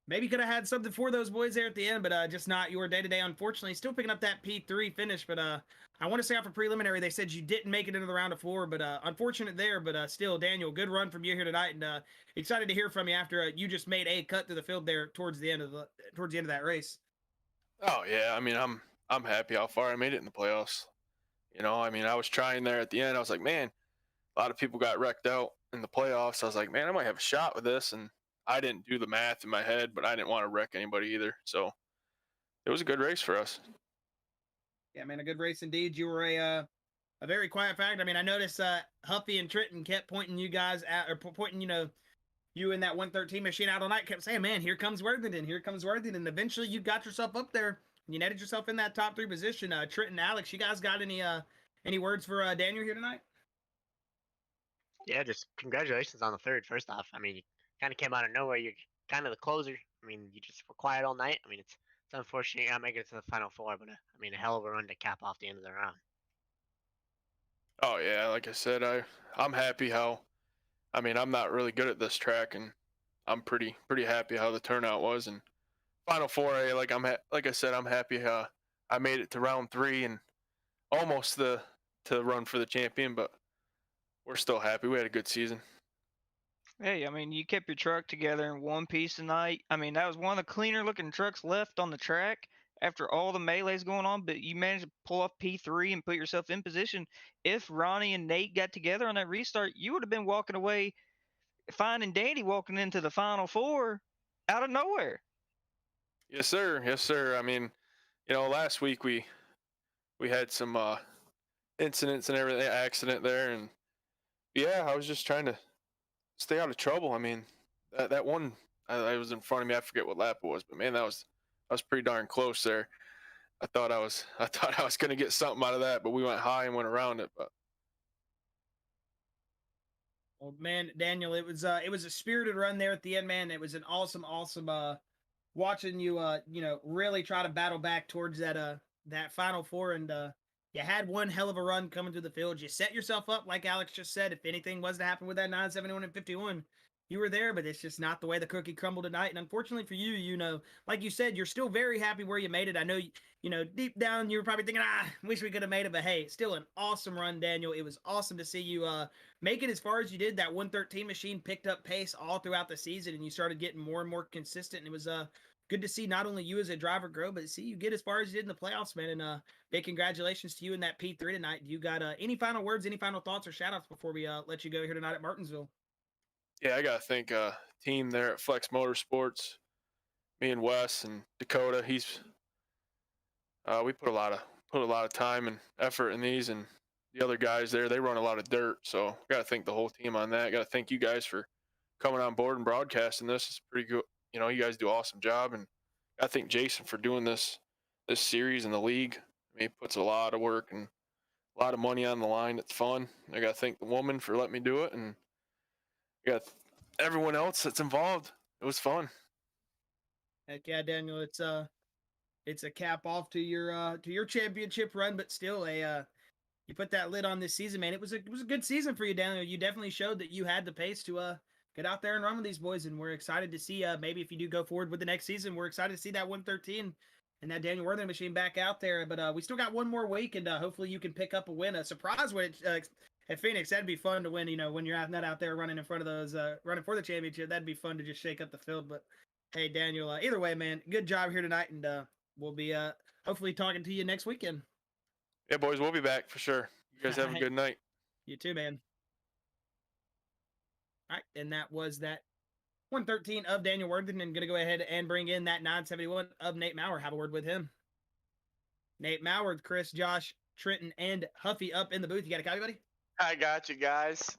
[SPEAKER 1] Maybe could have had something for those boys there at the end, but just not your day-to-day, unfortunately. Still picking up that P3 finish, but I want to say after preliminary, they said you didn't make it into the round of 4, but unfortunate there, but still, Daniel, good run from you here tonight, and excited to hear from you after you just made a cut to the field there towards the end of that race.
[SPEAKER 6] Oh yeah, I mean, I'm happy how far I made it in the playoffs. You know, I mean, I was trying there at the end. I was like, man, a lot of people got wrecked out in the playoffs. I was like, man, I might have a shot with this, and I didn't do the math in my head, but I didn't want to wreck anybody either. So it was a good race for us.
[SPEAKER 1] Yeah, man, a good race indeed. You were a very quiet fact. I mean, I noticed Huffy and Trenton kept pointing you guys out, or pointing, you in that 113 machine out all night, kept saying, man, here comes Worthington, here comes Worthington. And eventually you got yourself up there. You netted yourself in that top 3 position. Trenton, Alex, you guys got any words for Daniel here tonight?
[SPEAKER 4] Yeah, just congratulations on the 3rd, first off. I mean, you kind of came out of nowhere. You're kind of the closer. I mean, you just were quiet all night. I mean, it's unfortunate you're not making it to the final 4, but I mean, a hell of a run to cap off the end of the round.
[SPEAKER 6] Oh yeah, like I said, I'm happy how. I mean, I'm not really good at this track, and I'm pretty happy how the turnout was. And final 4A, like I said, I'm happy how I made it to round 3 and almost to run for the champion, but we're still happy. We had a good season.
[SPEAKER 2] Hey, I mean, you kept your truck together in one piece tonight. I mean, that was one of the cleaner looking trucks left on the track after all the melees going on, but you managed to pull off P3 and put yourself in position. If Ronnie and Nate got together on that restart, you would have been walking away, finding Danny walking into the final 4 out of nowhere.
[SPEAKER 6] Yes, sir. Yes, sir. I mean, last week we had some incidents and everything, accident there, and yeah, I was just trying to stay out of trouble. I mean, that one I was in front of me. I forget what lap it was, but man, I was pretty darn close there. I thought I was gonna get something out of that, but we went high and went around it. But
[SPEAKER 1] Well, man, Daniel, it was a spirited run there at the end, man. It was an awesome watching you really try to battle back towards that final four, and you had one hell of a run coming through the field. You set yourself up, like Alex just said. If anything was to happen with that 971 and 51, you were there, but it's just not the way the cookie crumbled tonight. And unfortunately for you, like you said, you're still very happy where you made it. I know, deep down, you were probably thinking, wish we could have made it, but hey, still an awesome run, Daniel. It was awesome to see you make it as far as you did. That 113 machine picked up pace all throughout the season, and you started getting more and more consistent. And it was good to see not only you as a driver grow, but to see you get as far as you did in the playoffs, man. And big congratulations to you in that P3 tonight. You got any final words, any final thoughts or shout outs before we let you go here tonight at Martinsville?
[SPEAKER 6] yeah, I gotta thank team there at Flex Motorsports, me and Wes and Dakota. We put a lot of time and effort in these, and the other guys there, they run a lot of dirt. So gotta thank the whole team on that. Gotta thank you guys for coming on board and broadcasting this. It's pretty good. You guys do an awesome job, and I think Jason for doing this series in the league. I mean, he puts a lot of work and a lot of money on the line. It's fun. I gotta thank the woman for letting me do it, and I got everyone else that's involved. It was fun.
[SPEAKER 1] Heck yeah, Daniel. It's a cap off to your championship run, but still you put that lid on this season, man. It was a good season for you, Daniel. You definitely showed that you had the pace to get out there and run with these boys, and we're excited to see maybe if you do go forward with the next season, we're excited to see that 113 and that Daniel Worthington machine back out there. But we still got one more week, and hopefully you can pick up a win, a surprise win at Phoenix. That'd be fun to win. When you're not out there running in front of those running for the championship, that'd be fun to just shake up the field. But hey, Daniel, either way, man, good job here tonight, and we'll be hopefully talking to you next weekend.
[SPEAKER 6] Yeah, boys, we'll be back for sure. You guys have a good night.
[SPEAKER 1] You too, man. All right, and that was that 113 of Daniel Worthington, and going to go ahead and bring in that 971 of Nate Mowrer. Have a word with him. Nate Mowrer, Chris, Josh, Trenton, and Huffy up in the booth. You got a copy, buddy?
[SPEAKER 5] I got you guys.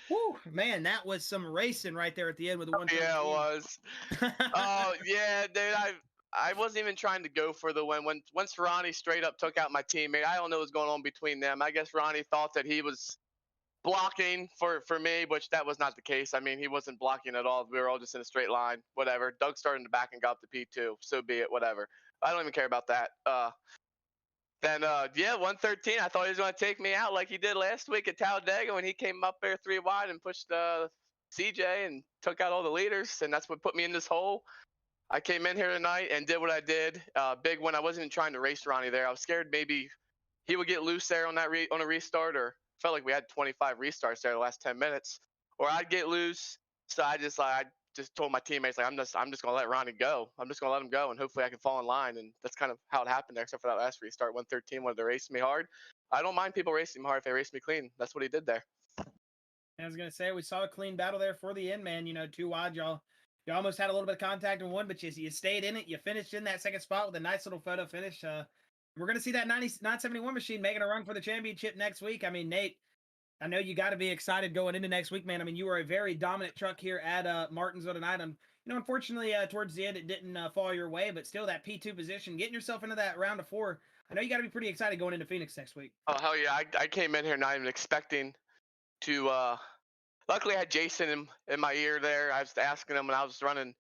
[SPEAKER 1] Woo, man, that was some racing right there at the end with the 113.
[SPEAKER 5] Yeah, it was. Oh, yeah, dude, I wasn't even trying to go for the win. Once Ronnie straight up took out my teammate, I don't know what's going on between them. I guess Ronnie thought that he was blocking for me, which that was not the case. I mean, he wasn't blocking at all. We were all just in a straight line. Whatever. Doug started in the back and got up to P2. So be it. Whatever. I don't even care about that. Then 113. I thought he was going to take me out like he did last week at Talladega when he came up there 3 wide and pushed CJ and took out all the leaders, and that's what put me in this hole. I came in here tonight and did what I did. Big one. I wasn't even trying to race Ronnie there. I was scared maybe he would get loose there on that on a restart, or felt like we had 25 restarts there the last 10 minutes, or I'd get loose. So I just told my teammates, I'm just gonna let Ronnie go. I'm just gonna let him go, and hopefully I can fall in line. And that's kind of how it happened there, except for that last restart. 113 wanted to race me hard. I don't mind people racing me hard if they race me clean. That's what he did there.
[SPEAKER 1] I was gonna say we saw a clean battle there for the end, man. 2 wide, y'all. You almost had a little bit of contact in one, but you stayed in it. You finished in that second spot with a nice little photo finish. We're going to see that 971 machine making a run for the championship next week. I mean, Nate, I know you got to be excited going into next week, man. I mean, you were a very dominant truck here at Martinsville tonight. Unfortunately, towards the end, it didn't fall your way, but still that P2 position, getting yourself into that round of 4. I know you got to be pretty excited going into Phoenix next week.
[SPEAKER 5] Oh, hell yeah. I came in here not even expecting to luckily I had Jason in my ear there. I was asking him when I was running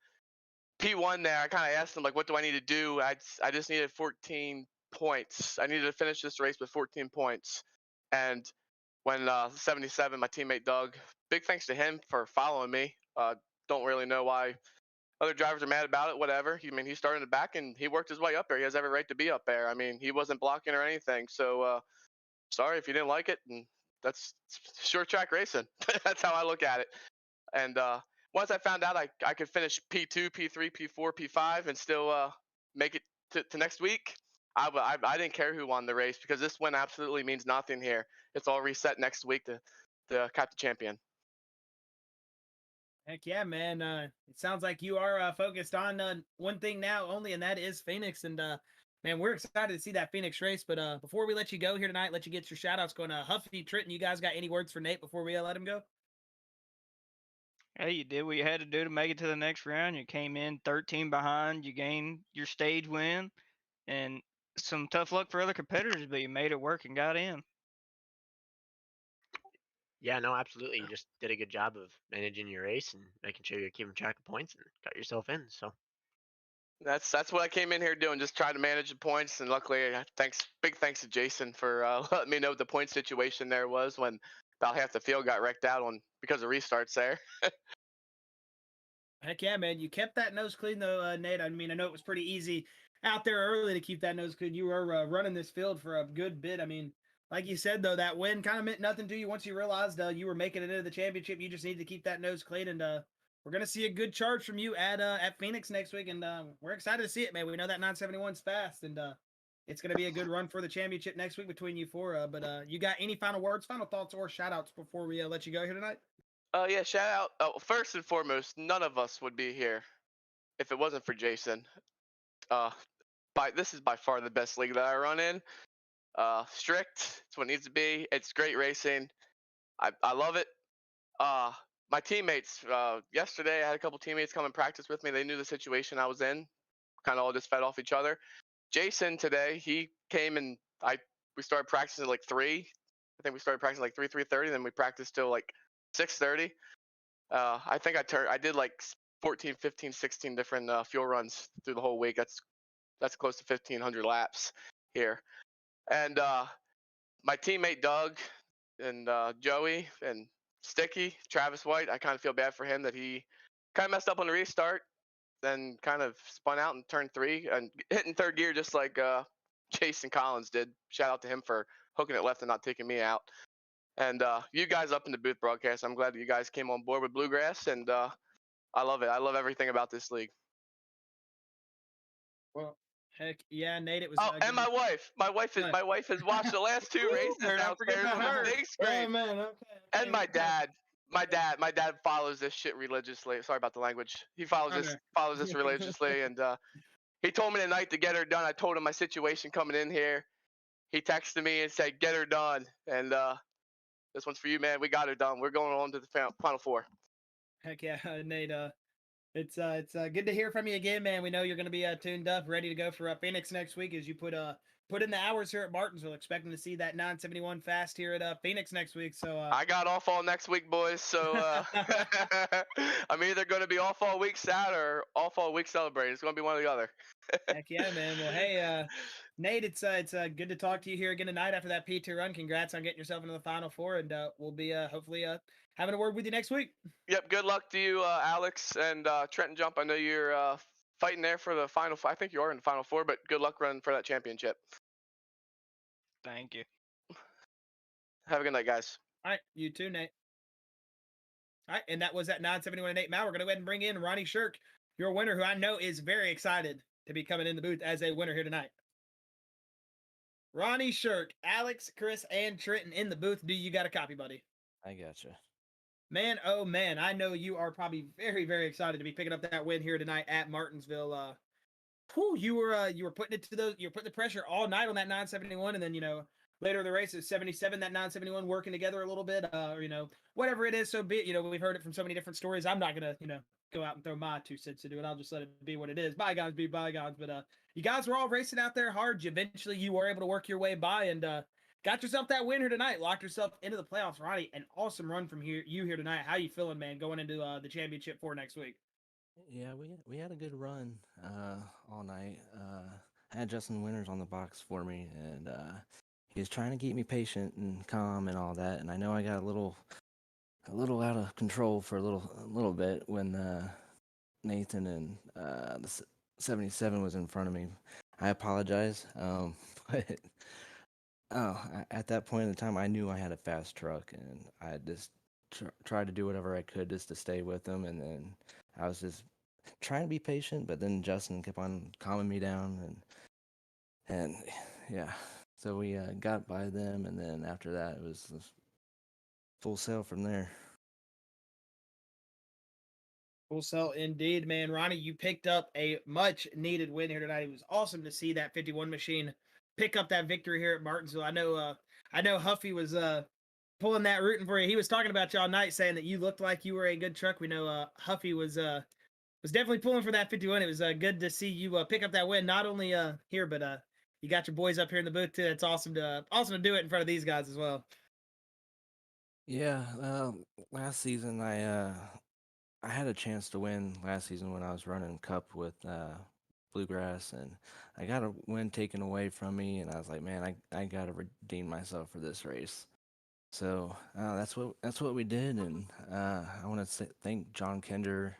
[SPEAKER 5] P1 there. I kind of asked him, like, what do I need to do? I just needed 14 points. I needed to finish this race with 14 points. And when 77, my teammate Doug, big thanks to him for following me. Don't really know why other drivers are mad about it, whatever. He started in the back and he worked his way up there. He has every right to be up there. I mean, he wasn't blocking or anything. So sorry if you didn't like it. And that's short track racing. That's how I look at it. And once I found out I could finish P2, P3, P4, P5 and still make it to next week, I didn't care who won the race, because this win absolutely means nothing here. It's all reset next week to cap the champion.
[SPEAKER 1] Heck yeah, man. It sounds like you are focused on one thing now only, and that is Phoenix. And Man, we're excited to see that Phoenix race. But before we let you go here tonight, let you get your shout outs going. Huffy, Trenton, you guys got any words for Nate before we let him go?
[SPEAKER 2] Hey, you did what you had to do to make it to the next round. You came in 13 behind. You gained your stage win, and some tough luck for other competitors, but you made it work and got in.
[SPEAKER 4] Yeah, no, absolutely. You just did a good job of managing your race and making sure you're keeping track of points and got yourself in. So
[SPEAKER 5] That's what I came in here doing, just trying to manage the points. And luckily, big thanks to Jason for letting me know what the point situation there was when about half the field got wrecked out on because of restarts there.
[SPEAKER 1] Heck yeah, man. You kept that nose clean, though, Nate. I mean, I know it was pretty easy out there early to keep that nose clean. You were running this field for a good bit. I mean, like you said, though, that win kind of meant nothing to you once you realized you were making it into the championship. You just needed to keep that nose clean. And we're going to see a good charge from you at Phoenix next week. And we're excited to see it, man. We know that 971's fast. And it's going to be a good run for the championship next week between you four. But you got any final words, final thoughts, or shout outs before we let you go here tonight?
[SPEAKER 5] Yeah, shout out. First and foremost, none of us would be here if it wasn't for Jason. This is by far the best league that I run in. Strict, it's what it needs to be. It's great racing. I love it. My teammates, yesterday I had a couple teammates come and practice with me. They knew the situation I was in. Kind of all just fed off each other. Jason today, he came and we started practicing at like 3. I think we started practicing like 3:30, then we practiced till like 6:30. I think I did like 14, 15, 16 different fuel runs through the whole week. That's close to 1,500 laps here. And my teammate Doug and Joey and Sticky, Travis White, I kind of feel bad for him that he kind of messed up on the restart, then kind of spun out and turned 3 and hitting third gear just like Jason Collins did. Shout out to him for hooking it left and not taking me out. And you guys up in the booth broadcast, I'm glad that you guys came on board with Bluegrass, and I love it. I love everything about this league.
[SPEAKER 1] Well, heck yeah, Nate. It was.
[SPEAKER 5] Oh, and my wife. My wife has watched the last 2 races downstairs on the big screen.
[SPEAKER 1] Oh man, okay.
[SPEAKER 5] And my dad. My dad follows this shit religiously. Sorry about the language. He follows this religiously, and he told me tonight to get her done. I told him my situation coming in here. He texted me and said, "Get her done." And this one's for you, man. We got her done. We're going on to the final 4.
[SPEAKER 1] Heck yeah, Nate. It's good to hear from you again, man. We know you're going to be tuned up, ready to go for Phoenix next week as you put in the hours here at Martinsville. Expecting to see that 971 fast here at Phoenix next week. So
[SPEAKER 5] I got off all next week, boys. So I'm either going to be off all week sad or off all week celebrating. It's going to be one or the other.
[SPEAKER 1] Heck yeah, man. Well, hey, Nate, it's good to talk to you here again tonight after that P2 run. Congrats on getting yourself into the Final Four, and we'll be hopefully having a word with you next week.
[SPEAKER 5] Yep. Good luck to you, Alex and Trenton Jump. I know you're fighting there for the Final Four. I think you are in the Final Four, but good luck running for that championship.
[SPEAKER 2] Thank you.
[SPEAKER 5] Have a good night, guys.
[SPEAKER 1] All right, you too, Nate. All right, and that was at 971 Nate. Now we're going to go ahead and bring in Ronnie Shirk, your winner, who I know is very excited to be coming in the booth as a winner here tonight. Ronnie Shirk, Alex, Chris, and Trenton in the booth. Do you got a copy, buddy?
[SPEAKER 7] I gotcha.
[SPEAKER 1] Man, oh man, I know you are probably very, very excited to be picking up that win here tonight at Martinsville. You were putting the pressure all night on that 971, and then later in the race at 77, that 971 working together a little bit, or whatever it is. So be it. We've heard it from so many different stories. I'm not gonna go out and throw my 2 cents to do it. I'll just let it be what it is. Bygones be bygones. But you guys were all racing out there hard. Eventually you were able to work your way by and got yourself that win here tonight. Locked yourself into the playoffs. Ronnie, an awesome run from you here tonight. How you feeling, man, going into the championship for next week?
[SPEAKER 7] Yeah, we had a good run all night. I had Justin Winters on the box for me, and he was trying to keep me patient and calm and all that. And I know I got a little out of control for a little bit when Nathan and the 77 was in front of me. I apologize, but at that point in the time, I knew I had a fast truck, and I just tried to do whatever I could just to stay with them. And then I was just trying to be patient, but then Justin kept on calming me down, and yeah, so we got by them, and then after that, it was full sail from there.
[SPEAKER 1] Full sell indeed, man. Ronnie, you picked up a much needed win here tonight. It was awesome to see that 51 machine pick up that victory here at Martinsville. I know Huffy was pulling that rooting for you. He was talking about you all night, saying that you looked like you were a good truck. We know Huffy was definitely pulling for that 51. It was good to see you pick up that win, not only here, but you got your boys up here in the booth too. It's awesome to do it in front of these guys as well.
[SPEAKER 7] Yeah, last season I had a chance to win last season when I was running Cup with Bluegrass, and I got a win taken away from me, and I was like, man, I got to redeem myself for this race. So that's what we did, and I want to thank John Kinder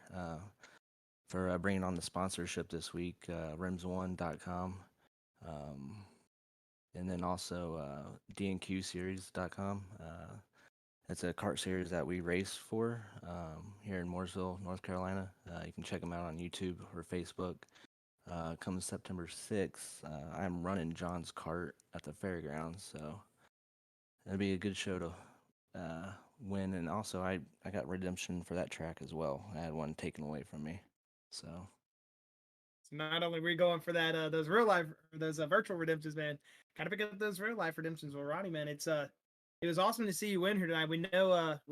[SPEAKER 7] for bringing on the sponsorship this week, rims1.com, and then also dnqseries.com. It's a kart series that we race for here in Mooresville, North Carolina. You can check them out on YouTube or Facebook. Come September 6th, I'm running John's kart at the fairgrounds, so it'll be a good show to win. And also, I got redemption for that track as well. I had one taken away from me, so.
[SPEAKER 1] So not only were you going for that those real life, those virtual redemptions, man, gotta pick up those real life redemptions. Well, Ronnie, man, it was awesome to see you win here tonight. We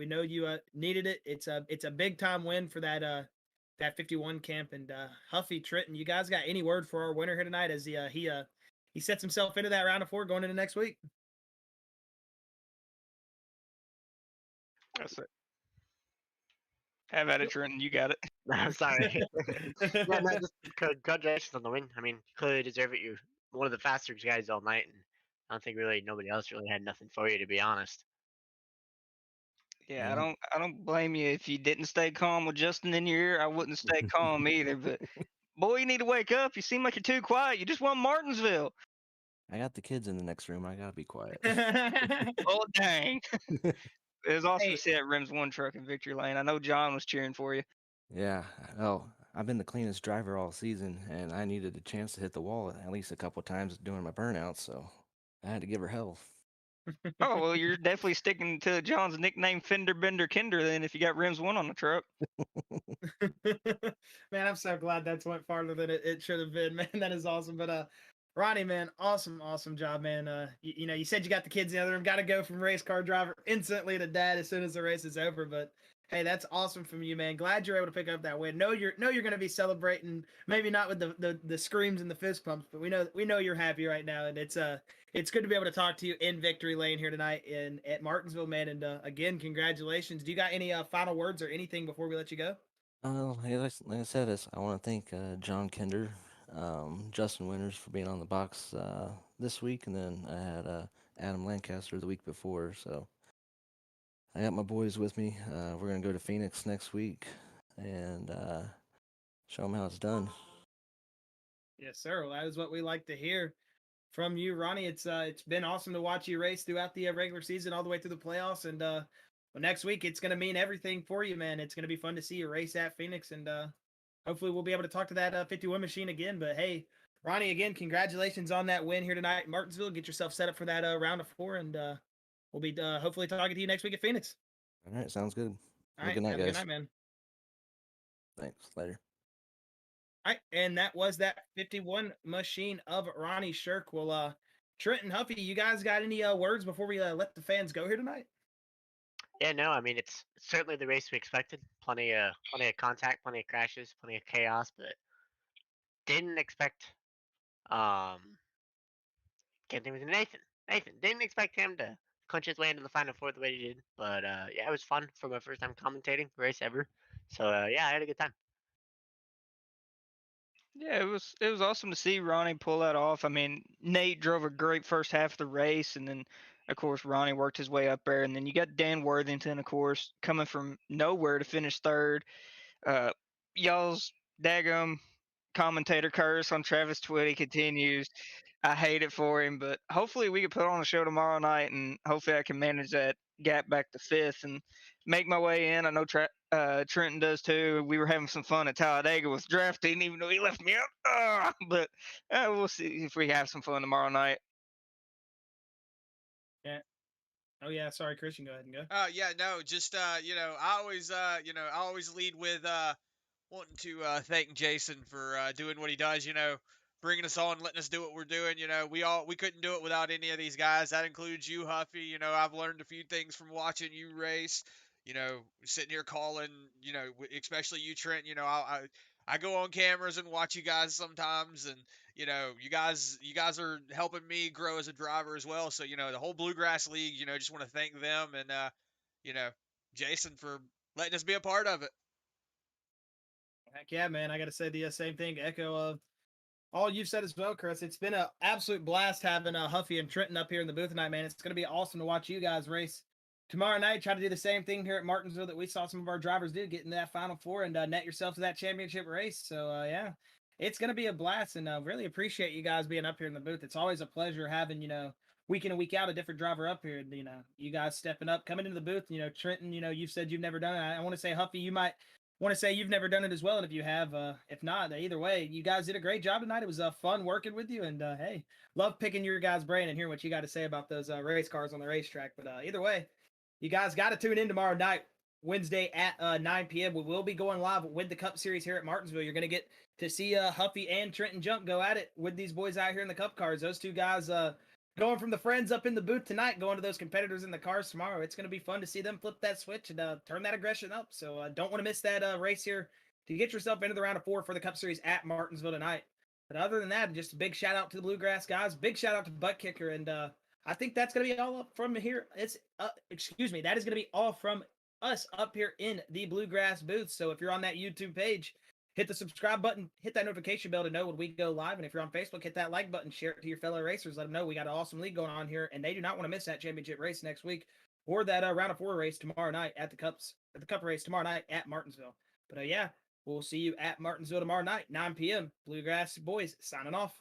[SPEAKER 1] know you needed it. It's a big time win for that 51 camp. And Huffy, Trenton, you guys got any word for our winner here tonight as he sets himself into that round of 4 going into next week?
[SPEAKER 2] That's it. Have at it, Trenton. You got it.
[SPEAKER 4] I'm sorry. Yeah, no, just congratulations on the win. I mean, clearly deserve it. You're one of the faster guys all night, and I don't think really nobody else really had nothing for you, to be honest.
[SPEAKER 2] Yeah,
[SPEAKER 7] Yeah.
[SPEAKER 2] I don't blame you if you didn't stay calm with Justin in your ear. I wouldn't stay calm either. But boy, you need to wake up. You seem like you're too quiet. You just won Martinsville.
[SPEAKER 7] I got the kids in the next room. I gotta be quiet.
[SPEAKER 2] Oh dang! It was awesome
[SPEAKER 1] Hey.
[SPEAKER 2] to see that Rims 1 truck in Victory Lane. I know John was cheering for you.
[SPEAKER 7] Yeah. Oh, I've been the cleanest driver all season, and I needed a chance to hit the wall at least a couple times during my burnout, so I had to give her hell.
[SPEAKER 2] Oh well, you're definitely sticking to John's nickname, Fender Bender Kinder. Then, if you got Rims 1 on the truck.
[SPEAKER 1] Man, I'm so glad that's went farther than it should have been, man. That is awesome. But Ronnie, man, awesome job, man. You know, you said you got the kids in the other room, got to go from race car driver instantly to dad as soon as the race is over. But hey, that's awesome from you, man. Glad you're able to pick up that win. Know you're going to be celebrating, maybe not with the screams and the fist pumps, but we know you're happy right now, and it's good to be able to talk to you in Victory Lane here tonight at Martinsville, man. And again, congratulations. Do you got any final words or anything before we let you go?
[SPEAKER 7] Hey, like I said, I want to thank John Kinder, Justin Winters for being on the box this week, and then I had Adam Lancaster the week before. So I got my boys with me. We're gonna go to Phoenix next week and show them how it's done.
[SPEAKER 1] Yes, sir. Well, that is what we like to hear from you, Ronnie. It's been awesome to watch you race throughout the regular season all the way through the playoffs, and well, next week it's going to mean everything for you, man. It's going to be fun to see you race at Phoenix, and hopefully we'll be able to talk to that 51 machine again. But hey, Ronnie, again, congratulations on that win here tonight in Martinsville. Get yourself set up for that round of 4, and we'll be hopefully talking to you next week at Phoenix.
[SPEAKER 7] All right, sounds good.
[SPEAKER 1] All right,
[SPEAKER 7] good night,
[SPEAKER 1] have a
[SPEAKER 7] guys.
[SPEAKER 1] good night, man.
[SPEAKER 7] Thanks. Later.
[SPEAKER 1] All right, and that was that 51 machine of Ronnie Shirk. Well, Trent and Huffy, you guys got any words before we let the fans go here tonight?
[SPEAKER 4] Yeah, no, I mean it's certainly the race we expected. Plenty of contact, plenty of crashes, plenty of chaos, but didn't expect can't think of his name, Nathan didn't expect him to clinch his way into the final 4 the way he did. But yeah, it was fun for my first time commentating race ever. So yeah, I had a good time.
[SPEAKER 2] Yeah, it was awesome to see Ronnie pull that off. I mean, Nate drove a great first half of the race, and then of course Ronnie worked his way up there, and then you got Dan Worthington, of course, coming from nowhere to finish 3rd. Y'all's daggum commentator curse on Travis Twitty continues. I hate it for him, but hopefully we can put on a show tomorrow night, and hopefully I can manage that gap back to 5th and make my way in. I know Trenton does too. We were having some fun at Talladega with drafting, even though he left me out. But we'll see if we have some fun tomorrow night.
[SPEAKER 1] Yeah. Oh yeah. Sorry, Christian. Go ahead and go.
[SPEAKER 3] Yeah, no, just I always I always lead with wanting to thank Jason for doing what he does. Bringing us on, letting us do what we're doing. We couldn't do it without any of these guys. That includes you, Huffy. I've learned a few things from watching you race. Sitting here calling. Especially you, Trent. I go on cameras and watch you guys sometimes, and you guys are helping me grow as a driver as well. So the whole Bluegrass League. Just want to thank them and you know Jason for letting us be a part of it.
[SPEAKER 1] Heck yeah, man. I got to say the same thing, echo of all you've said as well, Chris. It's been an absolute blast having Huffy and Trenton up here in the booth tonight, man. It's going to be awesome to watch you guys race tomorrow night. Try to do the same thing here at Martinsville that we saw some of our drivers do, get in that Final Four and net yourself to that championship race. So, yeah, it's going to be a blast, and really appreciate you guys being up here in the booth. It's always a pleasure having, week in and week out a different driver up here. You guys stepping up, coming into the booth. Trenton, you've said you've never done it. I want to say, Huffy, you might want to say you've never done it as well, and if you have, if not, either way, you guys did a great job tonight. It was fun working with you, and hey, love picking your guys' brain and hearing what you got to say about those race cars on the racetrack. But either way, you guys got to tune in tomorrow night, Wednesday at 9 p.m. We will be going live with the Cup Series here at Martinsville. You're going to get to see Huffy and Trenton Jump go at it with these boys out here in the Cup cars. Those two guys going from the friends up in the booth tonight, going to those competitors in the cars tomorrow. It's going to be fun to see them flip that switch and turn that aggression up. So don't want to miss that race here to get yourself into the round of 4 for the Cup Series at Martinsville tonight. But other than that, just a big shout out to the Bluegrass guys. Big shout out to Buttkicker. And I think that's going to be all up from here. That is going to be all from us up here in the Bluegrass booth. So if you're on that YouTube page, hit the subscribe button, hit that notification bell to know when we go live. And if you're on Facebook, hit that like button, share it to your fellow racers. Let them know we got an awesome league going on here, and they do not want to miss that championship race next week or that round of 4 race tomorrow night at the Cup race tomorrow night at Martinsville. But yeah, we'll see you at Martinsville tomorrow night, 9 p.m. Bluegrass boys signing off.